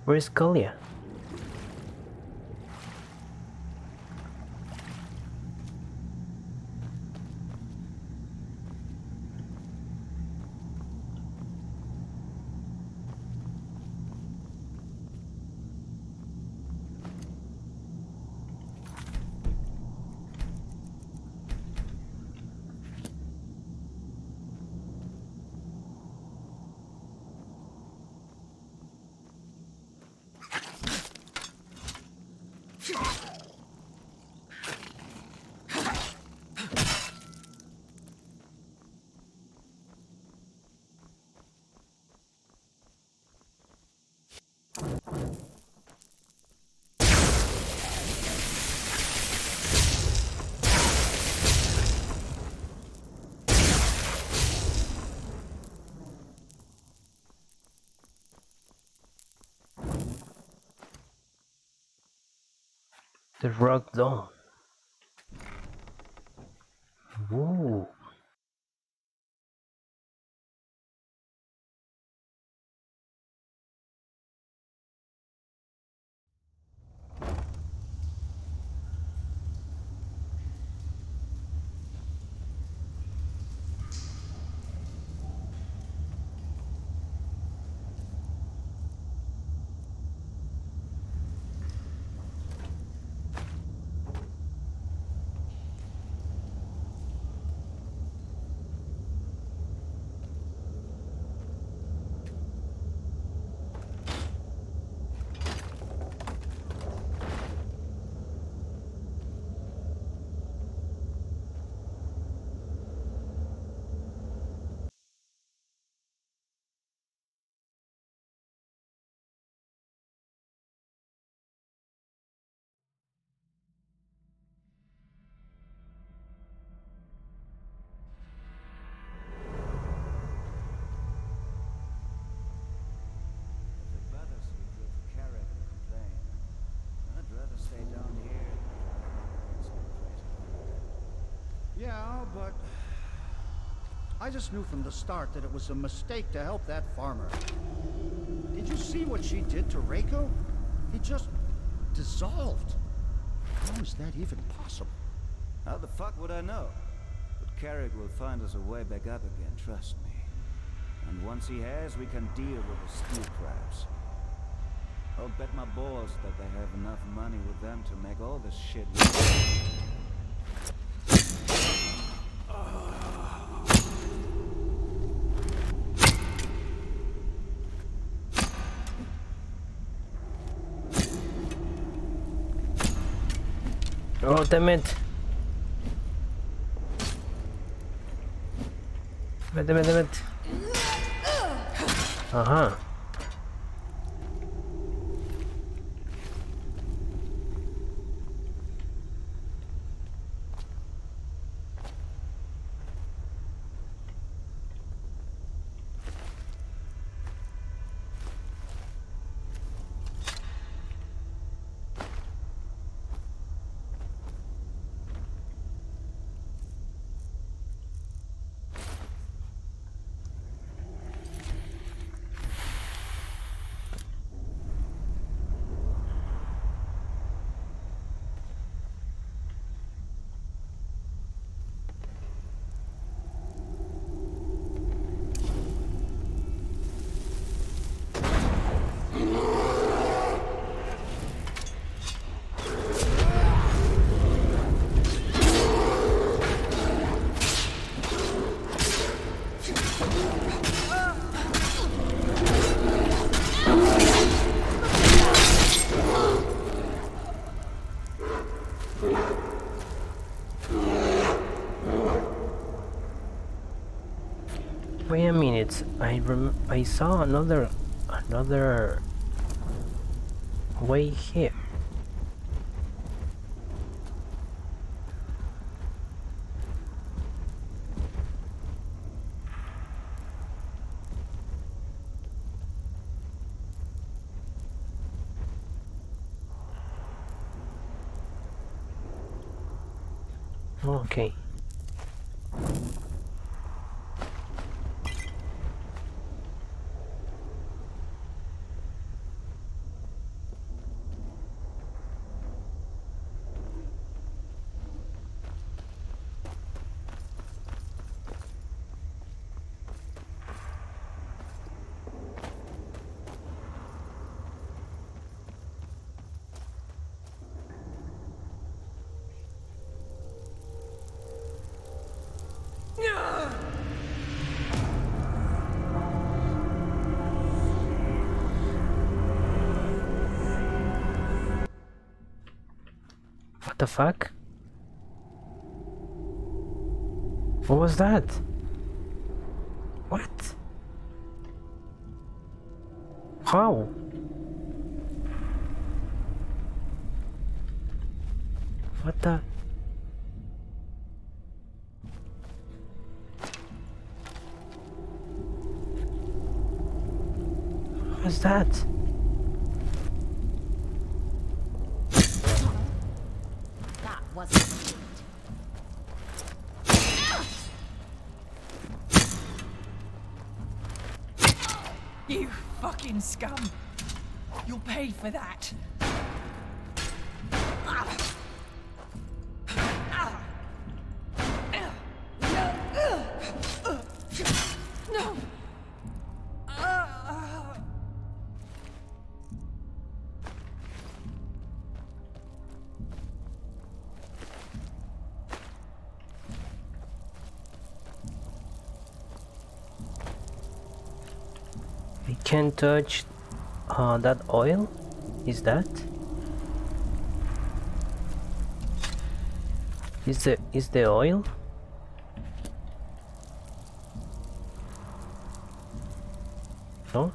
Where's Kalia? The rock dome. Whoa. Yeah, but I just knew from the start that it was a mistake to help that farmer. Did you see what she did to Reiko? He just dissolved. How is that even possible? How the fuck would I know? But Carrick will find us a way back up again, trust me. And once he has, we can deal with the steel crabs. I'll bet my balls that they have enough money with them to make all this shit work. Oh, damn it. Damn it. Uh-huh. Wait a minute. I saw another way here. Okay. What the fuck? What was that? What? How? What the? What was that? That wasn't You fucking scum! You'll pay for that! No! I can't touch that oil? Is that? Is the oil? No?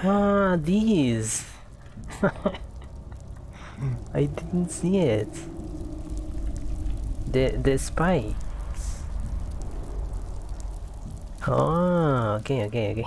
Ah, these! I didn't see it. The spy. Oh, okay. Okay.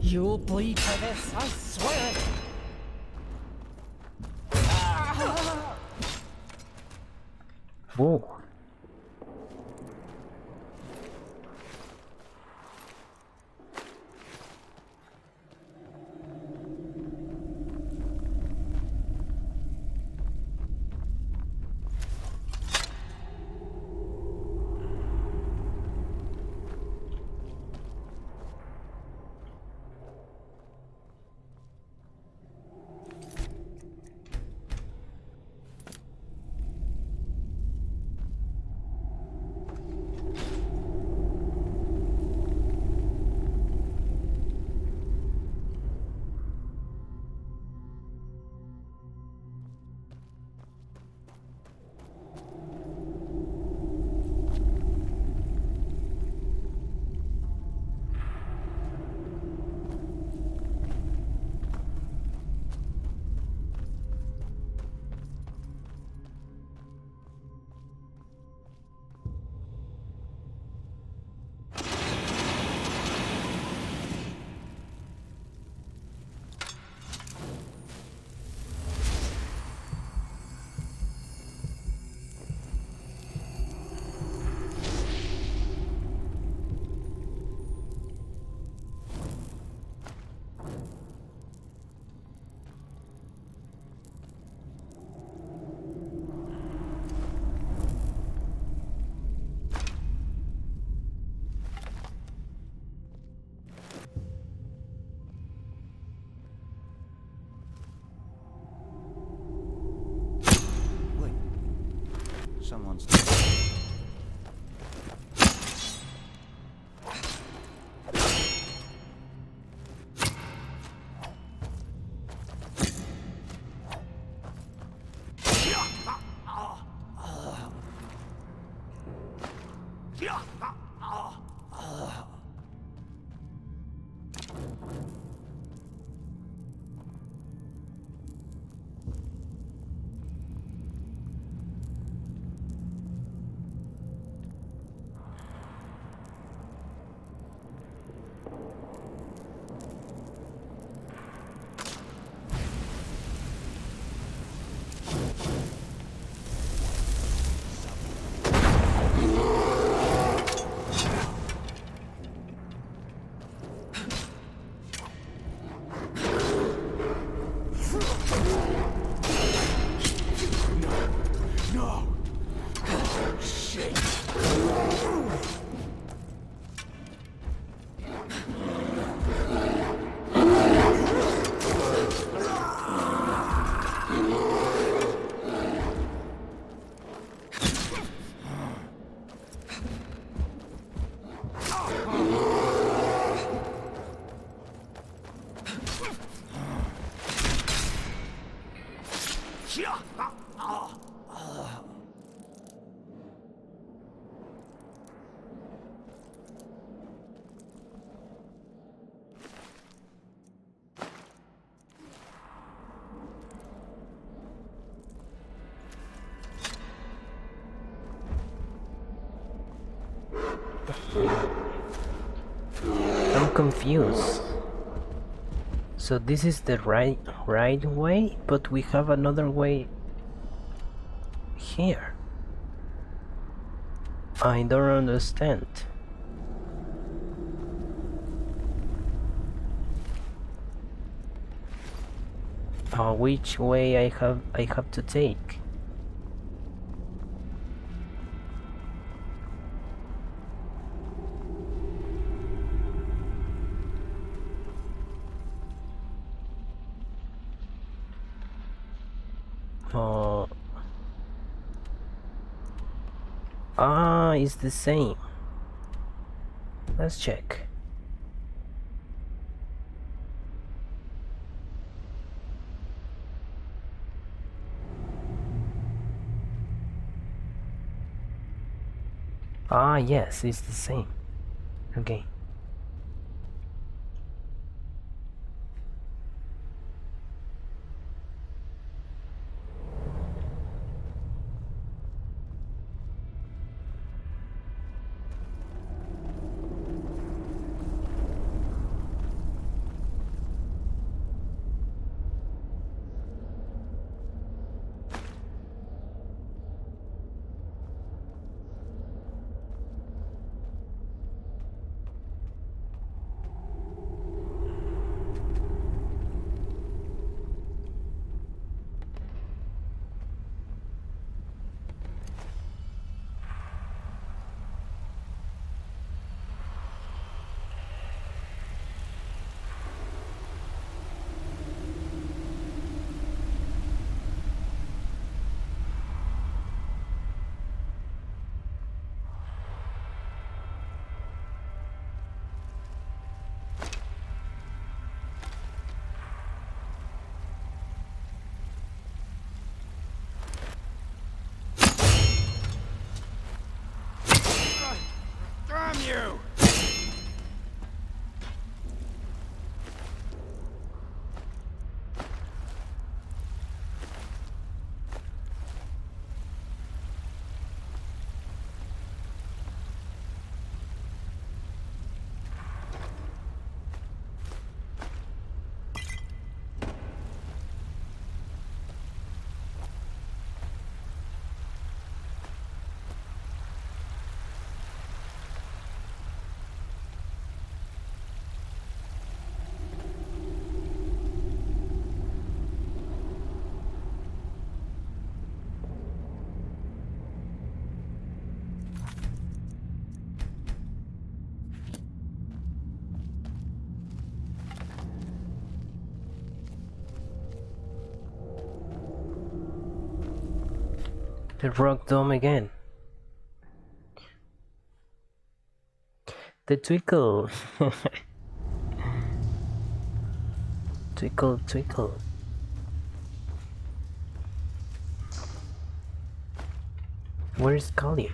You'll bleed for this, I swear it! Whoa. wants to. I'm confused. So this is the right way, but we have another way here. I don't understand. Which way I have to take? It's the same. Let's check. Yes, it's the same. Okay. Damn you! The rock dome again. The twinkle. Twinkle, twinkle. Where is Kalia?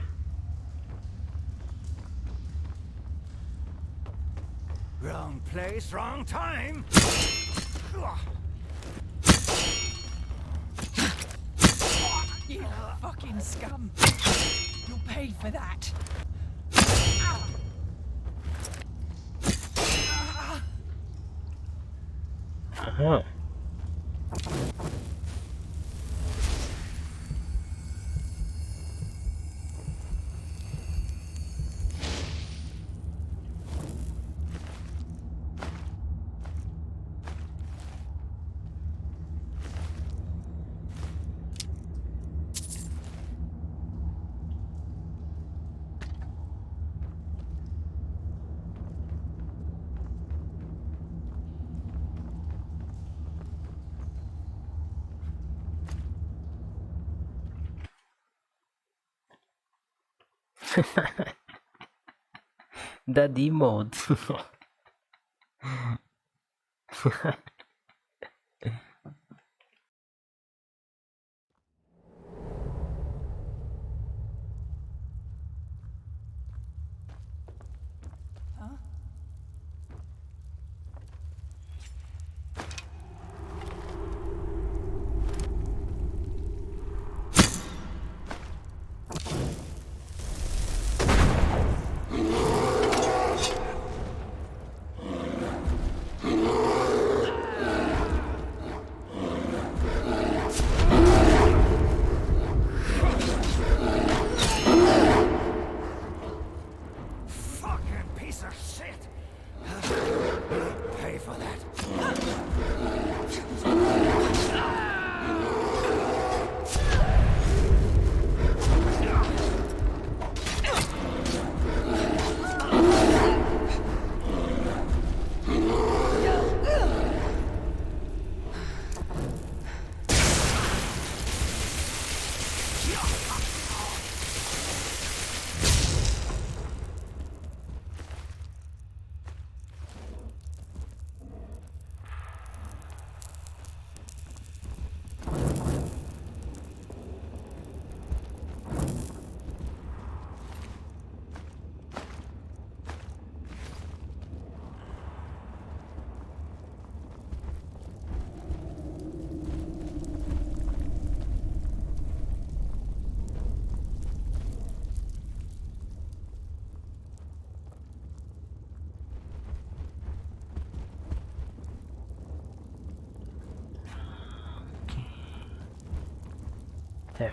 Wrong place, wrong time! You fucking scum! You'll pay for that! Uh-huh. That emote. Fucking piece of shit! Pay for that. There.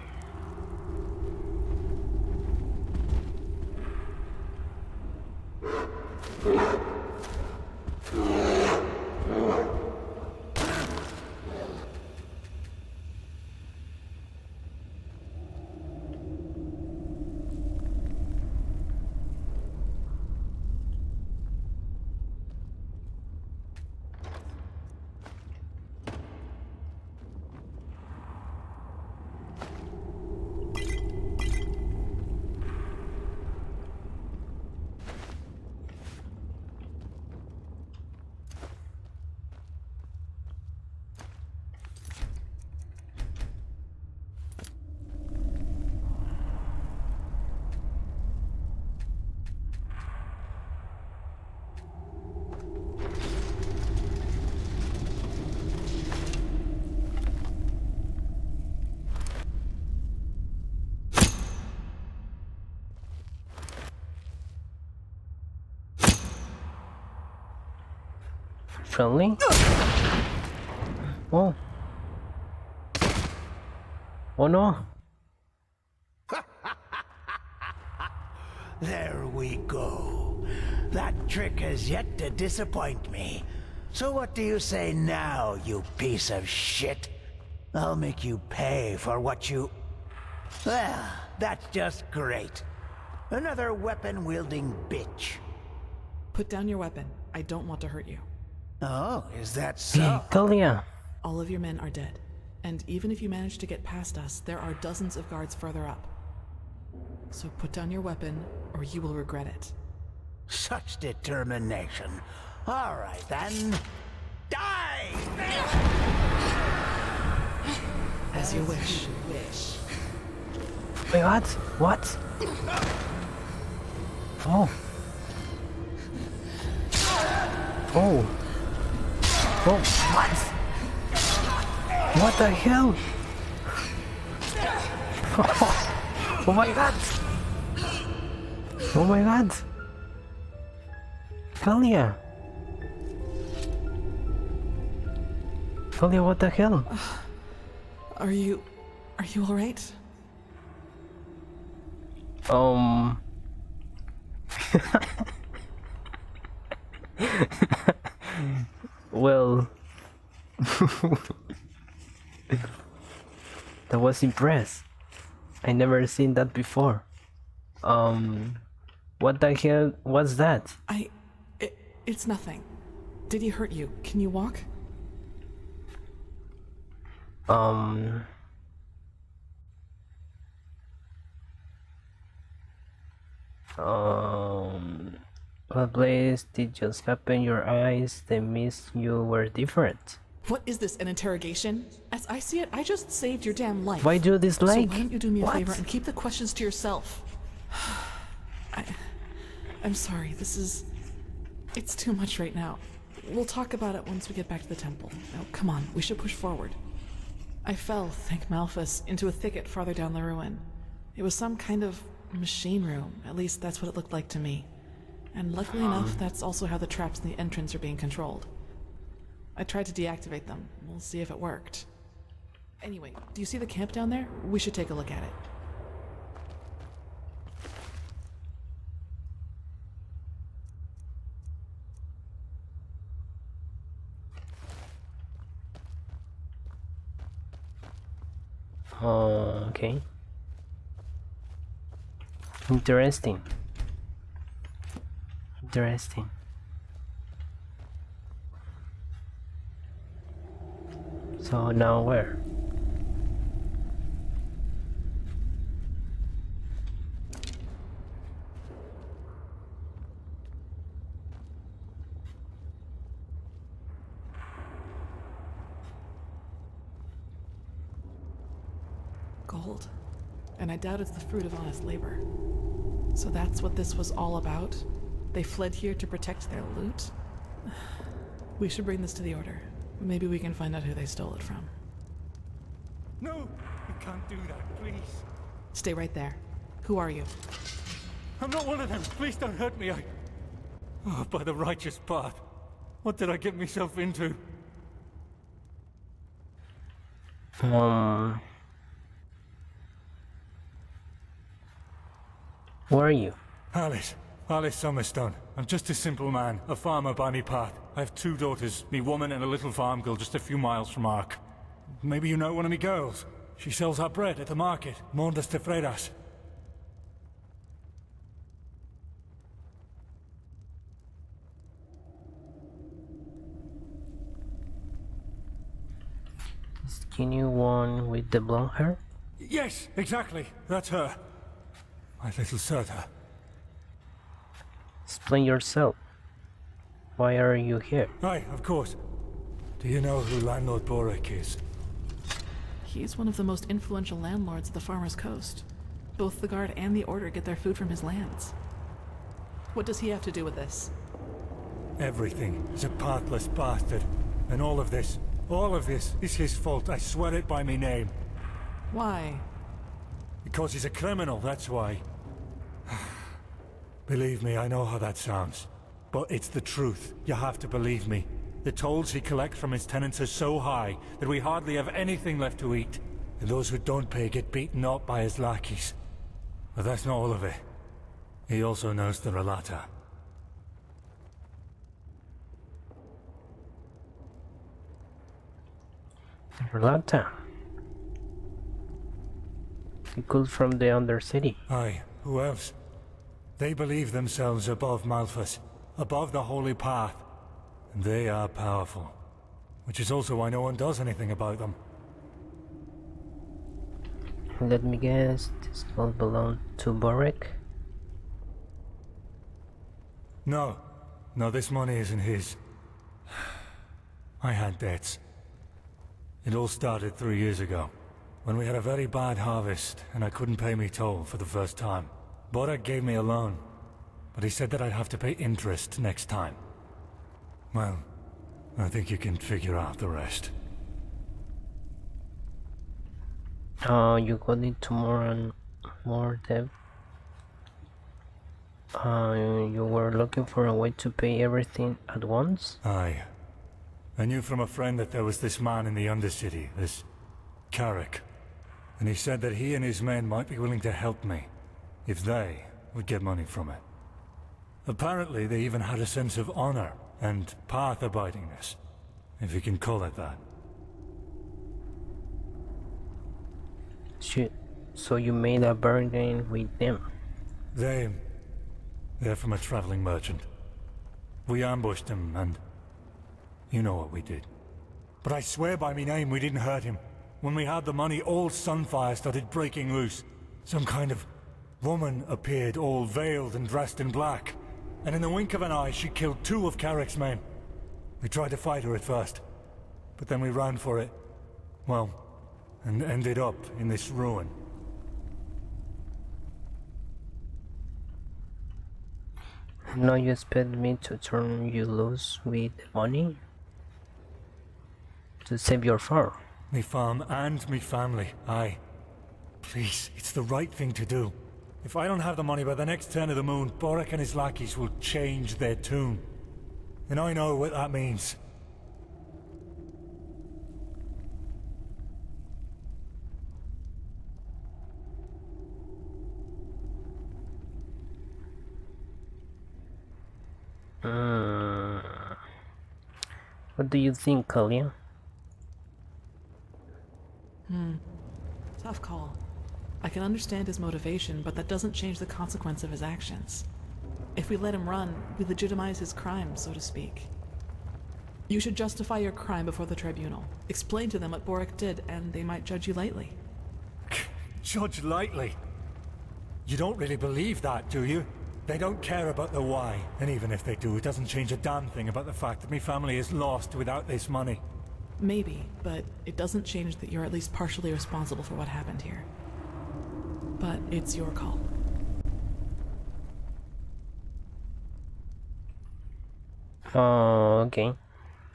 Friendly? Oh. Oh no. There we go. That trick has yet to disappoint me. So what do you say now, you piece of shit? I'll make you pay for what you... Well, that's just great. Another weapon-wielding bitch. Put down your weapon. I don't want to hurt you. Oh, is that so? Kalia. All of your men are dead. And even if you manage to get past us, there are dozens of guards further up. So put down your weapon, or you will regret it. Such determination. All right, then. Die! As you wish. Wait, what? What? Oh. Oh. Oh, what? What the hell? Oh my god! Oh my god! Kalia! Kalia, what the hell? Are you alright? Well, that was impressed. I never seen that before. What the hell was that? It's nothing. Did he hurt you? Can you walk? What place did just happen? Your eyes, they missed you were different. What is this, an interrogation? As I see it, I just saved your damn life. Why do this like? So why don't you do me a What? favor and keep the questions to yourself? I'm sorry, it's too much right now. We'll talk about it once we get back to the temple. Now, come on, we should push forward. I fell, thank Malphus, into a thicket farther down the ruin. It was some kind of machine room, at least that's what it looked like to me. And luckily enough, that's also how the traps in the entrance are being controlled. I tried to deactivate them. We'll see if it worked. Anyway, do you see the camp down there? We should take a look at it. Okay. Interesting. Interesting. So now where? Gold. And I doubt it's the fruit of honest labor. So that's what this was all about? They fled here to protect their loot? We should bring this to the Order. Maybe we can find out who they stole it from. No, you can't do that, please. Stay right there. Who are you? I'm not one of them. Please don't hurt me. Oh, by the righteous path. What did I get myself into? Who are you? Alice Summerstone. I'm just a simple man, a farmer by me path. I have 2 daughters, me woman and a little farm girl just a few miles from Ark. Maybe you know one of me girls. She sells our bread at the market, Mondas de Freiras. Skinny one with the blonde hair? Yes, exactly. That's her. My little Serta. Explain yourself. Why are you here? Aye, of course. Do you know who Landlord Borek is? He's one of the most influential landlords of the Farmer's Coast. Both the Guard and the Order get their food from his lands. What does he have to do with this? Everything. He's a pathless bastard. And all of this is his fault. I swear it by me name. Why? Because he's a criminal, that's why. Believe me, I know how that sounds. But it's the truth. You have to believe me. The tolls he collects from his tenants are so high that we hardly have anything left to eat. And those who don't pay get beaten up by his lackeys. But that's not all of it. He also knows the Relata. Relata. People from the Undercity. Aye, who else? They believe themselves above Malphus, above the Holy Path. And they are powerful. Which is also why no one does anything about them. Let me guess, this all belonged to Borek? No. No, this money isn't his. I had debts. It all started 3 years ago, when we had a very bad harvest and I couldn't pay me toll for the first time. Borak gave me a loan, but he said that I'd have to pay interest next time. Well, I think you can figure out the rest. You got into more and more debt. You were looking for a way to pay everything at once? Aye. I knew from a friend that there was this man in the Undercity, this Carrick. And he said that he and his men might be willing to help me, if they would get money from it. Apparently they even had a sense of honor and path-abidingness, if you can call it that. So you made a bargain with them? They're from a traveling merchant. We ambushed him, and you know what we did. But I swear by me name we didn't hurt him. When we had the money, all Sunfire started breaking loose. Some kind of woman appeared, all veiled and dressed in black. And in the wink of an eye, she killed 2 of Carrick's men. We tried to fight her at first, but then we ran for it. Well, and ended up in this ruin. Now you expect me to turn you loose with money? To save your farm? Me farm and me family, aye. Please, it's the right thing to do. If I don't have the money by the next turn of the moon, Borak and his lackeys will change their tune. And I know what that means. What do you think, Kalia? Tough call. I can understand his motivation, but that doesn't change the consequence of his actions. If we let him run, we legitimize his crime, so to speak. You should justify your crime before the tribunal. Explain to them what Borak did, and they might judge you lightly. Judge lightly? You don't really believe that, do you? They don't care about the why, and even if they do, it doesn't change a damn thing about the fact that me family is lost without this money. Maybe, but it doesn't change that you're at least partially responsible for what happened here. But it's your call. Okay.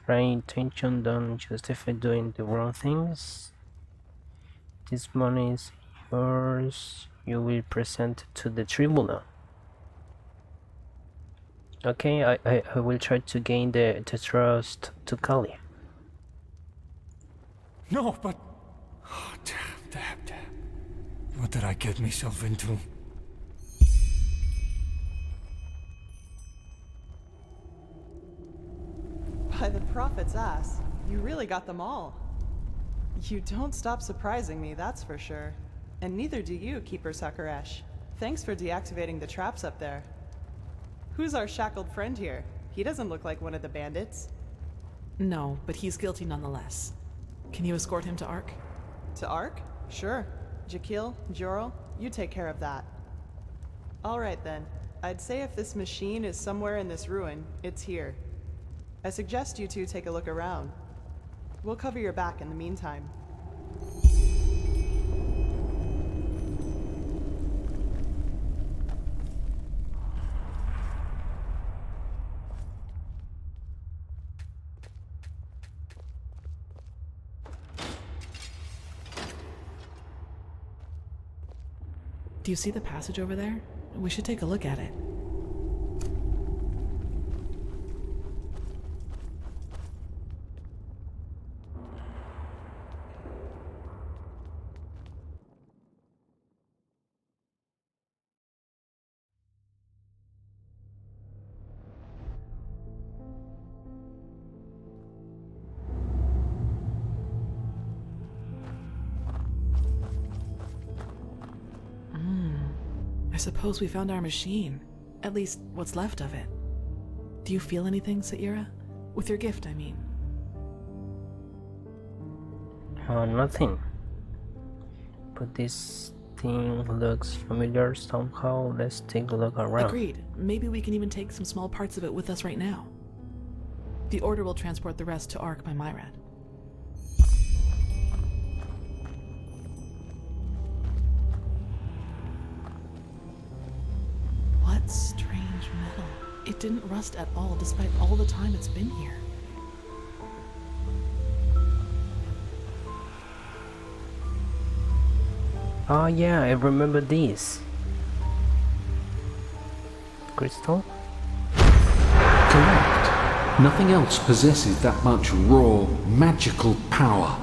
Right intention don't justify doing the wrong things. This money is yours. You will present it to the tribunal. Okay, I will try to gain the trust to Kali. No, but... Oh, damn. What did I get myself into? By the prophet's ass, you really got them all. You don't stop surprising me, that's for sure. And neither do you, Keeper Sakaresh. Thanks for deactivating the traps up there. Who's our shackled friend here? He doesn't look like one of the bandits. No, but he's guilty nonetheless. Can you escort him to Ark? To Ark? Sure. Jakil, Jorel, you take care of that. Alright then. I'd say if this machine is somewhere in this ruin, it's here. I suggest you two take a look around. We'll cover your back in the meantime. Do you see the passage over there? We should take a look at it. I suppose we found our machine. At least, what's left of it. Do you feel anything, Saira? With your gift, I mean. Nothing. But this everything looks familiar somehow. Let's take a look around. Agreed. Maybe we can even take some small parts of it with us right now. The Order will transport the rest to Ark by Myrad. What strange metal. It didn't rust at all despite all the time it's been here. Oh yeah, I remember this. Crystal? Correct. Nothing else possesses that much raw, magical power.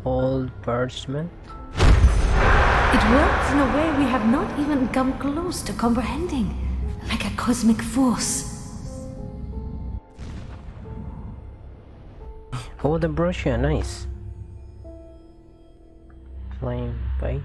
Old parchment? It works in a way we have not even come close to comprehending, like a cosmic force. Oh, the brush, yeah, nice. Flame bite.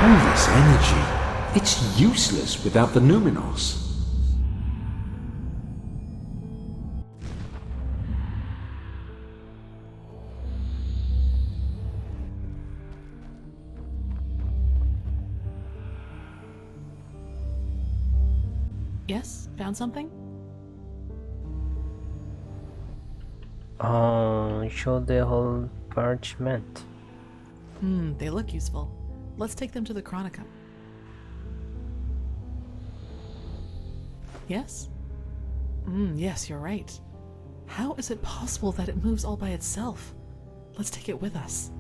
All this energy, it's useless without the Numinos. Yes? Found something? Show the whole parchment. They look useful. Let's take them to the Chronicum. Yes? Yes, you're right. How is it possible that it moves all by itself? Let's take it with us.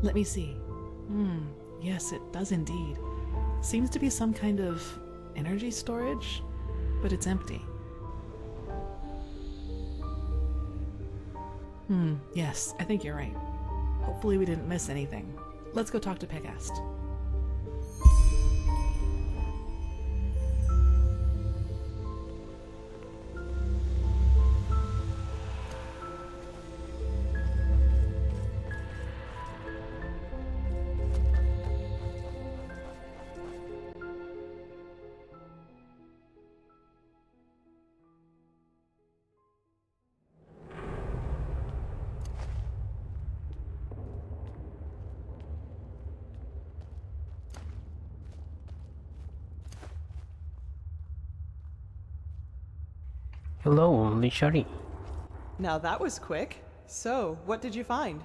Let me see. Yes, it does indeed. Seems to be some kind of energy storage, but it's empty. Yes, I think you're right. Hopefully we didn't miss anything. Let's go talk to Pegast. Hello, Lishari. Now that was quick. So, what did you find?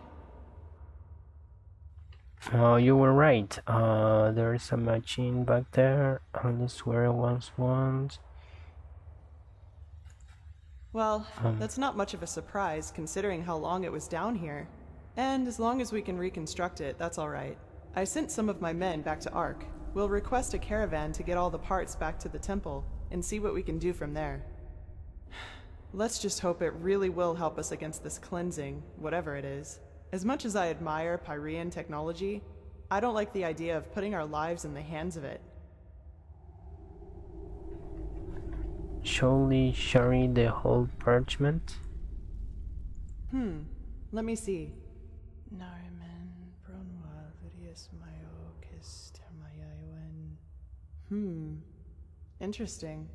You were right. There is a machine back there, and it's where it once was. Well, that's not much of a surprise considering how long it was down here. And as long as we can reconstruct it, that's alright. I sent some of my men back to Ark. We'll request a caravan to get all the parts back to the temple, and see what we can do from there. Let's just hope it really will help us against this cleansing, whatever it is. As much as I admire Pyrean technology, I don't like the idea of putting our lives in the hands of it. Surely sharing the whole parchment? Let me see. Nariman, Bronwa, Vidius, Mayo, Kis, Termayawen. Interesting.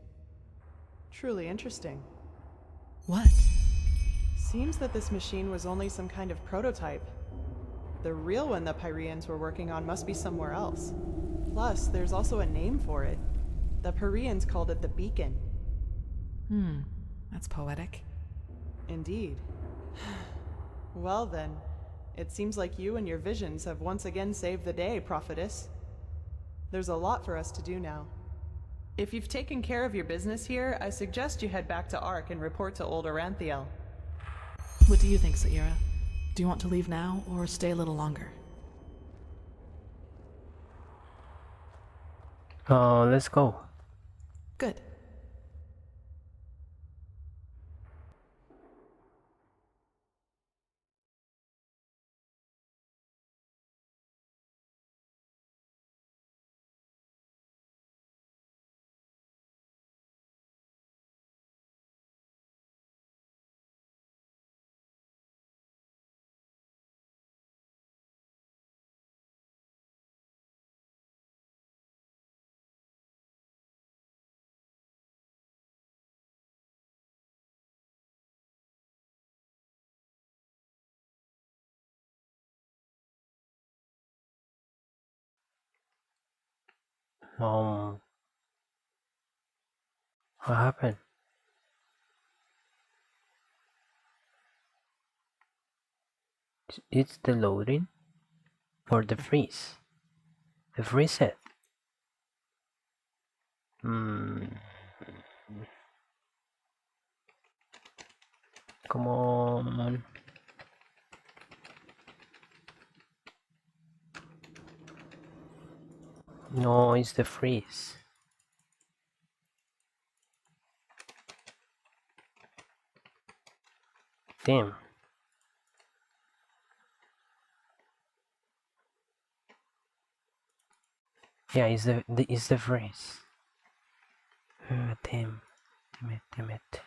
Truly interesting. What? Seems that this machine was only some kind of prototype. The real one the Pyreans were working on must be somewhere else. Plus, there's also a name for it. The Pyreans called it the Beacon. That's poetic. Indeed. Well then, it seems like you and your visions have once again saved the day, prophetess. There's a lot for us to do now. If you've taken care of your business here, I suggest you head back to Ark and report to old Aranthiel. What do you think, Saira? Do you want to leave now or stay a little longer? Let's go. Good. What happened? It's the loading or the freeze? The freeze set. Come on. No, it's the freeze. Damn. Yeah, it's the freeze. Damn it.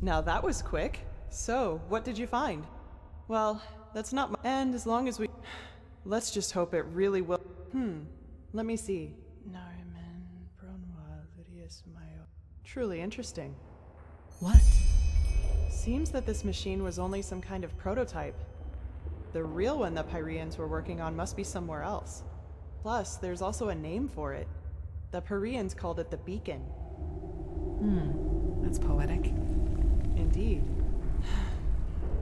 Now that was quick. So, what did you find? Well, that's not my... And as long as we... Let's just hope it really will... Let me see. Nariman, Bronwa, Vidius, Mayo... Truly interesting. What? Seems that this machine was only some kind of prototype. The real one the Pyreans were working on must be somewhere else. Plus, there's also a name for it. The Pyreans called it the Beacon. That's poetic. Indeed.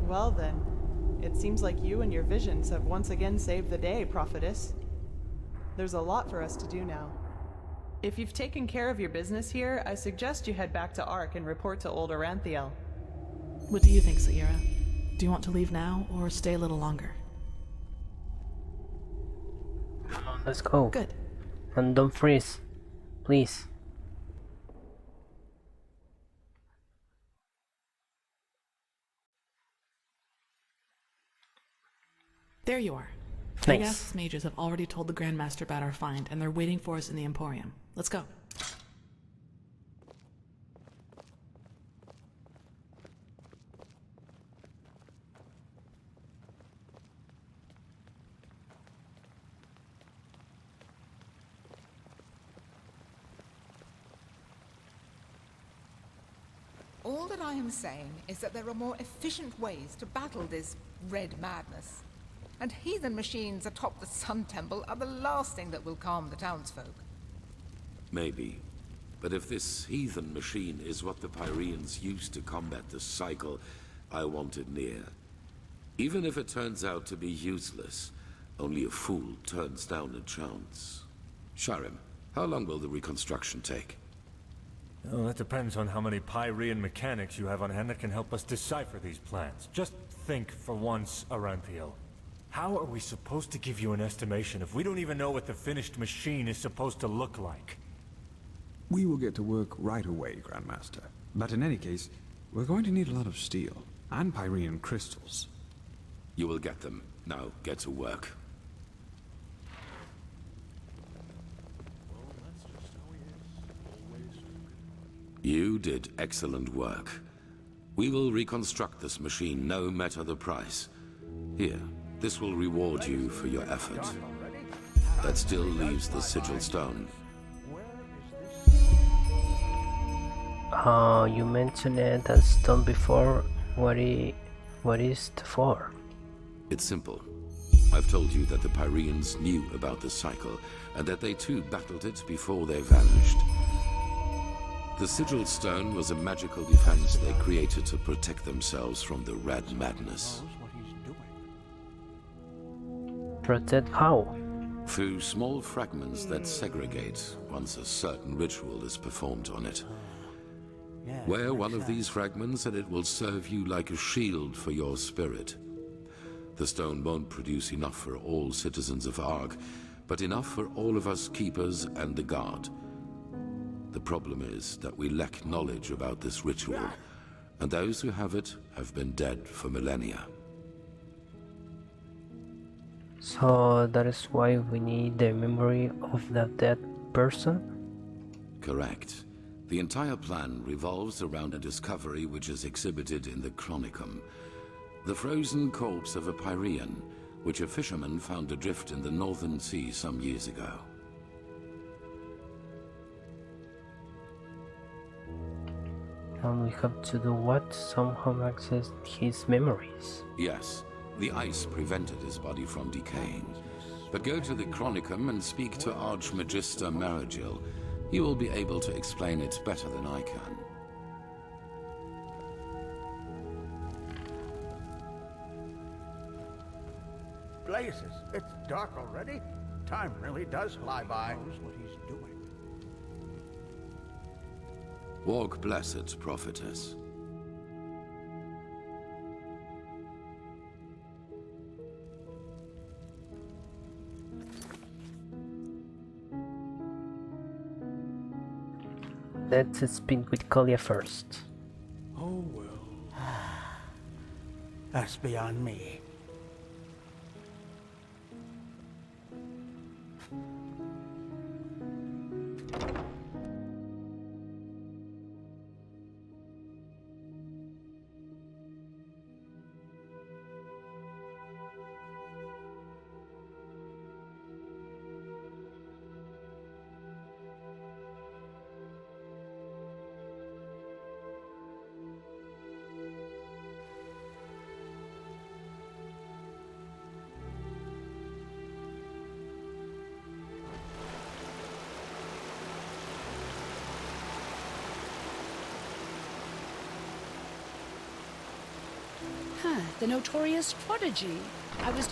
Well then, it seems like you and your visions have once again saved the day, prophetess. There's a lot for us to do now. If you've taken care of your business here, I suggest you head back to Ark and report to old Oranthiel. What do you think, Sierra? Do you want to leave now or stay a little longer? Let's go. Good. And don't freeze, please. There you are. Nice. Pegasus mages have already told the Grandmaster about our find, and they're waiting for us in the Emporium. Let's go. All that I am saying is that there are more efficient ways to battle this red madness. And heathen machines atop the Sun Temple are the last thing that will calm the townsfolk. Maybe. But if this heathen machine is what the Pyreans used to combat the cycle, I want it near. Even if it turns out to be useless, only a fool turns down a chance. Skyrim, how long will the reconstruction take? Well, that depends on how many Pyrean mechanics you have on hand that can help us decipher these plans. Just think for once, Oranthiel. How are we supposed to give you an estimation if we don't even know what the finished machine is supposed to look like? We will get to work right away, Grandmaster. But in any case, we're going to need a lot of steel and Pyrean crystals. You will get them. Now, get to work. You did excellent work. We will reconstruct this machine no matter the price. Here, this will reward you for your effort. That still leaves the Sigil Stone. You mentioned that stone before. What is it for? It's simple. I've told you that the Pyreans knew about the cycle, and that they too battled it before they vanished. The Sigil Stone was a magical defense they created to protect themselves from the Red Madness. Protect how? Through small fragments that segregate once a certain ritual is performed on it. Wear one of these fragments and it will serve you like a shield for your spirit. The stone won't produce enough for all citizens of Ark, but enough for all of us keepers and the guard. The problem is that we lack knowledge about this ritual, and those who have it have been dead for millennia. So that is why we need the memory of that dead person? Correct. The entire plan revolves around a discovery which is exhibited in the Chronicum. The frozen corpse of a Pyrean, which a fisherman found adrift in the northern sea some years ago. And we have to do what? Somehow access his memories. Yes, the ice prevented his body from decaying. But go to the Chronicum and speak to Archmagister Maragil. He will be able to explain it better than I can. Blazes, it's dark already. Time really does fly by. Knows what he's doing. Walk blessed, prophetess. Let's speak with Kalia first. Oh well. That's beyond me. Huh, the notorious prodigy. I was...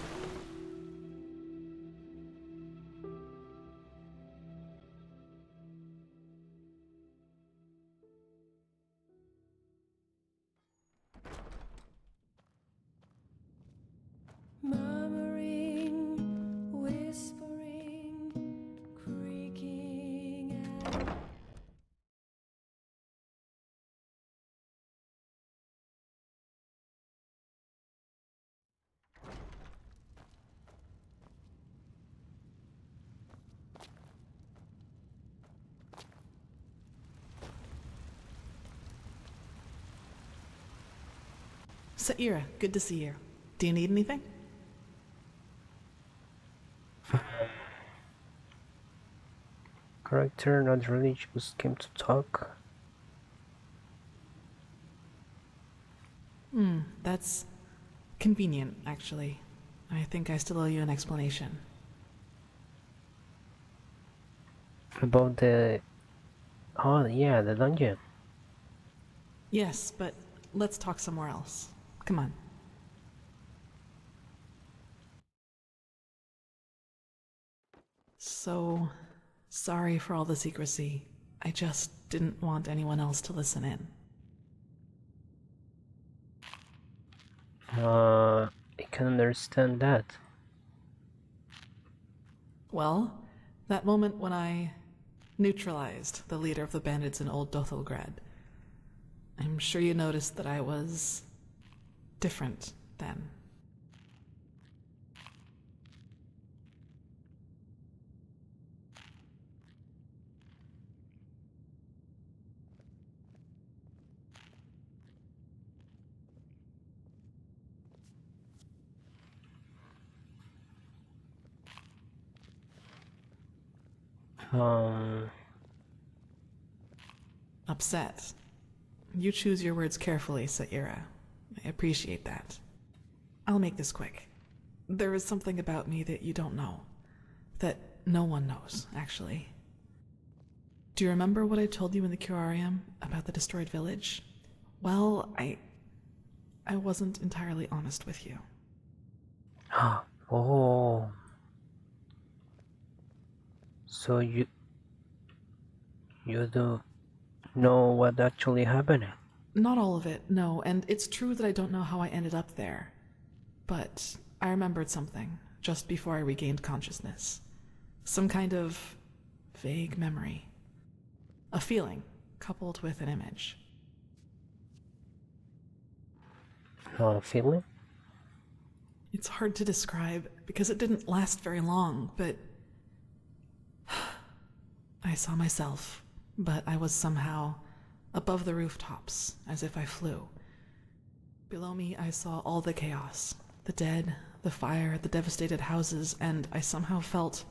Saira, good to see you. Do you need anything? Character not really, just came to talk. That's convenient, actually. I think I still owe you an explanation. About the... Oh yeah, the dungeon. Yes, but let's talk somewhere else. Come on. So, sorry for all the secrecy. I just didn't want anyone else to listen in. I can understand that. Well, that moment when I neutralized the leader of the bandits in Old Dothelgrad, I'm sure you noticed that I was different then. Upset. You choose your words carefully, Saira. I appreciate that. I'll make this quick. There is something about me that you don't know. That no one knows, actually. Do you remember what I told you in the curarium about the destroyed village? Well, I wasn't entirely honest with you. Oh. So you do know what actually happened? Not all of it, no, and it's true that I don't know how I ended up there. But I remembered something just before I regained consciousness. Some kind of vague memory. A feeling coupled with an image. A feeling? It's hard to describe because it didn't last very long, but I saw myself, but I was somehow above the rooftops, as if I flew. Below me, I saw all the chaos, the dead, the fire, the devastated houses, and I somehow felt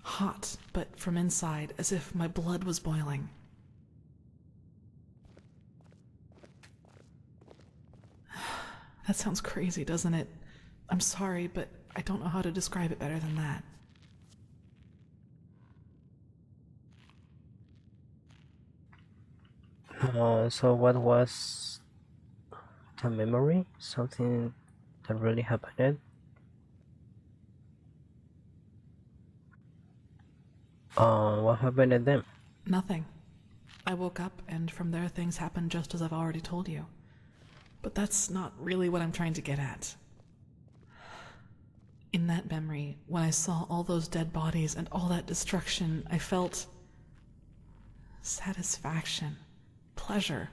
hot, but from inside, as if my blood was boiling. That sounds crazy, doesn't it? I'm sorry, but I don't know how to describe it better than that. So what was the memory? Something that really happened? What happened to them? Nothing. I woke up, and from there things happened just as I've already told you. But that's not really what I'm trying to get at. In that memory, when I saw all those dead bodies and all that destruction, I felt satisfaction, pleasure.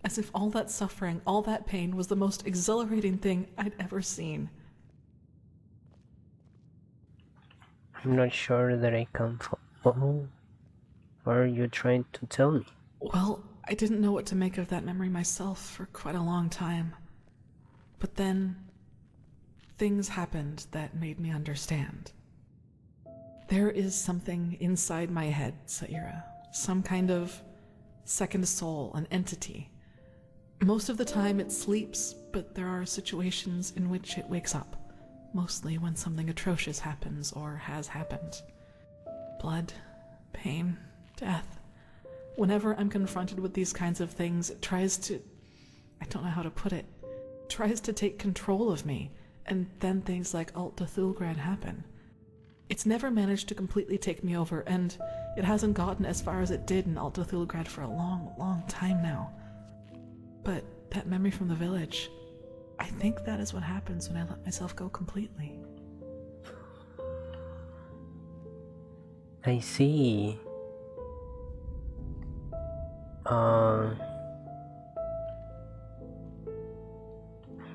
As if all that suffering, all that pain was the most exhilarating thing I'd ever seen. I'm not sure that I can follow. What are you trying to tell me? Well, I didn't know what to make of that memory myself for quite a long time. But then, things happened that made me understand. There is something inside my head, Saira. Some kind of second soul, an entity. Most of the time it sleeps, but there are situations in which it wakes up. Mostly when something atrocious happens or has happened. Blood, pain, death. Whenever I'm confronted with these kinds of things, it tries to... I don't know how to put it. Tries to take control of me, and then things like Alt Dothelgrad happen. It's never managed to completely take me over, and it hasn't gotten as far as it did in Alt Dothelgrad for a long, long time now. But that memory from the village, I think that is what happens when I let myself go completely. I see. I'm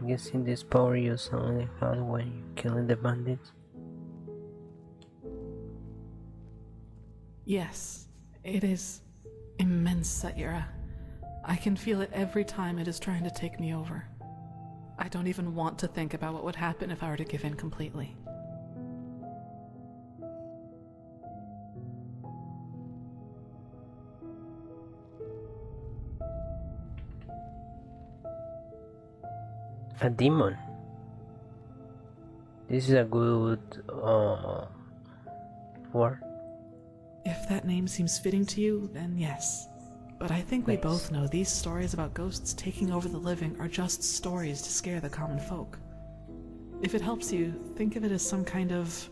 guessing this power you only had when you're killing the bandits. Yes, it is immense, Saira. I can feel it every time it is trying to take me over. I don't even want to think about what would happen if I were to give in completely. A demon. This is a good word. If that name seems fitting to you, then yes. But I think we both know these stories about ghosts taking over the living are just stories to scare the common folk. If it helps you, think of it as some kind of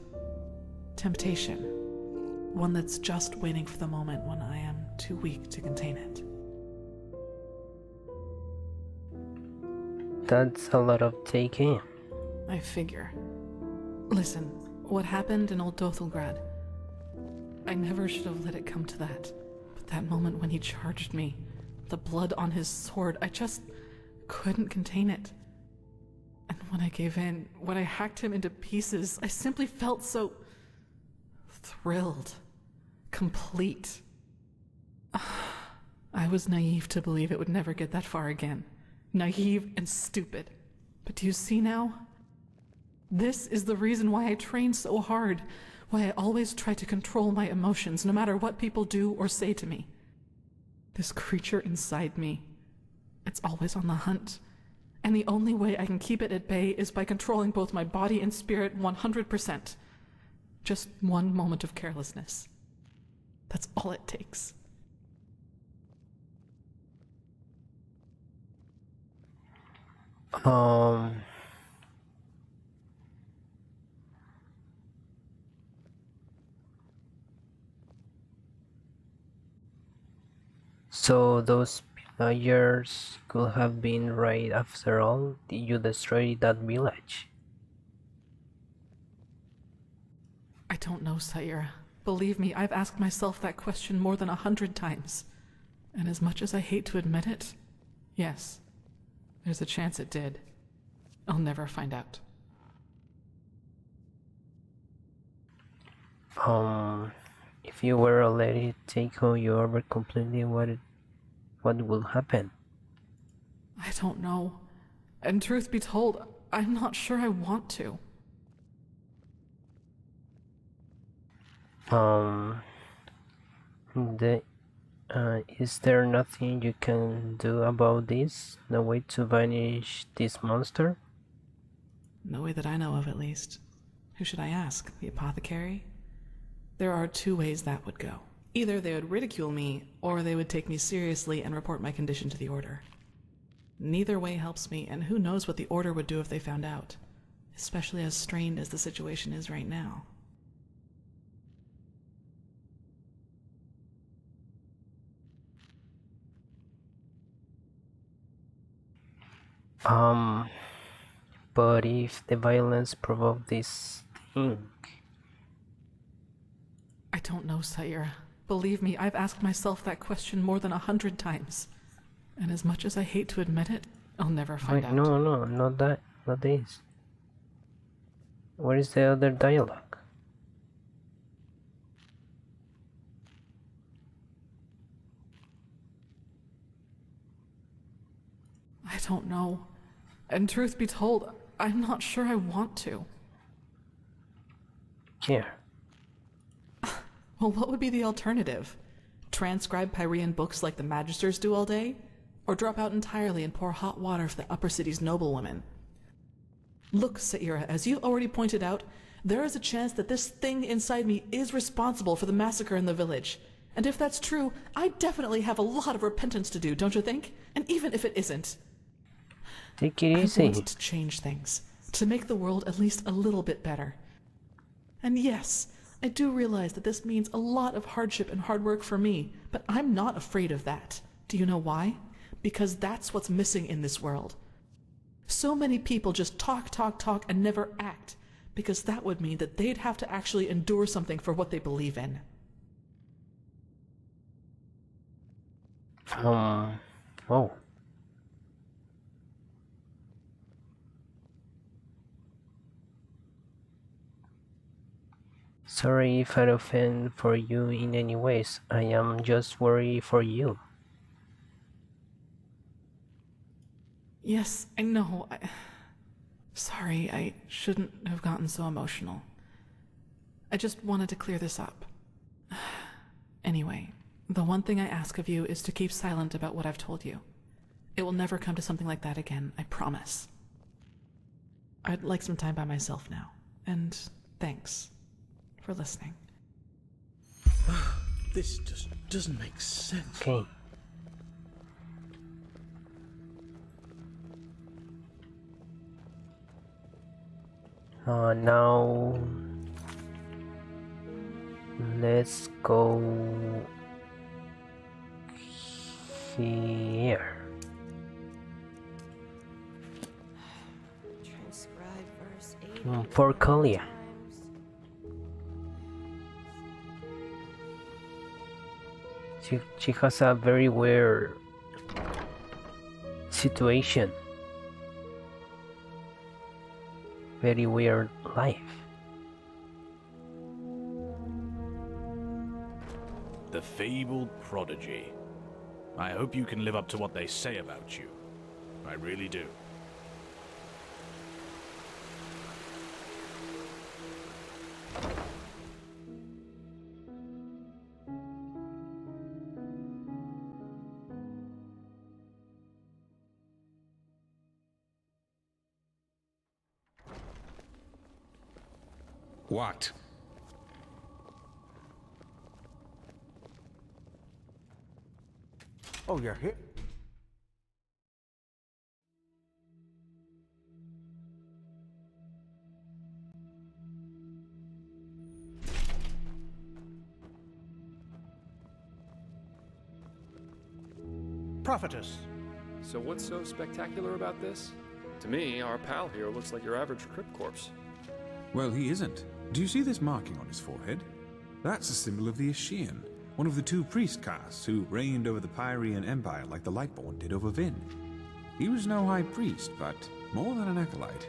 temptation. One that's just waiting for the moment when I am too weak to contain it. That's a lot of taking. I figure. Listen, what happened in Old Dothelgrad? I never should have let it come to that. But that moment when he charged me, the blood on his sword, I just couldn't contain it. And when I gave in, when I hacked him into pieces, I simply felt so thrilled. Complete. I was naive to believe it would never get that far again. Naive and stupid. But do you see now? This is the reason why I train so hard, why I always try to control my emotions, no matter what people do or say to me. This creature inside me, it's always on the hunt. And the only way I can keep it at bay is by controlling both my body and spirit 100%. Just one moment of carelessness. That's all it takes. So those pillagers could have been right after all. You destroyed that village. I don't know, Saira. Believe me, I've asked myself that question more than 100 times. And as much as I hate to admit it, yes, there's a chance it did. I'll never find out. If you were to let it take you over completely, what will happen? I don't know. And truth be told, I'm not sure I want to. Is there nothing you can do about this? No way to banish this monster? No way that I know of, at least. Who should I ask? The apothecary? There are two ways that would go. Either they would ridicule me, or they would take me seriously and report my condition to the Order. Neither way helps me, and who knows what the Order would do if they found out, especially as strained as the situation is right now. But if the violence provoked this thing... I don't know, Saira. Believe me, I've asked myself that question more than 100 times. And as much as I hate to admit it, I'll never find out. No, not that. Not this. Where is the other dialogue? I don't know. And truth be told, I'm not sure I want to. Here. Well, what would be the alternative? Transcribe Pyrean books like the Magisters do all day? Or drop out entirely and pour hot water for the upper city's noblewomen? Look, Saira, as you already pointed out, there is a chance that this thing inside me is responsible for the massacre in the village. And if that's true, I definitely have a lot of repentance to do, don't you think? And even if it isn't, take it easy. I want to change things, to make the world at least a little bit better. And yes, I do realize that this means a lot of hardship and hard work for me, but I'm not afraid of that. Do you know why? Because that's what's missing in this world. So many people just talk, and never act, because that would mean that they'd have to actually endure something for what they believe in. Oh. Sorry if I offend for you in any ways. I am just worried for you. Yes, I know. Sorry, I shouldn't have gotten so emotional. I just wanted to clear this up. Anyway, the one thing I ask of you is to keep silent about what I've told you. It will never come to something like that again, I promise. I'd like some time by myself now, and thanks for listening. This just doesn't make sense. Okay. Now let's go here. Transcribe verse 8. For Kalia. She has a very weird situation. Very weird life. The fabled prodigy. I hope you can live up to what they say about you. I really do. What? Oh, you're here? Prophetess. So what's so spectacular about this? To me, our pal here looks like your average crypt corpse. Well, he isn't. Do you see this marking on his forehead? That's a symbol of the Ashian, one of the two priest castes who reigned over the Pyrean Empire like the Lightborn did over Vin. He was no high priest, but more than an acolyte.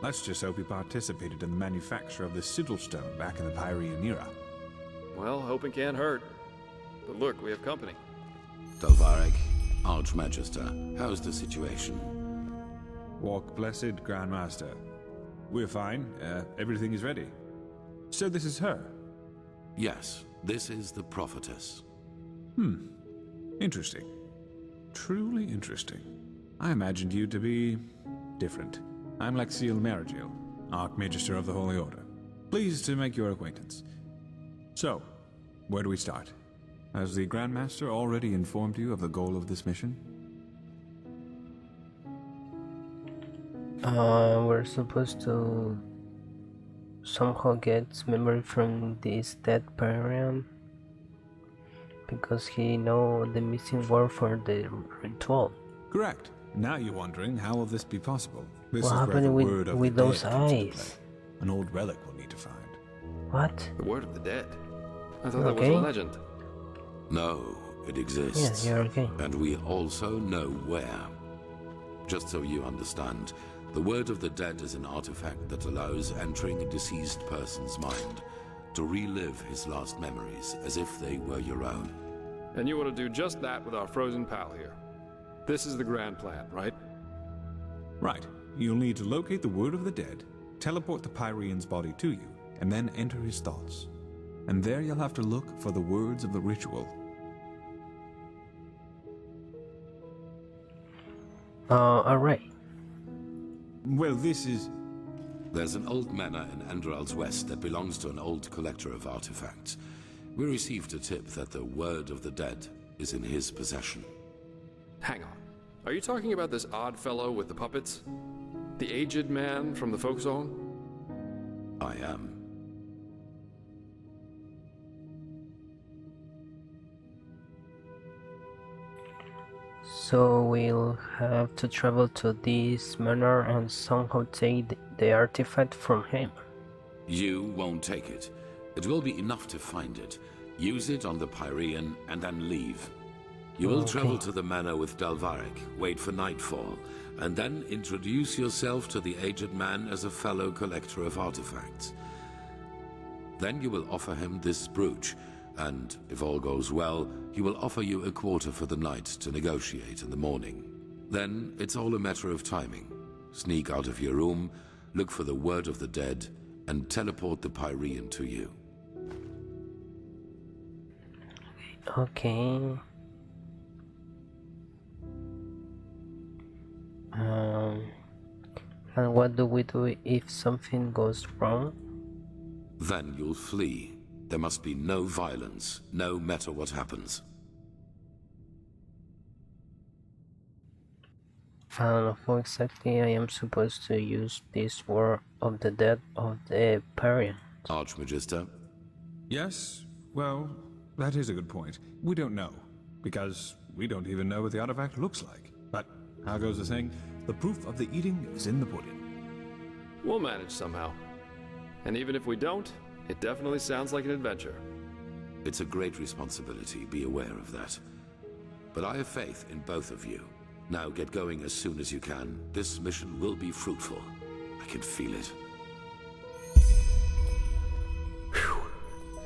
Let's just hope he participated in the manufacture of the Sigil Stone back in the Pyrean era. Well, hoping can't hurt. But look, we have company. Dalvarek, Archmagister, how's the situation? Walk blessed, Grandmaster. We're fine. Everything is ready. So this is her? Yes, this is the prophetess. Interesting. Truly interesting. I imagined you to be different. I'm Sigil Stone, Archmagister of the Holy Order. Pleased to make your acquaintance. So, where do we start? Has the Grandmaster already informed you of the goal of this mission? We're supposed to somehow get memory from this dead Pyrian because he know the missing word for the ritual. Correct. Now you're wondering how will this be possible? This What is where happened the with word of the those dead comes into eyes? play. An old relic we'll need to find. What? The word of the dead? I thought that was Okay. a legend. No, it exists. Yeah, you're okay. And we also know where. Just so you understand, the word of the dead is an artifact that allows entering a deceased person's mind to relive his last memories as if they were your own. And you want to do just that with our frozen pal here. This is the grand plan, right? Right. You'll need to locate the word of the dead, teleport the Pyrian's body to you, and then enter his thoughts. And there you'll have to look for the words of the ritual. Alright. Well, this is... There's an old manor in Enderal's west that belongs to an old collector of artifacts. We received a tip that the word of the dead is in his possession. Hang on. Are you talking about this odd fellow with the puppets? The aged man from the folk song? I am. So we'll have to travel to this manor and somehow take the artifact from him. You won't take it. It will be enough to find it, use it on the Pyrean, and then leave. You will travel to the manor with Dalvarek, wait for nightfall, and then introduce yourself to the aged man as a fellow collector of artifacts. Then you will offer him this brooch, and if all goes well, he will offer you a quarter for the night to negotiate in the morning. Then it's all a matter of timing. Sneak out of your room, look for the word of the dead, and teleport the Pyrean to you. Okay. And what do we do if something goes wrong? Then you'll flee. There must be no violence, no matter what happens. And how exactly I am supposed to use this word of the dead of the Parian? Archmagister? Yes, well, that is a good point. We don't know, because we don't even know what the artifact looks like. But how goes the saying? The proof of the eating is in the pudding. We'll manage somehow. And even if we don't, it definitely sounds like an adventure. It's a great responsibility, be aware of that. But I have faith in both of you. Now get going as soon as you can. This mission will be fruitful. I can feel it. Whew.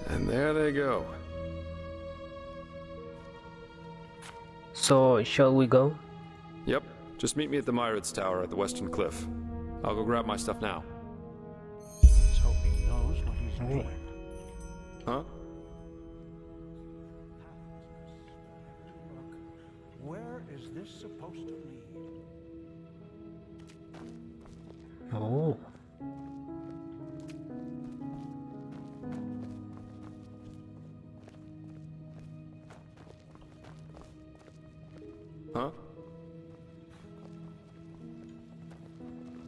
And there they go. So, shall we go? Yep. Just meet me at the Myrids Tower at the Western Cliff. I'll go grab my stuff now. Let's hope he knows what he's doing. Huh? Where is this supposed to lead? Oh. Huh?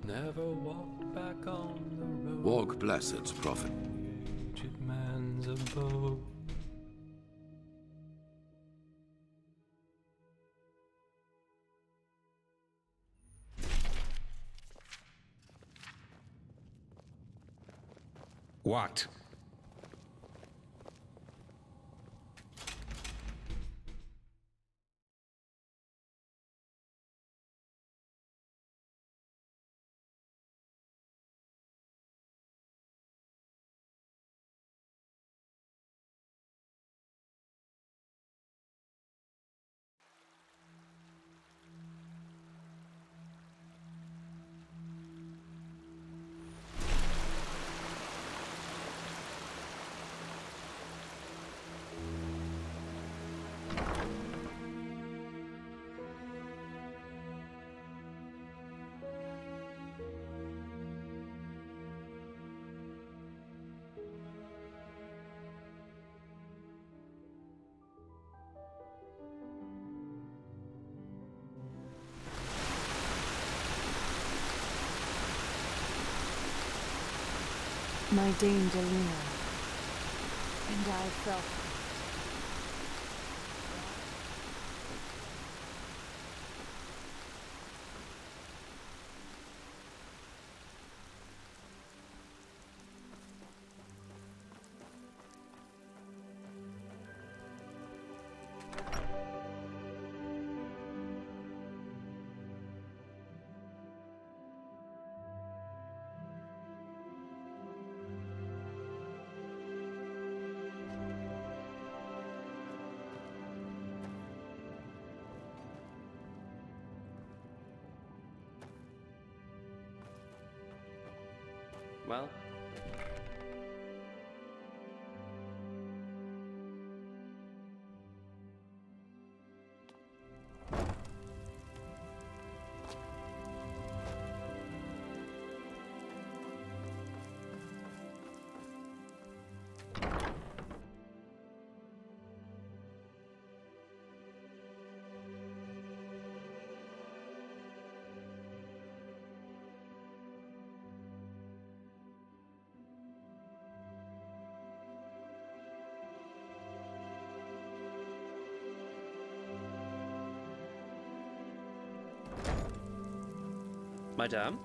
Never walk back on the road. Walk blessed, Prophet. Aged man's abode. What? My Dame Delina, and I felt Well, Madame?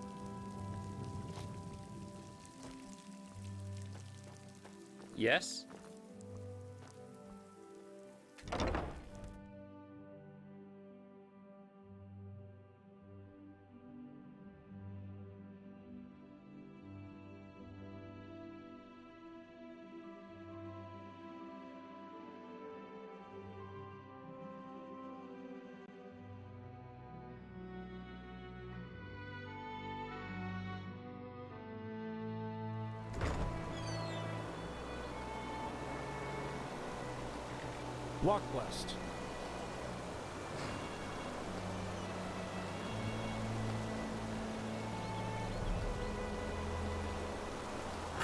Yes? Walk blessed.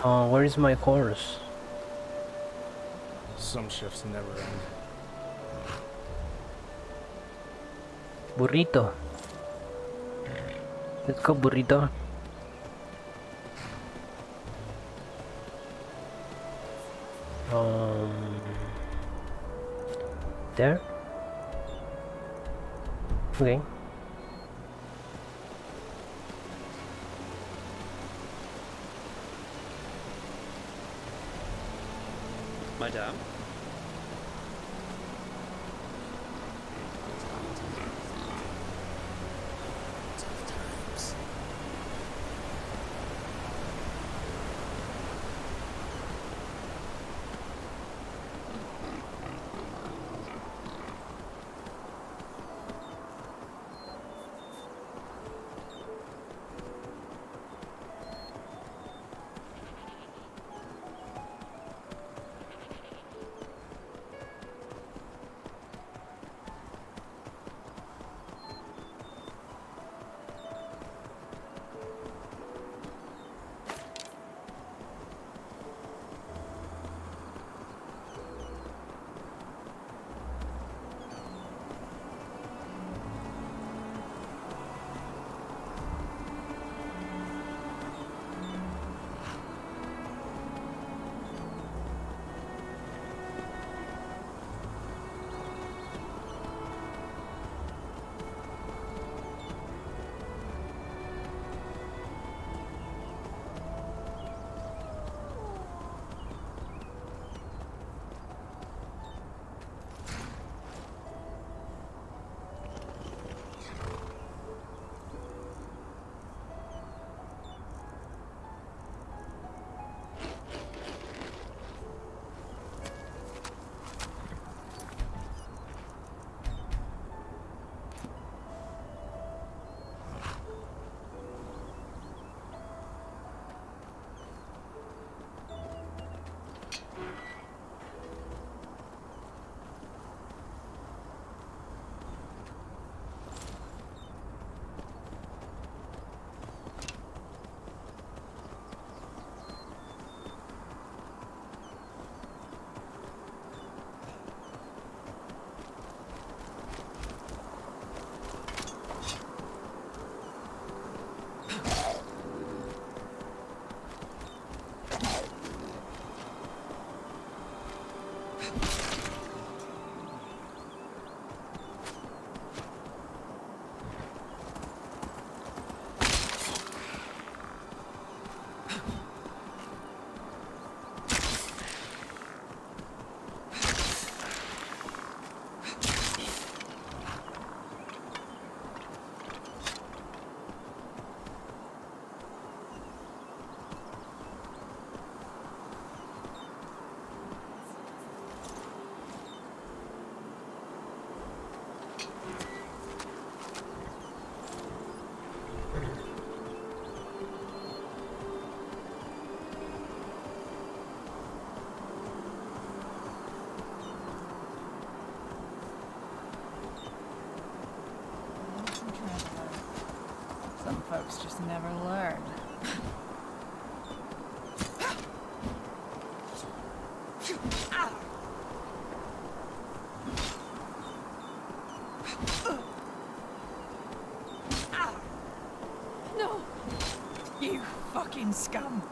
Where is my horse? Some shifts never end. Burrito. Let's go, burrito. There? Okay. Madame? Some folks just never learn. No! You fucking scum!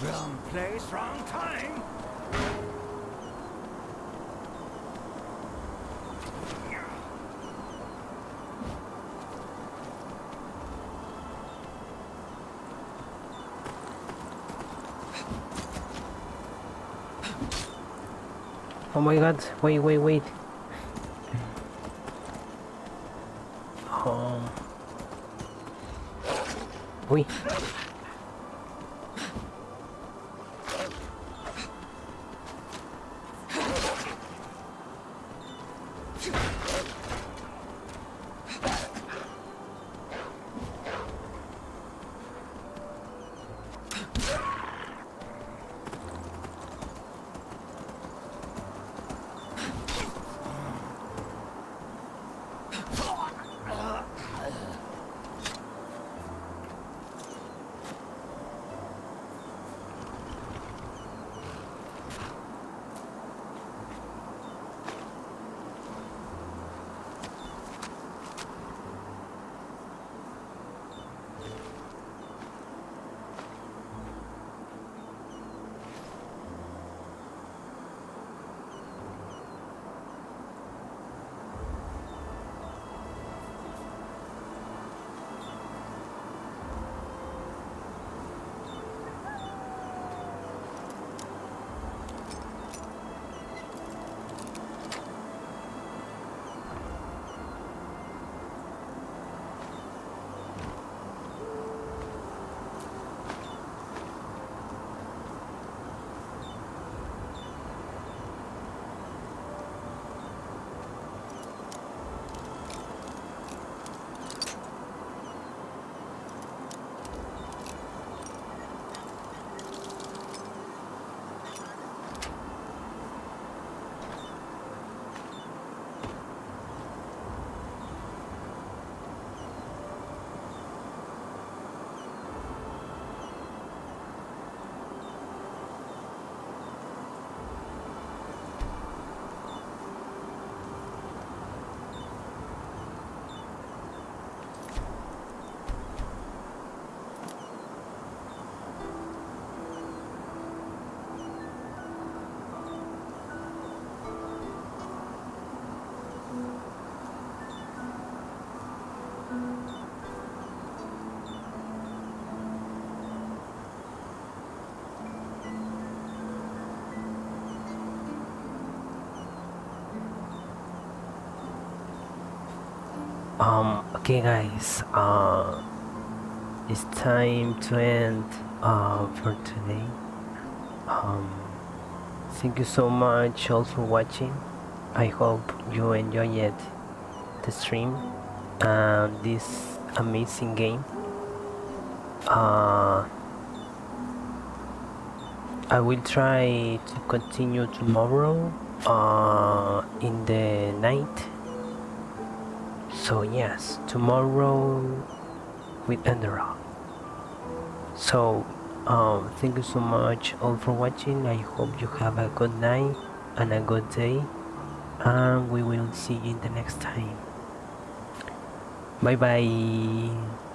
Wrong place, wrong time. Oh my god, wait. Uy. Okay guys, it's time to end for today. Thank you so much all for watching. I hope you enjoyed the stream and this amazing game. I will try to continue tomorrow in the night. So yes, tomorrow with Enderal. So thank you so much all for watching. I hope you have a good night and a good day, and we will see you in the next time. Bye bye.